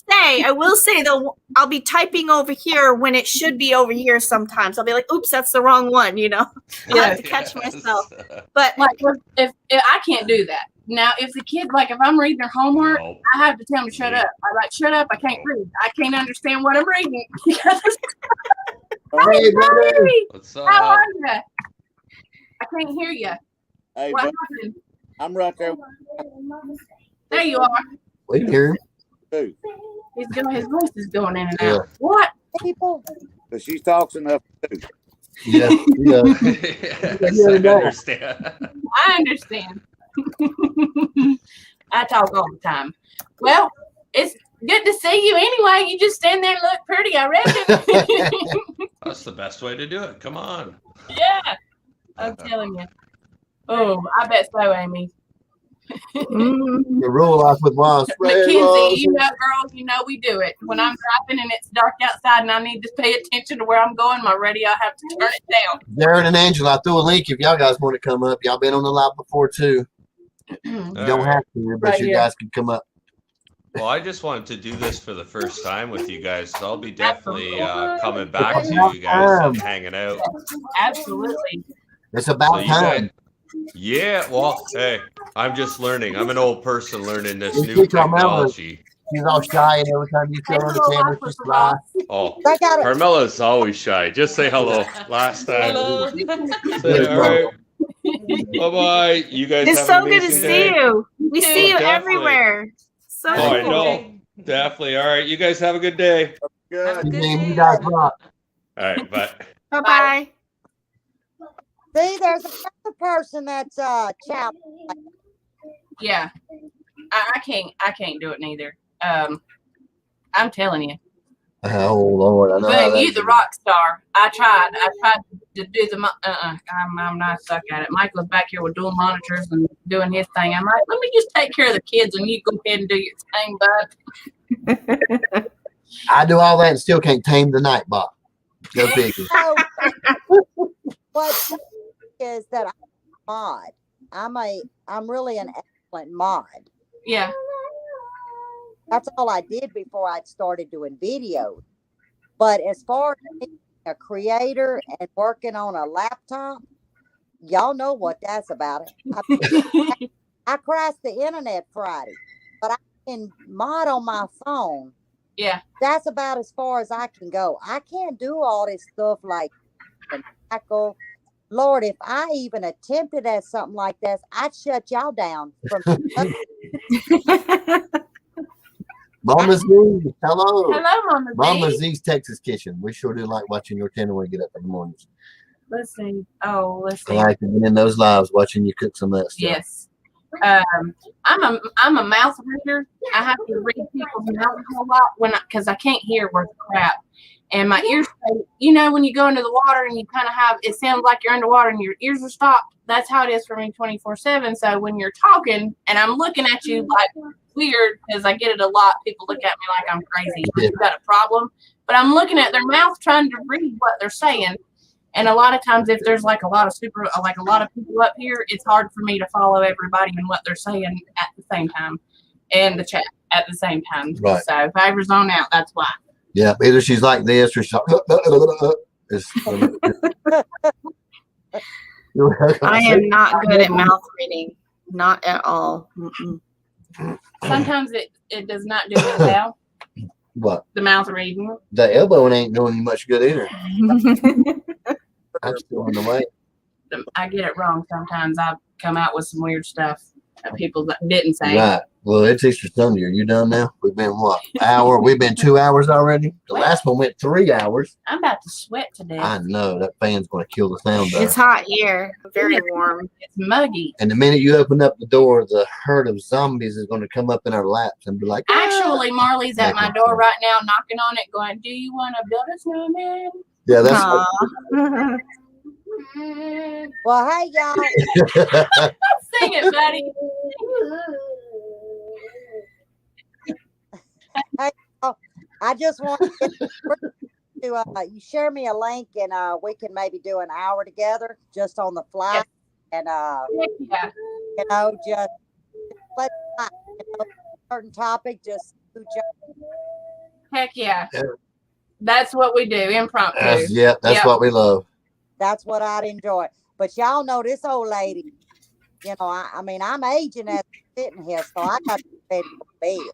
say though, I'll be typing over here when it should be over here sometimes. I'll be like, oops, that's the wrong one, you know. I have to catch myself. But like if I can't do that. Now, if the kid, like if I'm reading their homework, No. I have to tell them to shut up. I like, shut up, I can't read. I can't understand what I'm reading. Hey, buddy. What's How up? are you? I can't hear you. Hey, What bud, happened? I'm right there. There you are. We can hear him. Too. His voice is going in and Yeah. out. What? People. But she talks enough too. Yeah, yeah. Yes, I understand. I understand. I talk all the time. Well, Good to see you anyway. You just stand there and look pretty, I reckon. That's the best way to do it. Come on. Yeah, I'm telling you. Oh, I bet so, Amy. The rule life with wild Mackenzie, you know, girls, you know we do it. When I'm driving and it's dark outside and I need to pay attention to where I'm going, my radio, I have to turn it down. Darren and Angela, I threw a link if y'all guys want to come up. Y'all been on the live before too. You don't have to, but Right you here. guys can come up. Well, I just wanted to do this for the first time with you guys. So I'll be definitely coming back to you guys and hanging out. Absolutely. It's about So you time. guys, yeah, well, hey, I'm just learning. I'm an old person learning this You new think I'm technology. She's all shy, and every time you show her the camera, she's shy. Oh, I got it. Carmela's always shy. Just say hello. Last time. Hello. Say, all right. Bye-bye. You guys It's have so an good to amazing see day. you. We see you definitely. everywhere. So Oh, I cool. know. Definitely. All right. You guys have a good day. Good. You guys rock. All right. Bye. Bye bye. See, there's another person that's challenged. Yeah. I can't do it neither. I'm telling you. Oh Lord, I know. how Boom, that you the is. rock star. I tried to do the I'm not stuck at it. Michael's back here with dual monitors and doing his thing. I'm like, let me just take care of the kids and you go ahead and do your thing, bud. I do all that and still can't tame the night bot. Go figure. So, what is that I'm a mod. I'm really an excellent mod. Yeah. That's all I did before I started doing videos. But as far as being a creator and working on a laptop, y'all know what that's about. I crashed the internet Friday, but I can mod on my phone. Yeah. That's about as far as I can go. I can't do all this stuff like tackle. Lord, if I even attempted at something like this, I'd shut y'all down. From Mama Z, hello. Hello, Mama Z. Mama Z's Texas Kitchen. We sure do like watching your channel when we get up in the mornings. Let's see. Oh, let's I see. like being in those lives watching you cook some of that stuff. Yes. I'm a mouth reader. I have to read people's mouths a whole lot because I can't hear worth crap. And my ears, you know, when you go into the water and you kind of have, it sounds like you're underwater and your ears are stopped. That's how it is for me 24/7. So when you're talking and I'm looking at you like weird, because I get it a lot, people look at me like I'm crazy. You've got a problem. But I'm looking at their mouth trying to read what they're saying. And a lot of times, if there's like a lot of people up here, it's hard for me to follow everybody and what they're saying at the same time, and the chat at the same time. Right. So if I ever zone out, that's why. Yeah, either she's like this or she's like, I am not good at mouth reading. Not at all. Mm-mm. Sometimes it does not do it well. What? The mouth reading. The elbowing ain't doing you much good either. I'm still on the way. I get it wrong sometimes. I come out with some weird stuff that people didn't say. Right. Well, it's Easter Sunday. Are you done now? We've been what? Hour? We've been 2 hours already. The last one went 3 hours. I'm about to sweat to death. I know that fan's going to kill the sound. It's hot here. Very warm. It's muggy. And the minute you open up the door, the herd of zombies is going to come up in our laps and be like, "Ah!" Actually, Marley's at my door right now, knocking on it, going, "Do you want to build a snowman?" Yeah, that's. well, hey, y'all. Sing it, buddy. Hey, I just want to you share me a link and we can maybe do an hour together just on the fly and Yeah. you know just let certain topic just Heck yeah. That's what we do, impromptu. That's what we love. That's what I'd enjoy. But y'all know this old lady, you know, I mean, I'm aging as sitting here, so I got to be ready for bed.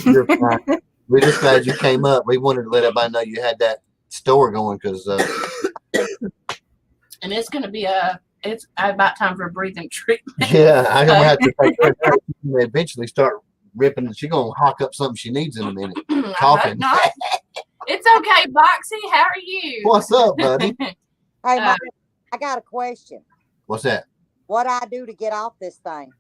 You're fine. We're just glad you came up. We wanted to let everybody know you had that store going because. And it's going to be it's about time for a breathing treatment. Yeah, I'm gonna have to take her back and eventually start ripping. She's gonna hawk up something she needs in a minute. Coughing. It's okay, Boxy. How are you? What's up, buddy? Hey, Mike, I got a question. What's that? What I do to get off this thing?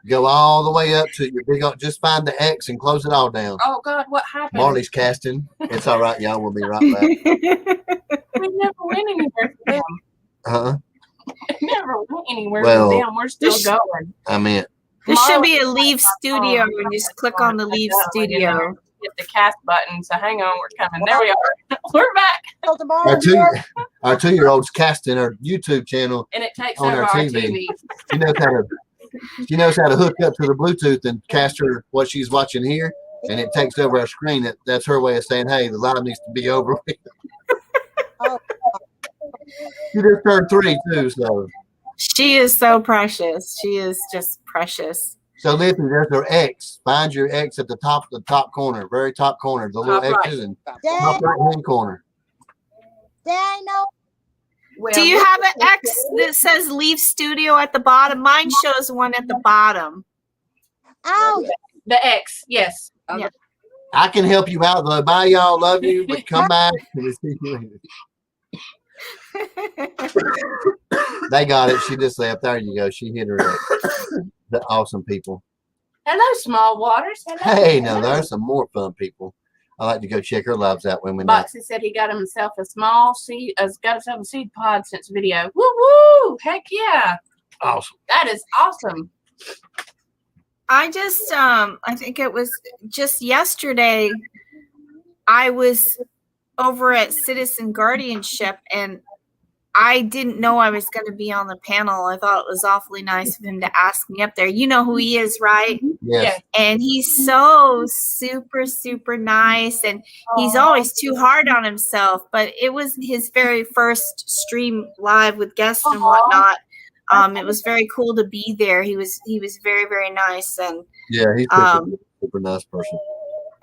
Go Go all the way up to your big. Just find the X and close it all down. Oh God, what happened? Marley's casting. It's all right, y'all. We'll be right back. We never went anywhere with them. Huh? Never went anywhere Well, with them. We're still going. I meant. There should be a leave studio and just click on the leave studio. Hit the cast button. So hang on, we're coming. There we are. We're back. Our 2-year-old's casting her YouTube channel, And it takes on over our our TV. TV. She knows how to hook up to the Bluetooth and cast her what she's watching here, and it takes over our screen. That's her way of saying, "Hey, the live needs to be over." She just turned 3 too, so. She is so precious. She is just precious. So Lippy, there's her X. Find your X at the top corner, very top corner. The little Top right. X's and top right-hand corner. Daniel. Well, Do you have an X that says leave studio at the bottom? Mine shows one at the bottom. Oh, the X? Yes. Yeah. I can help you out though. Bye, y'all. Love you, but come back. They got it. She just left. There you go. She hit her X. The awesome people. Hello, Small Waters. Hello. Hey, now there's some more fun people. I like to go check her lives out when we know. Boxy said he got himself a small seed. Got himself a seed pod since video. Woo woo! Heck yeah! Awesome. That is awesome. I just I think it was just yesterday I was over at Citizen Guardianship and I didn't know I was going to be on the panel. I thought it was awfully nice of him to ask me up there. You know who he is, right? Yes. And he's so super, super nice. And he's always too hard on himself. But it was his very first stream live with guests and whatnot. It was very cool to be there. He was very, very nice. And yeah, he's a super nice person.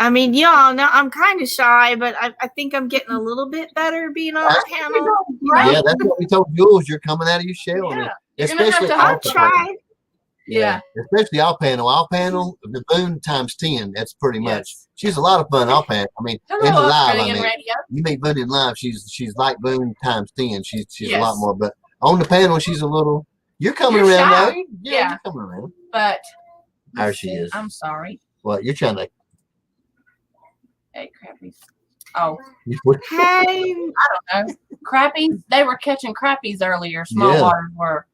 I mean, y'all know I'm kind of shy, but I think I'm getting a little bit better being on the panel. Yeah, that's what we told Jules. You're coming out of your shell. Yeah. Especially I'll try. Yeah. Especially I'll panel the Boone times 10. That's pretty much. She's a lot of fun. I'll panel. I mean, in the live. I mean, you meet Boone in live. She's like Boone times 10. She's a lot more. But on the panel, she's a little. You're coming around now. Yeah. You're coming around. But there she is. I'm sorry. What you're trying to. Hey, crappies. Oh. Hey. I don't know. Crappies. They were catching crappies earlier. Small waters were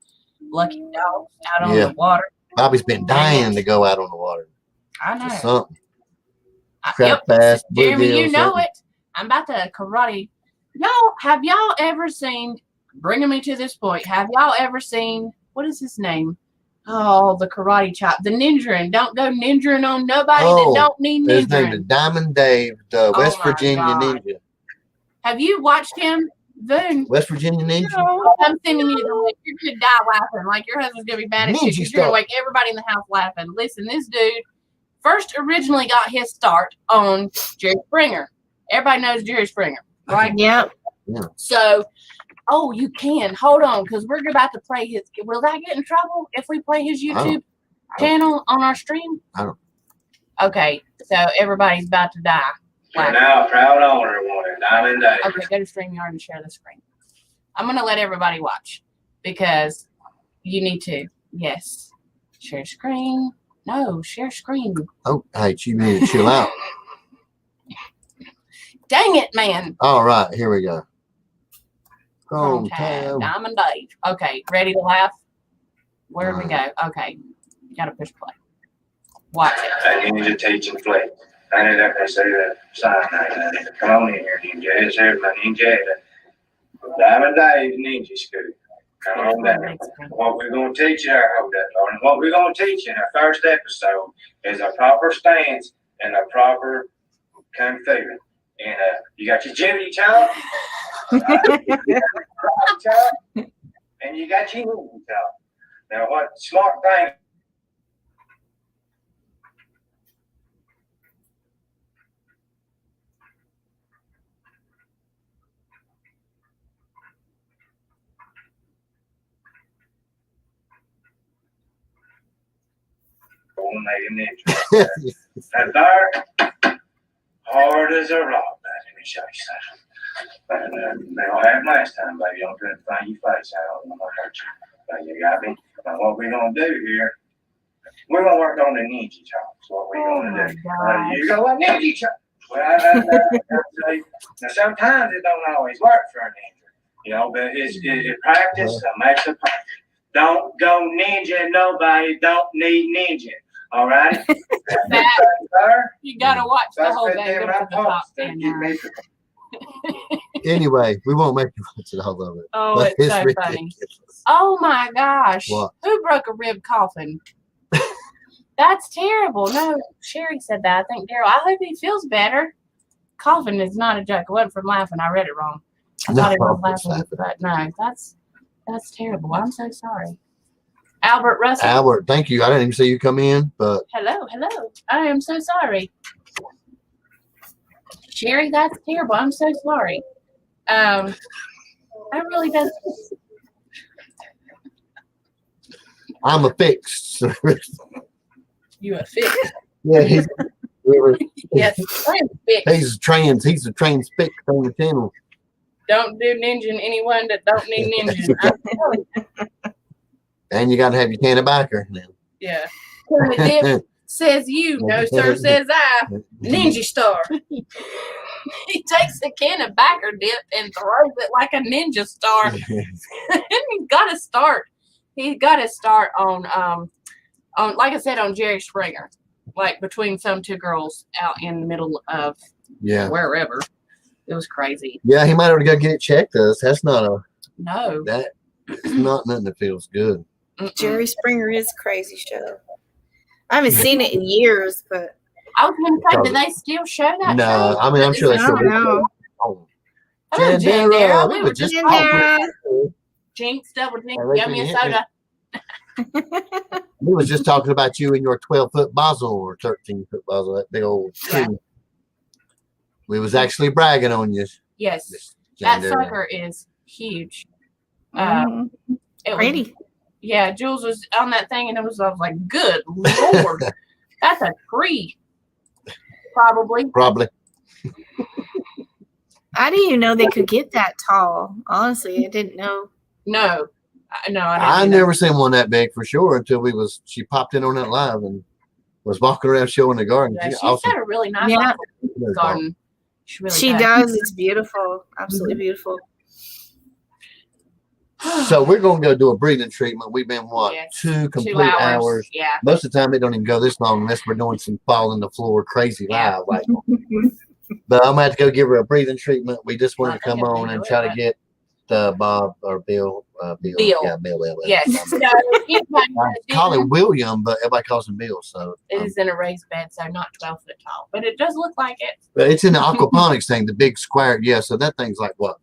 lucky dogs out on the water. Bobby's been dying to go out on the water. I know. Something. Crap fast. Jeremy, you know it. I'm about to karate. Have y'all ever seen, bringing me to this point, have y'all ever seen, what is his name? Oh, the karate chop, the ninja. Don't go ninjaing on nobody that don't need his name ninja. is Diamond Dave, the West Virginia Ninja. Have you watched him? Boone. West Virginia Ninja? I'm sending you the link. You're going to die laughing. Like your husband's going to be mad at you. You're going to wake everybody in the house laughing. Listen, this dude first originally got his start on Jerry Springer. Everybody knows Jerry Springer, right? Yep. Yeah. So, you can. Hold on, because we're about to play his. Will that get in trouble if we play his YouTube channel on our stream? I don't. Okay, so everybody's about to die. You're now a proud owner of one of Diamond Dave. Okay, go to StreamYard and share the screen. I'm going to let everybody watch because you need to. Yes. Share screen. No, share screen. Oh, hey, you need to chill out. Dang it, man. All right, here we go. Hometown Diamond Dave. Okay, ready to laugh? Where do we go? Okay, got to push play. Watch it. I need to teach and play. I ended up going to say that sign. I need to come on in here, ninja. Here's my ninja. Diamond Dave Ninja School. Come on down. What we're going to teach you, hold that, Lord. And what we're going to teach you in our first episode is a proper stance and a proper kung fu. And you got your Jimmy chop, and you got your ninja chop. Now, what smart thing? And there, hard as a rock, let me show you something. They don't have last time, baby. I'm trying to find your face out. I'm gonna hurt you. But you got me. Now what we're gonna do here We're gonna work on the ninja chops. What we Oh gonna my do? gosh. You go a ninja chop. Well, I tell you, now sometimes it don't always work for a ninja, you know. But it practice makes a perfect. Don't go ninja nobody. Don't need ninja. All right. You gotta watch the whole thing. Go to the top and, Anyway, we won't make you watch it all of it. oh, But it's so funny. ridiculous. Oh my gosh. What? Who broke a rib coughing? That's terrible. No, Sherry said that. I think Daryl. I hope he feels better. Coughing is not a joke. It wasn't from laughing. I read it wrong. I thought it was laughing, but no, that's terrible. I'm so sorry. Albert Russell. Albert, thank you. I didn't even see you come in, but Hello. I am so sorry. Sherry, that's terrible. I'm so sorry. I really does. I'm a fixed. You a fix. Yeah, he's Yes, I'm fixed. he's a transfixed on the channel. Don't do ninja anyone that don't need ninja. I'm telling you. And you gotta have your can of backer now. Yeah. Dip says you, no sir says I. Ninja star. He takes a can of backer dip and throws it like a ninja star. And he's got to start. He's got to start on like I said, on Jerry Springer, like between some two girls out in the middle of wherever. It was crazy. Yeah, he might have to go get it checked. That's not No. That's not nothing that feels good. Jerry Springer is a crazy show. I haven't seen it in years, but I was going to say, do they still show that? No, show? I mean I'm sure they still know. Oh, Hello, Jandera, Jandera. we We were were just just Jandera. Jinx, double jinx, Hey, yummy Rachel, soda. we was just talking about you and your 12-foot Basel or 13-foot Basel, that big old tree. Yeah. We was actually bragging on you. Yes, that Jandera. sucker is huge. Mhm. It was- Pretty. yeah, Jules was on that thing, and I was like, "Good Lord, that's a tree." Probably. Probably. I didn't even know they could get that tall. Honestly, I didn't know. No, I I didn't either. never seen one that big for sure until she popped in on that live and was walking around showing the garden. Yeah, She's she's awesome. got a really nice Yeah. garden. She really She does. It's beautiful. Absolutely beautiful. So we're gonna go do a breathing treatment. We've been Yes. 2 complete 2 hours. hours. Yeah. Most of the time it don't even go this long unless we're doing some fall on the floor crazy Yeah. live. Like, but I'm gonna have to go give her a breathing treatment. We just wanted to I think come I on can and do try it, to get Bob or Bill. Bill. Yeah, Bill. Yes. So, anybody I call him William, but everybody calls him Bill. So it is in a raised bed, so not 12 foot tall, but it does look like it. but it's in the aquaponics thing, the big square. Yeah, so that thing's like what?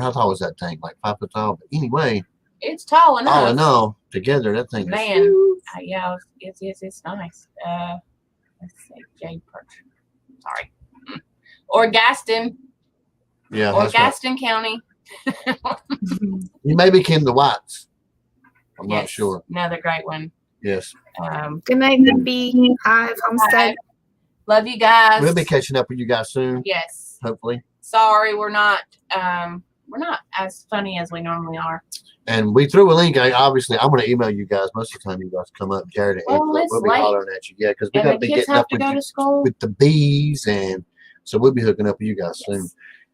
How tall is that thing? Like 5 foot tall. But anyway, It's tall enough. all in all, together that thing is Man, yeah, it's nice. Let's see, Jade Perch. Sorry. Or Gaston, yeah. or That's right. Gaston County. You may be Kim the Whites. I'm not Yes, sure. Another great one. Yes. Good night, the Beehive Homestead. Love you guys. We'll be catching up with you guys soon, Yes. hopefully. Sorry, we're not as funny as we normally are. And we threw a link. Obviously, I'm going to email you guys. Most of the time, you guys come up, Jared and Well, Angela. it's We'll be late. hollering at you. Yeah, because we And got the to be kids getting have up to with, go you, to school. with the bees. And so we'll be hooking up with you guys soon.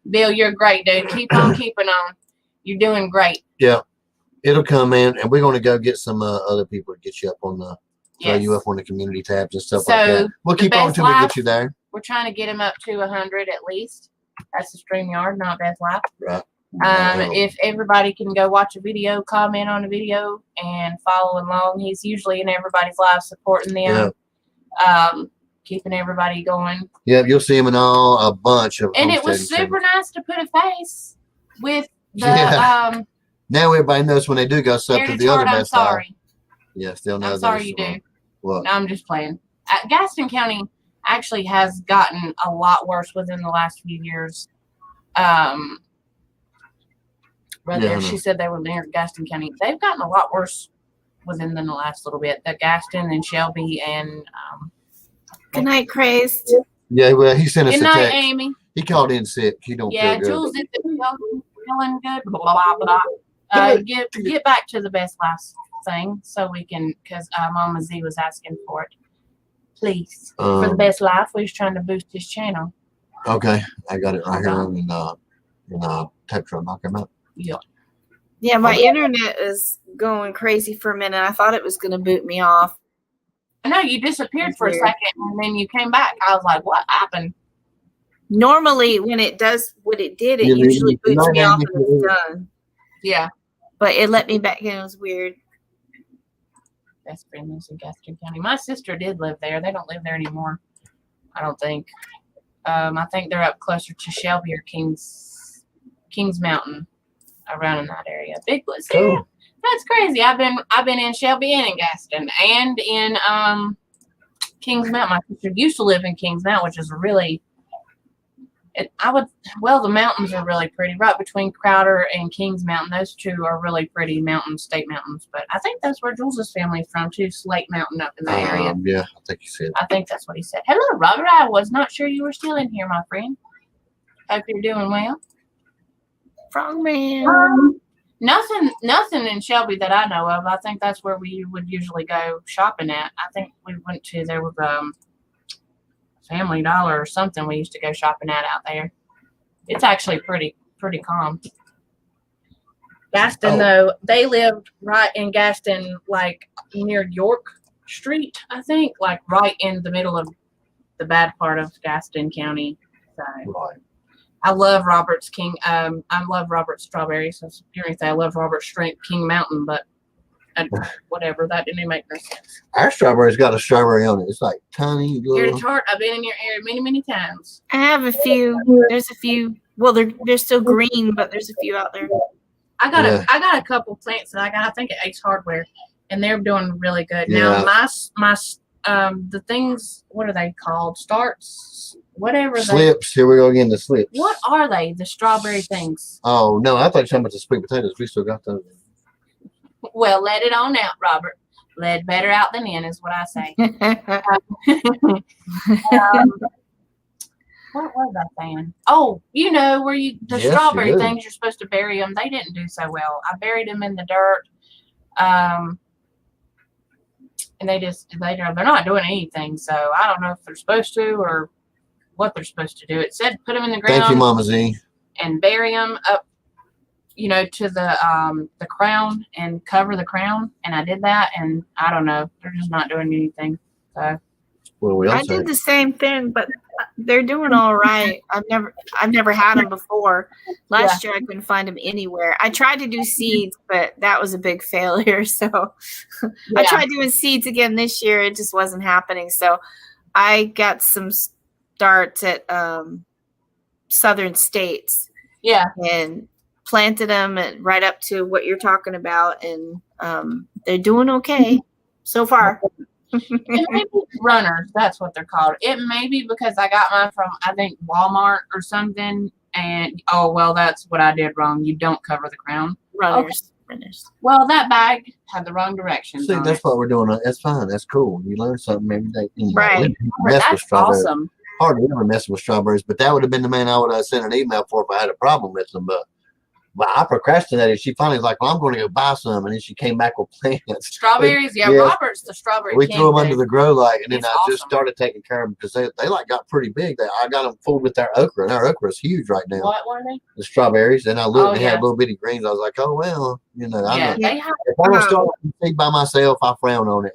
Bill, you're great, dude. Keep on keeping on. You're doing great. Yeah. It'll come in. And we're going to go get some other people to get you up on the, throw Yes. you up on the community tabs and stuff So, like that. We'll the keep on Best until we Life- get you there. We're trying to get him up to 100 at least. That's the StreamYard, not Best Life. Right. If everybody can go watch a video, comment on a video, and follow along, he's usually in everybody's live supporting them, keeping everybody going. Yeah, you'll see them in a bunch of And it was homesteading super nice to put a face with the Yeah. Now everybody knows when they do go sub to Heritage the other Heart, I'm Best Life. sorry. Yes, they'll know I'm that sorry it's you the do. wrong- What? No, I'm just playing. Gaston County actually has gotten a lot worse within the last few years. Yeah, I know. She said they were near Gaston County. They've gotten a lot worse within the last little bit. The Gaston and Shelby and Good night, Crazed. Yeah, well, he sent us good a night, text. Amy. He called in sick. He don't Yeah, feel good. Jules is feeling good. Blah blah blah. Get back to the Best Life thing so we can, because Mama Z was asking for it. Please, for the best life, we was trying to boost his channel. Okay, I got it right here in Tetra. Knock him out. Yeah. Yeah, my internet is going crazy for a minute. I thought it was going to boot me off. I know you disappeared for a second and then you came back. I was like, what happened? Normally, when it does what it did, it usually boots me off and it's done. Yeah. But it let me back in. It was weird. Best friend lives in Gaston County. My sister did live there. They don't live there anymore. I don't think. I think they're up closer to Shelby or Kings Mountain, around in that area. Big Woods. Cool. That's crazy. I've been in Shelby and in Gaston and in Kings Mountain. My sister used to live in Kings Mountain, which is really. The mountains are really pretty. Right between Crowder and Kings Mountain, those two are really pretty mountains, state mountains. But I think that's where Jules's family is from too, Slate Mountain up in that area. Yeah, I think he said. I think that's what he said. Hello, Robert. I was not sure you were still in here, my friend. Hope you're doing well. Frogman. Nothing in Shelby that I know of. I think that's where we would usually go shopping at. I think we went to there with Family Dollar or something we used to go shopping at out there. It's actually pretty calm. Gaston, though, they lived right in Gaston, like near York Street, I think, like right in the middle of the bad part of Gaston County. So Right. I love Robert's I love Robert's strawberries. I love Robert's King Mountain, but whatever, that didn't even make no sense. Our strawberry's got a strawberry on it. It's like tiny Here little. to Tart, I've been in your area many times. I have a few. There's a few. Well, they're still green, but there's a few out there. I got a couple plants that I think at Ace Hardware, and they're doing really good. Now my the things, what are they called? Starts, whatever. Slips. Here we go again. The slips. What are they? The strawberry things. Oh no, I thought you were talking about the sweet potatoes. We still got those. Well, let it on out, Robert. Let better out than in is what I say. What was I saying? Oh, where the strawberry things, you're supposed to bury them. They didn't do so well. I buried them in the dirt. And they're not doing anything. So I don't know if they're supposed to or what they're supposed to do. It said put them in the ground. Thank you, Mama Z. And bury them up, to the crown and cover the crown. And I did that, and I don't know. They're just not doing anything. So. Well, I did the same thing, but they're doing all right. I've never had them before. Last year I couldn't find them anywhere. I tried to do seeds, but that was a big failure. So I tried doing seeds again this year. It just wasn't happening. So I got some starts at Southern States. Yeah. And planted them right up to what you're talking about, and they're doing okay so far. It may be runners, that's what they're called. It may be because I got mine from, I think, Walmart or something, and that's what I did wrong. You don't cover the crown. Runners. Well, that bag had the wrong directions. See, that's what we're doing. That's fine. That's cool. You learn something every day. Right. That's awesome. Hardly ever messing with strawberries, but that would have been the man I would have sent an email for if I had a problem with them. But I procrastinated. She finally was like, "Well, I'm going to go buy some," and then she came back with plants. Strawberries, Robert's the strawberry. We threw them under the grow light, and then It's I just started taking care of them because they got pretty big. I got them full with their okra, and our okra is huge right now. What were they? The strawberries, and I looked, and they had little bitty greens. I was like, "Oh well, They if have. I don't start seed by myself, I frown on it."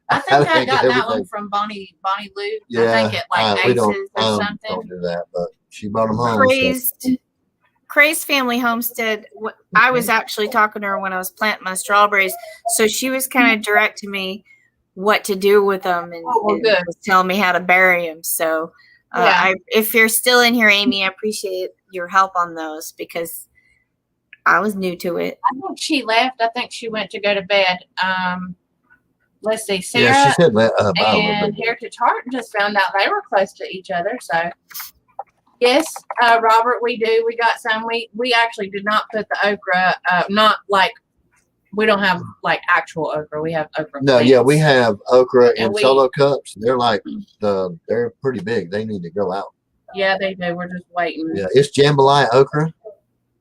I think I got that one from Bonnie Lou. I think it Aces or something. Don't do that, but she brought them home. Craze Family Homestead. I was actually talking to her when I was planting my strawberries, so she was kind of directing me what to do with them and was telling me how to bury them. So, if you're still in here, Amy, I appreciate your help on those because I was new to it. I think she left. I think she went to go to bed. Let's see, Sarah Yeah, she said that. and Heritage Heart just found out they were close to each other. So. Yes, Robert, we do. We got some. We actually did not put the okra, not like, we don't have like actual okra. We have okra. No, plants. yeah, we have okra in we- solo cups. They're like they're pretty big. They need to go out. Yeah, they do. We're just waiting. Yeah, it's jambalaya okra.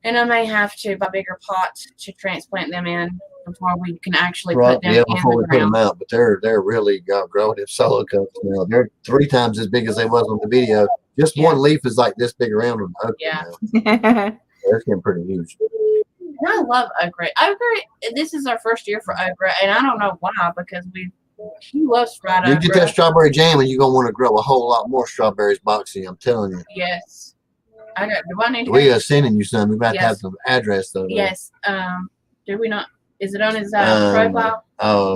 And I may have to buy bigger pots to transplant them in before we can actually Right, put them yeah, in before the we put them ground. out, but they're really growing in solo cups now. They're 3 times as big as they was on the video. Just one leaf is like this big around them. Yeah. Now. That's getting pretty huge. And I love okra. Okra, this is our first year for okra, and I don't know why, because he loves fried You okra. get that strawberry jam, and you're gonna want to grow a whole lot more strawberries, Boxy. I'm telling you. Yes. Do I need to We are sending you some. We got to have Yes. some address though. Yes. Do we not? Is it on his profile?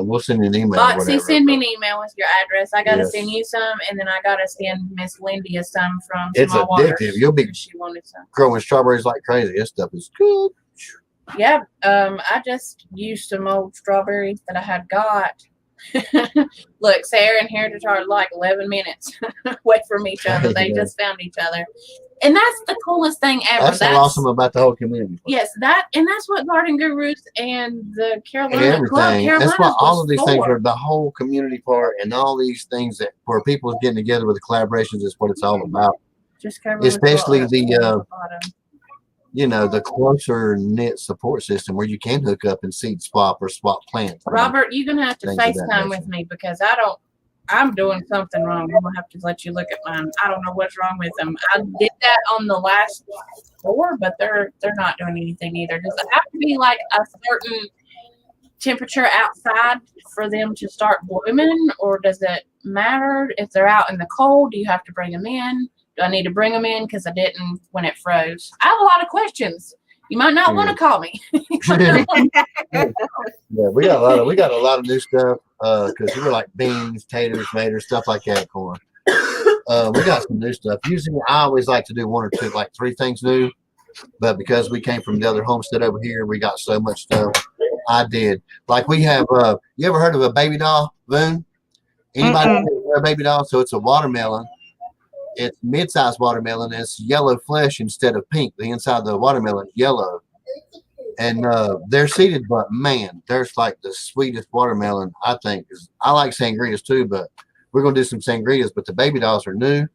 We'll send you an email. Or Boxy, whatever. send me an email with your address. I gotta Yes. send you some, and then I gotta send Miss Lindy some from It's Small Waters. addictive. You'll be She wanted some. growing strawberries like crazy. This stuff is good. Yeah. I just used some old strawberries that I had got. Look, Sarah and Heritage are like 11 minutes away from each other. They Yeah. just found each other, and that's the coolest thing ever. That's so awesome about the whole community. Yes, that's what Garden Gurus and the Carolina Club Everything. Carolinas That's what all of these was things for. are. The whole community part and all these things that where people are getting together with the collaborations is what it's all about. Just cover Especially with the bottom. the closer knit support system where you can hook up and seed swap or swap plants. Robert, you're gonna have to Things of that FaceTime nature. with me because I'm doing something wrong. I'm gonna have to let you look at mine. I don't know what's wrong with them. I did that on the last 4, but they're not doing anything either. Does it have to be like a certain temperature outside for them to start blooming, or does it matter if they're out in the cold? Do you have to bring them in? Do I need to bring them in because I didn't when it froze? I have a lot of questions. You might not want to call me. Yeah, we got a lot of new stuff because we're like beans, taters, tomatoes, stuff like that, corn. We got some new stuff. Usually, I always like to do 1 or 2, like 3 things new. But because we came from the other homestead over here, we got so much stuff. I did. Like we have. You ever heard of a baby doll, Boone? Anybody heard of a baby doll? So it's a watermelon. It's mid-sized watermelon. And it's yellow flesh instead of pink. The inside of the watermelon is yellow. And they're seeded, but man, there's like the sweetest watermelon, I think. I like sangrias too, but we're going to do some sangrias. But the baby dolls are new.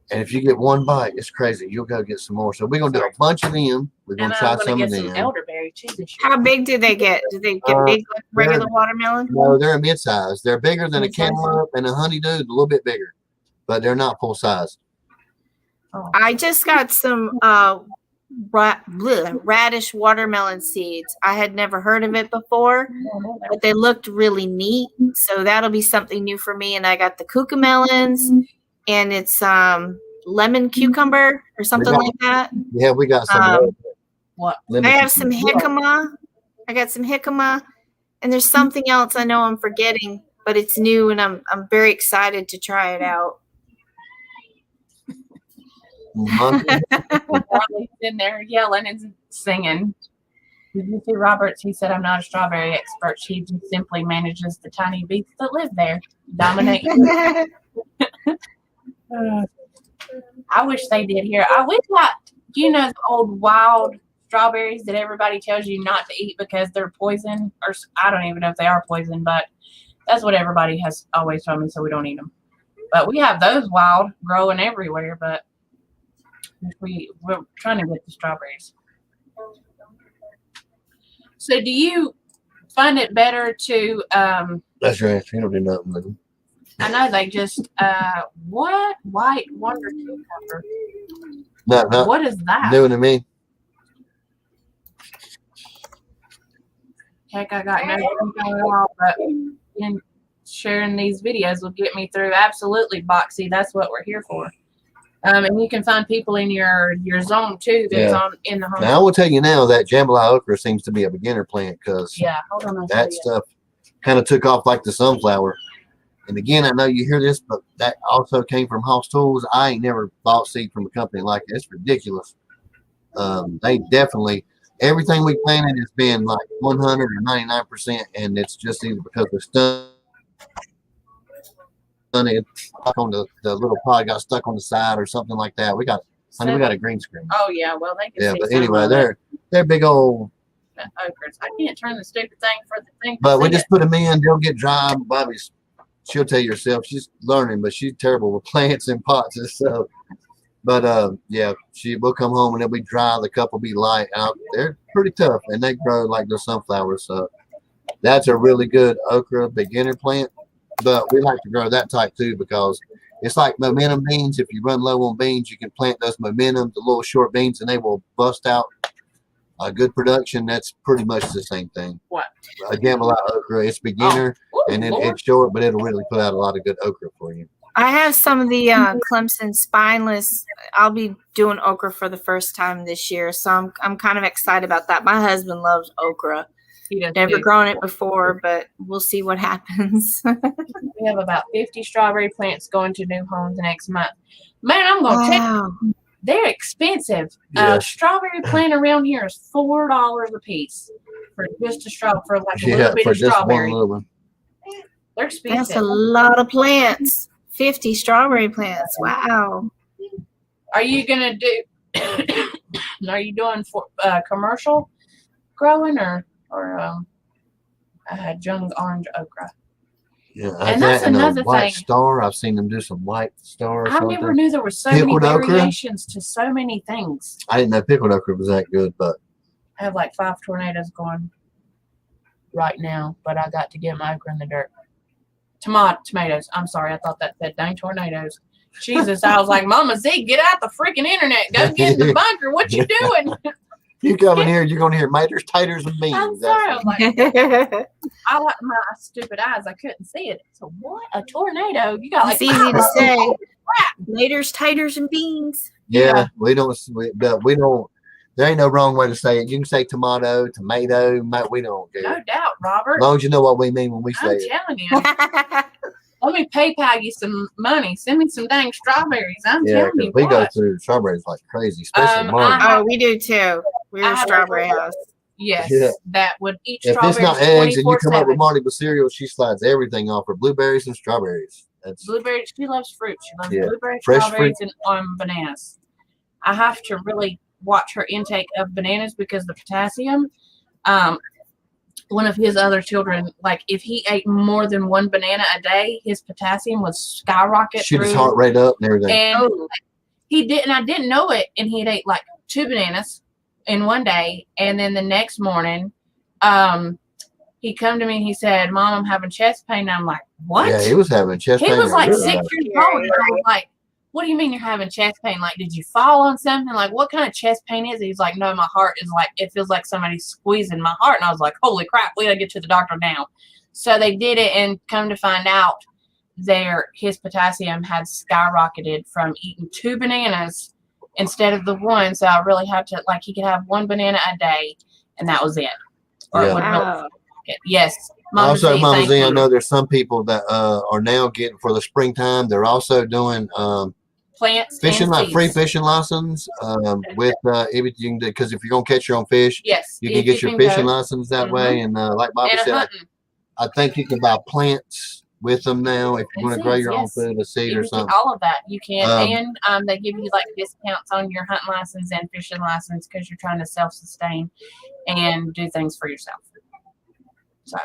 And if you get one bite, it's crazy. You'll go get some more. So we're going to do a bunch of them. We're going And to try I'm some gonna of get some them. elderberry too this year. How big do they get? Do they get big like regular watermelon? No, they're a mid-size. They're bigger than a Mid-size? cantaloupe and a honeydew, a little bit bigger. But they're not full size. I just got some radish watermelon seeds. I had never heard of it before, but they looked really neat. So that'll be something new for me. And I got the cucamelons, and it's lemon cucumber or something like that. Yeah, we got some. What? I have some jicama. I got some jicama, and there's something else I know I'm forgetting, but it's new, and I'm very excited to try it out. Charlie's in there yelling and singing. Did you see Roberts? He said, "I'm not a strawberry expert. She just simply manages the tiny beasts that live there, dominate." I wish they did here. I wish the old wild strawberries that everybody tells you not to eat because they're poison, or I don't even know if they are poison, but that's what everybody has always told me, so we don't eat them. But we have those wild growing everywhere, but we're trying to get the strawberries. So do you find it better to That's right. You don't do nothing with them. I know they just white wonder cucumber. No. What is that? New to me. Heck, I got no info at all, but sharing these videos will get me through. Absolutely, Boxy. That's what we're here for. And you can find people in your zone too that's in the home. Now I will tell you now that jambalaya okra seems to be a beginner plant because Hold on, that stuff kind of took off like the sunflower. And again, I know you hear this, but that also came from Hoss Tools. I ain't never bought seed from a company like it. It's ridiculous. They definitely everything we planted has been like 100 or 99%, and it's just either because the stuff stuck on the little pod got stuck on the side or something like that. We got a green screen. Oh yeah, well they can see But some anyway, of it. they're big old. Okras. I can't turn the stupid thing for the thing. But we see just it. put them in. They'll get dry. She'll tell you herself she's learning, but she's terrible with plants and pots and stuff. But yeah, we'll come home and they'll be dry. The cup will be light out. They're pretty tough and they grow like the sunflowers. So that's a really good okra beginner plant. But we like to grow that type too because it's like momentum beans. If you run low on beans, you can plant those momentum, the little short beans, and they will bust out a good production. That's pretty much the same thing. What? A Gamelite okra, it's beginner and it's short, but it'll really put out a lot of good okra for you. I have some of the Clemson spineless. I'll be doing okra for the first time this year, so I'm kind of excited about that. My husband loves okra. Never grown it before, but we'll see what happens. We have about 50 strawberry plants going to new homes next month. Man, I'm going to tell you, they're expensive. Yeah. A strawberry plant around here is $4 a piece for just a like a little bit of strawberry. They're expensive. That's a lot of plants. 50 strawberry plants. Wow. Are you gonna do? Are you doing for commercial growing or young orange okra? Yeah, and that's another white thing. Star. I've seen them do some white star. I never knew there were so many variations to so many things. I didn't know pickled okra was that good, but I have like 5 tornadoes going right now, but I got to get my okra in the dirt. Tomatoes. I'm sorry, I thought that said dang tornadoes. Jesus, I was like, Mama Z, get out the freaking internet. Go get in the bunker. What you doing? You come in here, you're going to hear maters, taters, and beans. I'm sorry. I was like, I like my stupid eyes. I couldn't see it. So what? A tornado? You got like it's easy to say. Maters, taters, and beans. Yeah, we don't. There ain't no wrong way to say it. You can say tomato. We don't care. No doubt, Robert. As long as you know what we mean when we say it. I'm telling you. Let me PayPal you some money. Send me some dang strawberries. I'm telling you. We go through strawberries like crazy, especially Martin. Oh, we do too. We're a strawberry house. Yes, that would eat if strawberries. If it's not eggs and you come 24/7. up with Marty with cereal, she slides everything off her blueberries and strawberries. That's blueberries. She loves fruit. She loves blueberries, fresh strawberries, fruit. and bananas. I have to really watch her intake of bananas because the potassium. One of his other children, like if he ate more than 1 banana a day, his potassium would skyrocket. Shoot his heart rate up and everything. And he didn't. I didn't know it, and he'd ate like 2 bananas in one day, and then the next morning, he come to me and he said, "Mom, I'm having chest pain." And I'm like, "What?" Yeah, he was having chest pain. He was like 6 years old, and I was like, "What do you mean you're having chest pain? Like, did you fall on something? Like, what kind of chest pain is it?" He's like, "No, my heart is like, it feels like somebody's squeezing my heart." And I was like, "Holy crap, we gotta get to the doctor now." So they did it, and come to find out, his potassium had skyrocketed from eating 2 bananas instead of the 1. So I really had to, like, he could have 1 banana a day, and that was it. Or it would really yes. Mama Z, I know there's some people that are now getting for the springtime. They're also doing plants, fishing, like free fishing license with everything. Because if you're gonna catch your own fish, yes, you can get your fishing license that way. And like Bobby said, I think you can buy plants with them now if you want to grow your own food, a seed or something. All of that you can, and they give you like discounts on your hunting license and fishing license because you're trying to self-sustain and do things for yourself. So.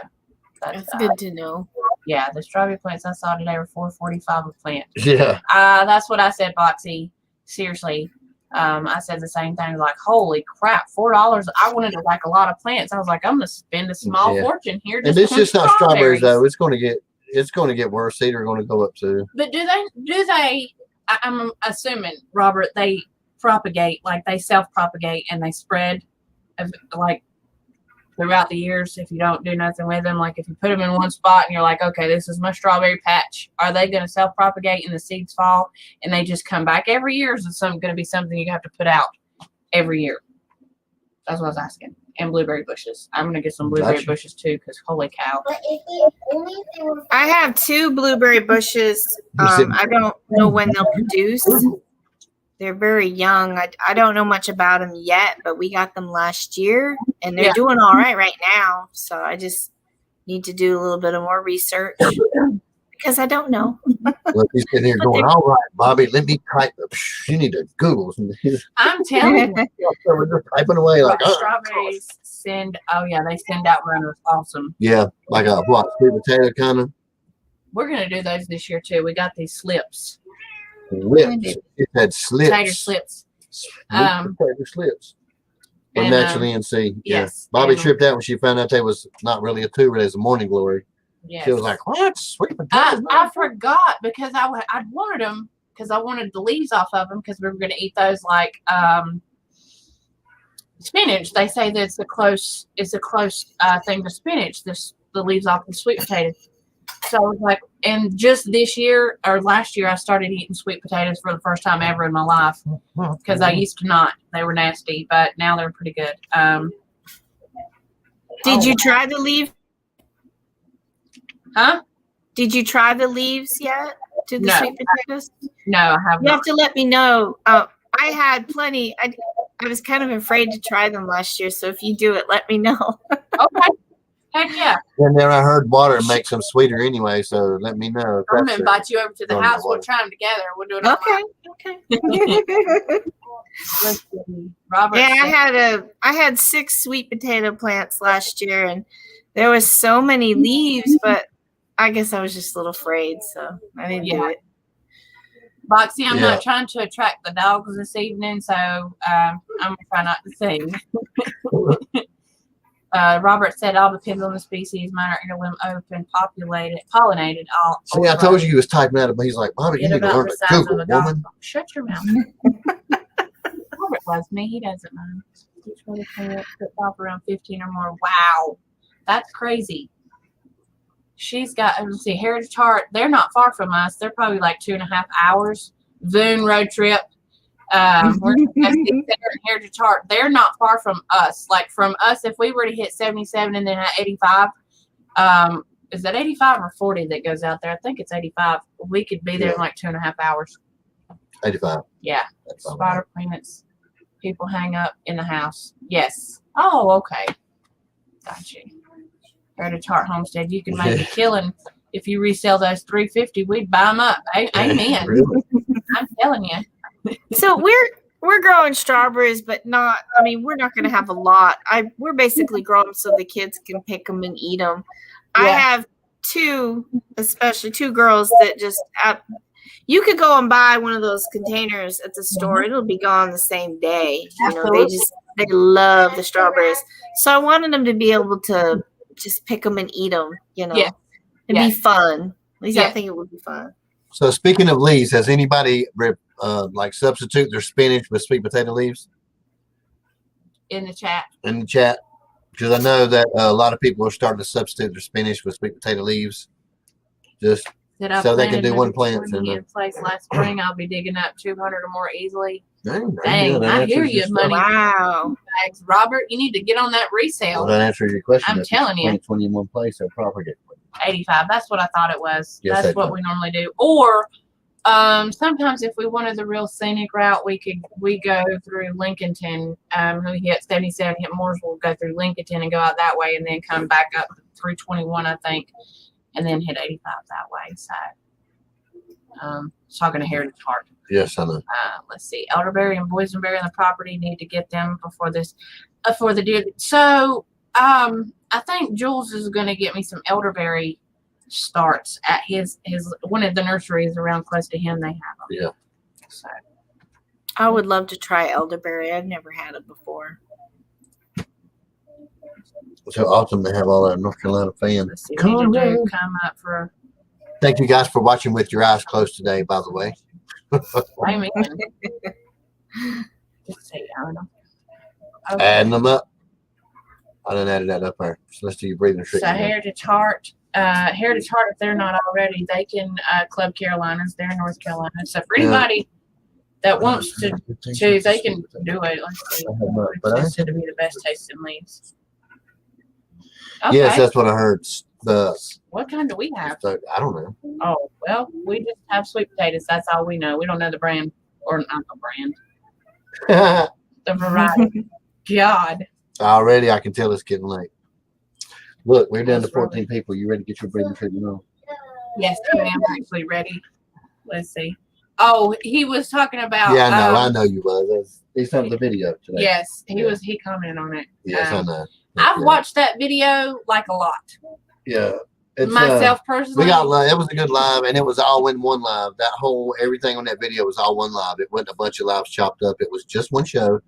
That's good to know. Yeah, the strawberry plants I saw today were $4.45 a plant. Yeah. That's what I said, Boxy. Seriously. I said the same thing. Like, holy crap, $4. I wanted to like a lot of plants. I was like, I'm gonna spend a small fortune here. And it's just not strawberries though. It's gonna get worse. Cedar are gonna go up too. But do they I'm assuming, Robert, they propagate, like they self-propagate and they spread like throughout the years if you don't do nothing with them. Like if you put them in one spot and you're like, okay, this is my strawberry patch, are they going to self-propagate and the seeds fall and they just come back every year? Or is it going to be something you have to put out every year? That's what I was asking. And blueberry bushes. I'm going to get some blueberry bushes too because holy cow. I have 2 blueberry bushes. I don't know when they'll produce. They're very young. I don't know much about them yet, but we got them last year, and they're doing all right now. So I just need to do a little bit of more research because I don't know. Look, he's sitting here going, "All right, Bobby, let me type. You need to Google." I'm telling you. We're just typing away like, strawberries send. Oh yeah, they send out runners. Awesome. Yeah, like a sweet potato kind of. We're gonna do those this year too. We got these slips. Lips. It had slips. Tater slips. Sweet potato slips. From and, Natural NC. Yeah. yes, Bobby and- tripped out when she found out they was not really a tuber, as a morning glory. Yes. She was like, "What? Sweet potatoes?" I forgot because I wanted them because I wanted the leaves off of them because we were going to eat those like spinach. They say that it's a close thing to spinach. The leaves off the sweet potato. So I was like, and just this year or last year, I started eating sweet potatoes for the first time ever in my life because I used to not. They were nasty, but now they're pretty good. Did you try the leaf? Huh? Did you try the leaves yet to the No. sweet potatoes? No, I have You not. have to let me know. I had plenty. I was kind of afraid to try them last year, so if you do it, let me know. Okay. Heck yeah. And then I heard water makes them sweeter anyway, so let me know. if I'm that's gonna it. invite you over to the Oh, house. no We'll way. try them together. We'll do it. Okay. Let's see. Robert. Yeah, said- I had 6 sweet potato plants last year, and there was so many leaves, but I guess I was just a little afraid, so I didn't do it. Boxy, I'm Yeah. not trying to attract the dogs this evening, so I'm gonna try not to sing. Robert said all depends on the species. Mine are heirloom, open, pollinated. All. See, I told you he was typing out, but he's like, "Bobby, you Forget need to about learn the to size of Google, a dog. woman." Shut your mouth. Robert loves me. He doesn't mind. Each one puts off around 15 or more. Wow, that's crazy. She's got, let's see, Heritage Heart. They're not far from us. They're probably like 2.5 hours. Voon road trip. We're in Heritage Heart. They're not far from us. Like from us, if we were to hit 77 and then at 85, is that 85 or 40 that goes out there? I think it's 85. We could be there in like 2.5 hours. 85. Yeah. That's all Spider planets. People hang up in the house. Yes. Oh, okay. Got you. Heritage Heart Homestead. You can make a killing if you resell those 350. We'd buy them up. Amen. Really? I'm telling you. So we're growing strawberries, but not. I mean, we're not going to have a lot. We're basically growing them so the kids can pick them and eat them. I Yeah. have especially two girls that just. You could go and buy one of those containers at the store. It'll be gone the same day. You know, they love the strawberries. So I wanted them to be able to just pick them and eat them. You know, Yeah. it'd Yeah. be fun. At least Yeah. I think it would be fun. So speaking of leaves, has anybody like substitute their spinach with sweet potato leaves In the chat. in the chat? Because I know that a lot of people are starting to substitute their spinach with sweet potato leaves, just That I so they can planted do one number plant. 20 in place last spring. I'll be digging up 200 or more easily. Dang, Dang, that I answers hear your you, stuff. money Wow. bags. Robert, you need to get on that Well, resale. that answers your question. I'm If you telling you. plant 20 in one place, they'll propagate. 85. That's what I thought it was. Yes, That's that's what right. we normally do. Or sometimes if we wanted the real scenic route, we go through Lincolnton. We hit 77, hit Mooresville, go through Lincolnton and go out that way, and then come back up 321, I think, and then hit 85 that way. So, talking to Heritage Heart. Yes, I know. Let's see, elderberry and boysenberry on the property. Need to get them before this, for the deer. So, I think Jules is going to get me some elderberry starts at his one of the nurseries around close to him. They have them. Yeah. So I would love to try elderberry. I've never had it before. It's so awesome to have all our North Carolina fans. let's see. We need to do come up for Thank you guys for watching with your eyes closed today, by the way. Amy. Let's see. I don't know. Okay. Adding them up. I done added that up there. So let's do your breathing So treatment. Heritage Heart, if they're not already, they can Club Carolinas. They're in North Carolina. So for anybody that wants to, they can do it. Let's see. But I- It's to be the best tasting leaves. Okay. Yes, that's what I heard. What kind do we have? I don't know. Oh, well, we just have sweet potatoes. That's all we know. We don't know the brand, or not the brand, the variety. God. Already, I can tell it's getting late. Look, we're down to That's really- 14 people. You ready to get your breathing treatment on? Yes, I am actually ready. Let's see. Oh, he was talking about. Yeah, I know you was. He's on the video today. Yes, Yeah. he commented on it. Yes, I know. I've Yeah. watched that video like a lot. Yeah, It's, Myself personally, we got live. It was a good live, and it was all in one live. That whole everything on that video was all one live. It wasn't a bunch of lives chopped up. It was just one show.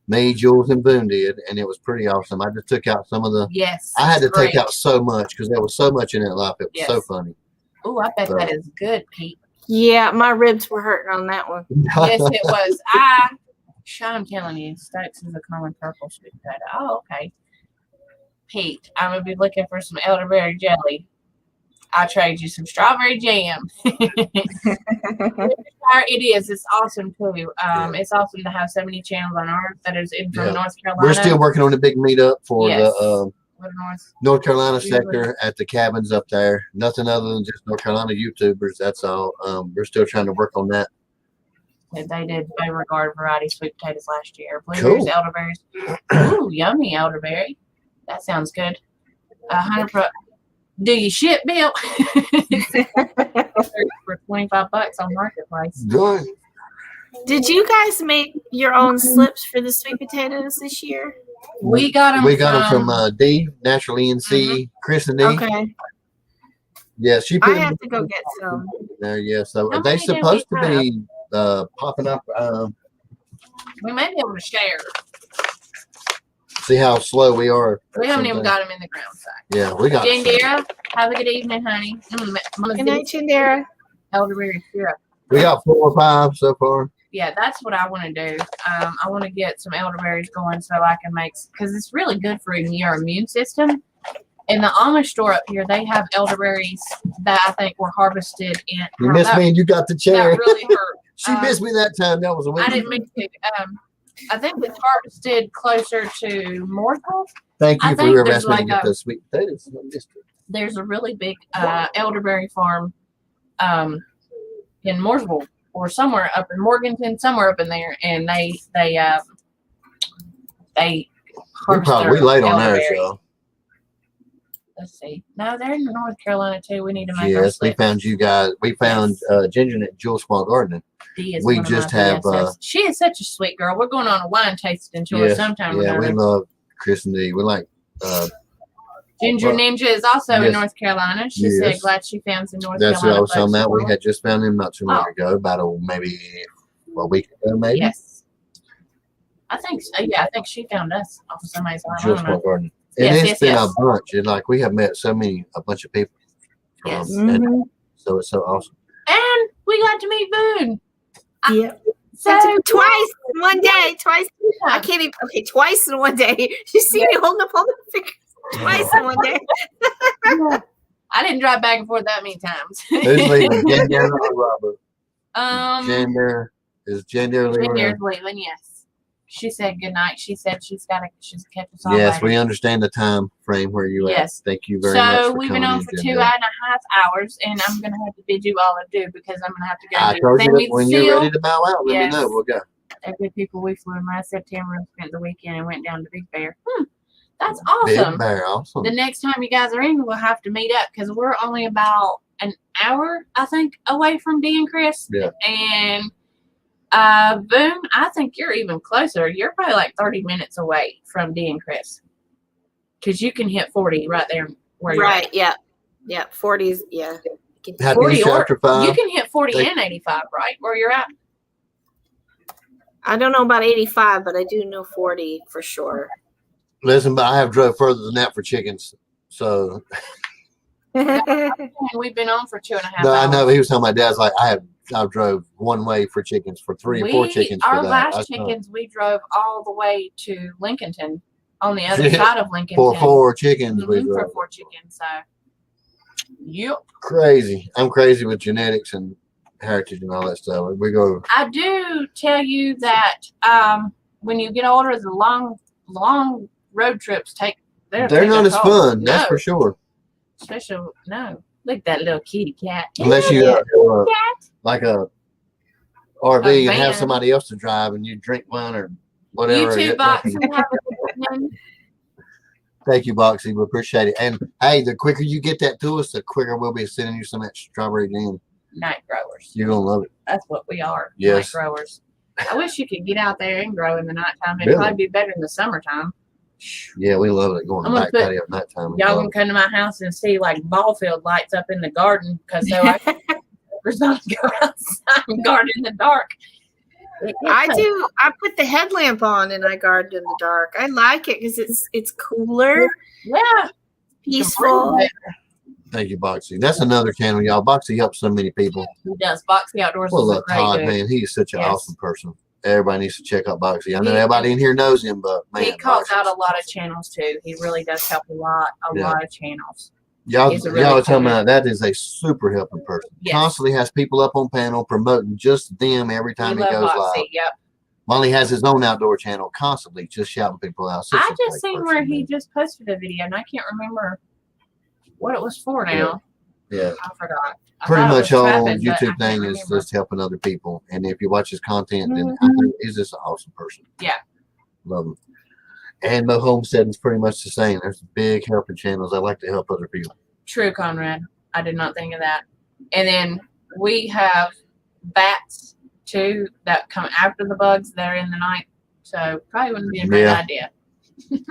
Me, Jules, and Boone did, and it was pretty awesome. I just took out some of the. yes. I had to great. take out so much because there was so much in that live. It was so Yes. funny. Oh, I bet So- that is good, Pete. Yeah, my ribs were hurting on that one. Yes, it was. I'm telling you, Stokes is a common purple sweet potato. Oh, okay. Pete, I'm gonna be looking for some elderberry jelly. I'll trade you some strawberry jam. It is. It's awesome too. It's awesome to have so many channels on Earth that is in from Yeah. North Carolina. We're still working on a big meetup for Yes. the What North? North Carolina Usually. sector at the cabins up there. Nothing other than just North Carolina YouTubers. That's all. We're still trying to work on that. They did Beauregard variety sweet potatoes last year. Blueberries, Cool. elderberries. Ooh, yummy elderberry. That sounds good. 100%. Do you ship, Bill? For $25 on Marketplace. Good. Did you guys make your own slips for the sweet potatoes this year? We got them. We got them from D, Natural ENC, Chris and D. Okay. Yeah, she I put them have to go get some. there. Yeah, so How they many did we supposed to have? be popping up. We may be able to share. See how slow we are. We haven't even Something. got them in the ground side. Yeah, we got. Jandira, have a good evening, honey. Good night, Chandera. Elderberry syrup. We got 4 or 5 so far. Yeah, that's what I want to do. I want to get some elderberries going so I can make, because it's really good for your immune system. In the Amish store up here, they have elderberries that I think were harvested in. You missed me and you got the chair. That really hurt. She missed me that time. That was a week. I didn't mean to. I think it's harvested closer to Mooresville. Thank I you for think your there's arrest me to like get a- those sweet potatoes. I missed it. There's a really big elderberry farm in Mooresville or somewhere up in Morganton, somewhere up in there, and they We harvest probably their we late on ours, elderberry. y'all. Let's see. No, they're in North Carolina too. We need to make our Yes, we slips. found you guys. We found Ginger at Jewel Small Gardening. Dee is we one of just my have, BFFs. She is such a sweet girl. We're going on a wine tasting tour Yes, sometime. yeah, or we another. love Chris and D. We like Ginger well, Ninja is also in yes. North Carolina. She said Yes. glad she found some North that's what Carolina. I was talking folks about. We as had just found him not too long Oh. ago, about maybe a week ago, maybe. Yes. I think so. Yeah, I think she found us off of somebody's line. I Jewel don't Small know. Gardening. And Yes, it's been yes. a bunch. And like we have met a bunch of people. Yes. And so it's so awesome. And we got to meet Boone. Yep. So Twice in one day. Twice. I can't even. Okay, twice in one day. You see me holding up all the fingers twice in one day. I didn't drive back and forth that many times. Who's leaving? Ginger or Robert? Ginger Is Ginger leaving? Ginger's leaving. Yes. She said good night. She said she's catch us all Yes, later. we understand the time frame where you Yes. at. Thank you very much. So For we've been coming on for in, 2.5 Ginger. hours, and I'm gonna have to bid you all adieu because I'm gonna have to go. I do told you San that Luis when you're Seal. ready to bow out, let Yes. me know. We'll go. They're good people. We flew in last September and spent the weekend and went down to Big Bear. That's Big awesome. Bear, awesome. The next time you guys are in, we'll have to meet up because we're only about an hour, I think, away from Dee and Chris. Yeah. And Boone, I think you're even closer. You're probably like 30 minutes away from Dee and Chris because you can hit 40 right there where you're Right. at. Yeah. Yeah. 40s. Yeah. Happy 40 Easter or after 5. you can hit 40 They- and 85, right? Where you're at. I don't know about 85, but I do know 40 for sure. Listen, but I have drove further than that for chickens. So And we've been on for 2.5 no, hours. I know he was telling my dad's like I drove one way for chickens for 3 or 4 chickens for Our that. last That's not- chickens, we drove all the way to Lincolnton on the other Yeah. side of Lincolnton. For 4 chickens we Mhm, for drove. 4 chickens. So, yep. Crazy. I'm crazy with genetics and heritage and all that stuff. We go I do tell you that when you get older, the long road trips they're not as fun, that's No. for sure. Especially no. Look at that little kitty cat. Unless you have like a RV A and have van. somebody else to drive and you drink wine or whatever. YouTube box. Have a good one. Thank you, Boxy. We appreciate it. And hey, the quicker you get that to us, the quicker we'll be sending you some of that strawberry jam. Night growers. You're gonna love it. That's what we are. Yes. Night growers. I wish you could get out there and grow in the nighttime. It'd Really? probably be better in the summertime. Yeah, we love it going to I'm the gonna back put- patio at night time. Y'all gonna come to my house and see like ball field lights up in the garden because they're like, there's not to go outside and garden in the dark. I do. I put the headlamp on and I garden in the dark. I like it because it's cooler, Yeah. peaceful. Thank you, Boxy. That's another channel, y'all. Boxy helps so many people. He does. Boxy Outdoors Well, is a look, great Todd, dude. man, he is such an Yes. awesome person. Everybody needs to check out Boxy. I know He- everybody in here knows him, but man, He calls Boxy's out a lot of awesome. channels too. He really does help a lot Yeah. of channels. Y'all, He's a really y'all are cool talking dude. about that is a super helping person. Yes. Constantly has people up on panel promoting just them every We time he love goes Boxy. live. Yep. While he has his own outdoor channel, constantly just shouting people out. Such I a just great seen person, where he man. just posted a video and I can't remember what it was for now. Yeah. I forgot. I Pretty thought it much was all trapping, but I YouTube can't thing is remember. just helping other people. And if you watch his content, then I Mhm. think he's just an awesome person. Yeah. Love him. And Mo Homesteading's pretty much the same. There's big helping channels. I like to help other people. True, Conrad. I did not think of that. And then we have bats too that come after the bugs that are in the night. So probably wouldn't be a bad Yeah. idea.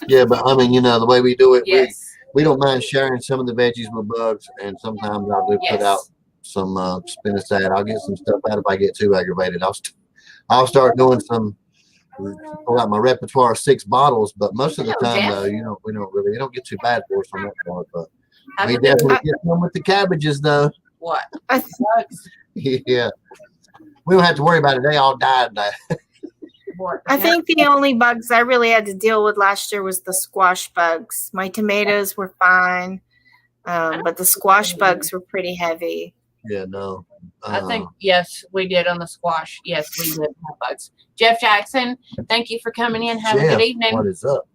Yeah, but I mean, the way we do it, Yes. we don't mind sharing some of the veggies with bugs, and sometimes I'll do put Yes. out some spinosad. I'll get some stuff out if I get too aggravated. I'll start doing some. Pull out my repertoire of 6 bottles, but most of the Hello, time Jeff. though, we don't really. It don't get too bad for us on that part, but Have we a good definitely get some with the cabbages though. What? I- Yeah, we don't have to worry about it. They all died. What? I think the only bugs I really had to deal with last year was the squash bugs. My tomatoes were fine, but the squash bugs were pretty heavy. Yeah, no. I think yes, we did on the squash. Yes, we did have bugs. Jeff Jackson, thank you for coming in. Have a Jeff, good evening. What is up?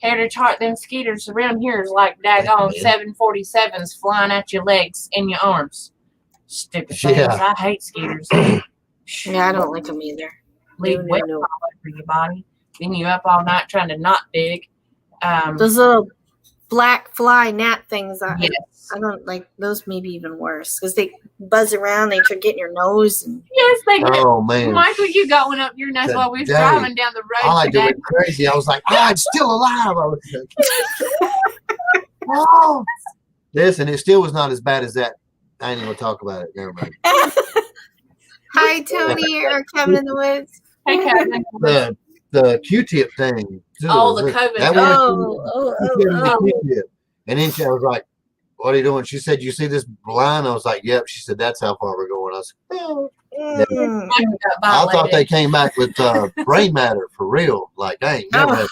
Heritage Heart, them skeeters around here is like daggone man. 747s flying at your legs and your arms. Stupid things. Yeah. I hate skeeters. Yeah, I don't like them either. Leave No, wet no, no. all over your body. Then you up all night trying to not dig. Those little black fly gnat things, Yes. I don't like those. Maybe even worse because they buzz around. They try to get in your nose. And Yes, they did. Oh man, Michael, you got one up your nose while we was Today, driving down the road I like to today. went crazy. I was like, it's still alive. I was like, oh, listen, it still was not as bad as that. I ain't even gonna talk about it. Never mind. hi, Tony or Kevin in the Woods. Hey, Kevin. The Q-tip thing. Oh, the COVID. That one- Oh. Q-tip. And then I was like, "What are you doing?" She said, "You see this line?" I was like, "Yep." She said, "That's how far we're going." I was, Mm. Michael got I thought they violated. came back with brain matter for real. Like, I ain't never Oh. had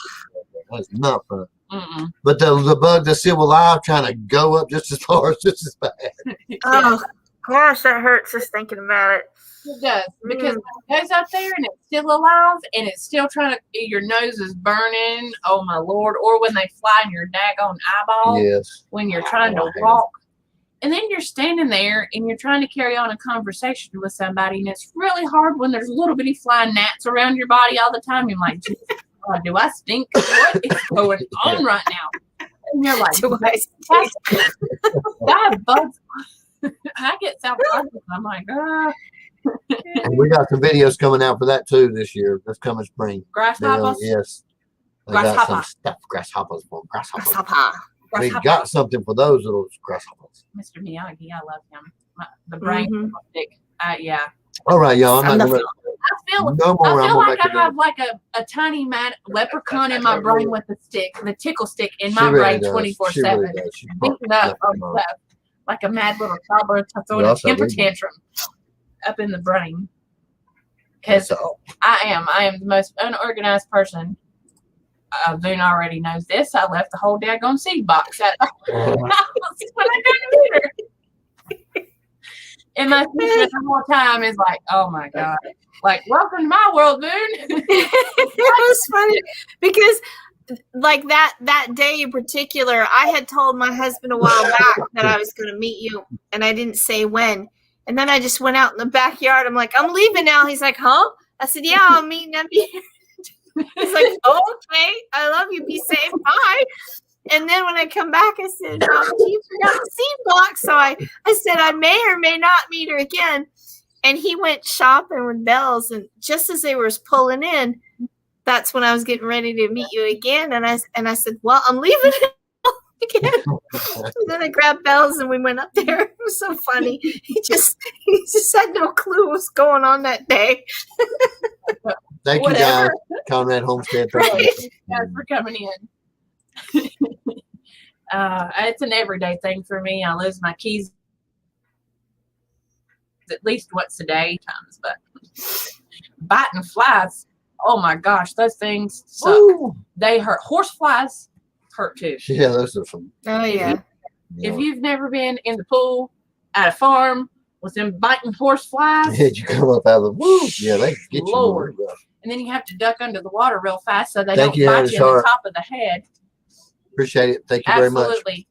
that's not fun. Mm-mm. But the bug that's still alive trying to go up just as far as just as bad. Oh gosh, that hurts just thinking about it. It does because when it goes up there and it's still alive and it's still trying to, your nose is burning. Oh my lord! Or when they fly in your daggone eyeball Yes. when you're trying to I hate it. walk, and then you're standing there and you're trying to carry on a conversation with somebody, and it's really hard when there's little bitty flying gnats around your body all the time. You're like, Jesus, God, do I stink? What is going on right now? And you're like, Do I I have bugs. I get self-conscious. I'm like, And we got some videos coming out for that too this year. This coming spring. grasshoppers. Yes. They got some Grasshopper. stuff. Grasshoppers for grasshoppers. Grasshopper. We Grasshopper. got something for those little grasshoppers. Mr. Miyagi, I love him. The brain, Mhm. stick. Yeah. All right, y'all. I'm I'm not the- gonna I feel no more. I I'm feel gonna like make I it done. have like a tiny mad leprechaun in my brain with the stick, the tickle stick in She my really brain does. 24/7. She really does. She Beating up fucking on does. stuff like a mad little toddler throwing You a also temper do. tantrum up in the brain. Because So, I am the most unorganized person. Boone already knows this. I left the whole daggone seed box at the house when I got here. And my sister the whole time is like, "Oh my god!" Like, welcome to my world, Boone. It was funny because like that day in particular, I had told my husband a while back that I was going to meet you, and I didn't say when. And then I just went out in the backyard. I'm like, I'm leaving now. He's like, huh? I said, yeah, I'm meeting up here. He's like, oh, okay, I love you. Be safe. Bye. And then when I come back, I said, you forgot the seed box. So I said, I may or may not meet her again. And he went shopping with Bells. And just as they were pulling in, that's when I was getting ready to meet you again. And I said, well, I'm leaving again. And then I grabbed Bells and we went up there. It was so funny. He just had no clue what was going on that day. Thank you guys, Conrad Homestead. Thank you. Thank you guys for coming in. It's an everyday thing for me. I lose my keys at least once a day times, but biting flies, oh my gosh, those things suck. Ooh. They hurt. Horse flies hurt too. Yeah, those are some. Oh yeah. If you've never been in the pool at a farm with them biting horse flies, Did you come up out of the woo? Yeah, they get you. Lord. And then you have to duck under the water real fast so they don't bite you in the top of the head. Appreciate it. Thank you very much. Absolutely.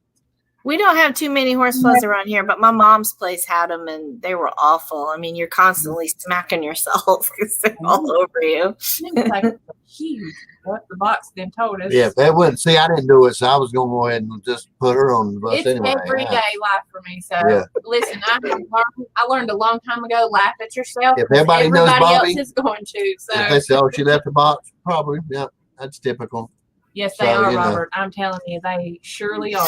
We don't have too many horseflies around here, but my mom's place had them, and they were awful. I mean, you're constantly smacking yourself because they're all over you. It was like huge. What the box then told us. Yeah, that wouldn't. See, I didn't do it, so I was going to go ahead and just put her on the bus It's anyway. everyday life for me. So Yeah. listen, I learned a long time ago, laugh at yourself. If everybody knows Bobby, else is going to. So if they say, "Oh, she left the box," probably. Yeah, that's typical. yes, they So, are, you know. Robert. I'm telling you, they surely are.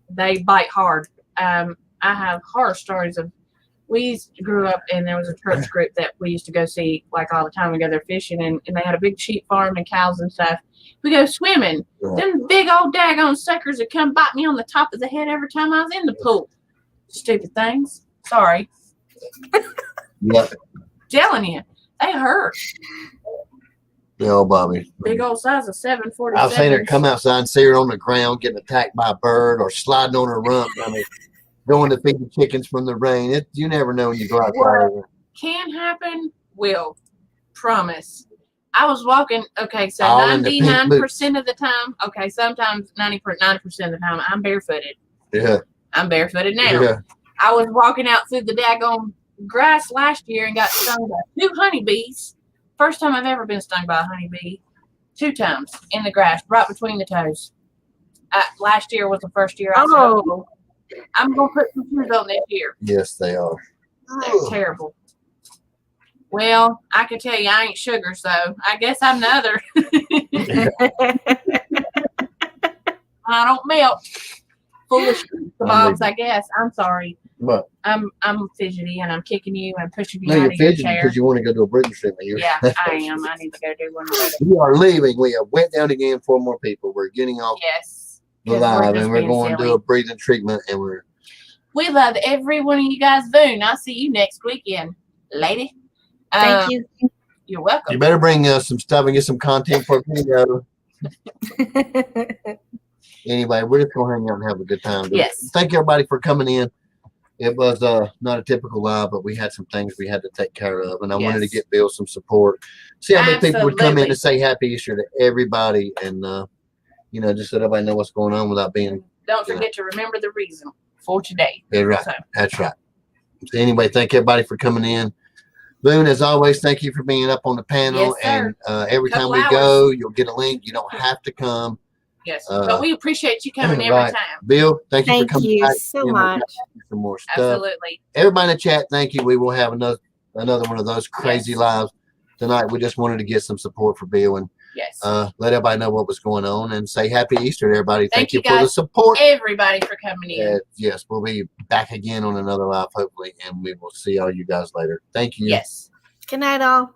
They bite hard. I have horror stories of. We grew up and there was a church group that we used to go see like all the time. We go there fishing and they had a big sheep farm and cows and stuff. We go swimming. Right. Them big old daggone suckers would come bite me on the top of the head every time I was in the pool. Stupid things. Sorry. Yeah, Telling you, they hurt. the old Bobby. Big old size of 747. I've seen her come outside and see her on the ground getting attacked by a bird or sliding on her rump. I mean, going to feed the chickens from the rain. You never know when you go outside. Can happen. Will. Promise. I was walking. Okay, so All in the pink 99% of the time. Okay, sometimes 90% of the time I'm barefooted. Yeah, I'm barefooted now. yeah. I was walking out through the daggone grass last year and got stung by 2 honeybees. First time I've ever been stung by a honeybee. 2 times in the grass, right between the toes. Last year was the first year I saw them. I'm going to put some shoes on this year. Yes, they are. They're terrible. Well, I can tell you I ain't sugar, so I guess I'm the other. I don't melt. Foolish kebabs, I guess. I'm sorry. But I'm fidgety and I'm kicking you and pushing you no, out you're of your fidgeting chair. because you want to go to a Britain treatment. Yeah, I am. I need to go do one. We are leaving. We have went down again. 4 more people. We're getting off Yes. the 'Cause live, just and we're being going to do silly. a breathing treatment, and we're. We love every one of you guys, Boone. I'll see you next weekend, lady. Thank you. You're welcome. You better bring us some stuff and get some content for video. Anyway, we're just gonna hang out and have a good time. But Yes. Thank you everybody for coming in. It was not a typical live, but we had some things we had to take care of, and I wanted to Yes. get Bill some support. See how many people would come in Absolutely. and say Happy Easter to everybody, and just let everybody know what's going on without being. Don't forget to remember the reason for today. Yeah, right. So, That's right. So anyway, thank everybody for coming in. Boone, as always, thank you for being up on the panel. Yes, sir. And every time Couple we hours. go, you'll get a link. You don't have to come. yes. Uh, but we appreciate you coming every right. time. Bill, thank you for Thank coming you back. so And we'll much. do some more stuff. Absolutely. Everybody in the chat, thank you. We will have another one of those crazy Yes. lives tonight. We just wanted to get some support for Bill and Yes. let everybody know what was going on and say Happy Easter to everybody. Thank you for the guys. support. Everybody for coming in. Yes, we'll be back again on another live, hopefully, and we will see all you guys later. Thank you. Yes. Good night, all.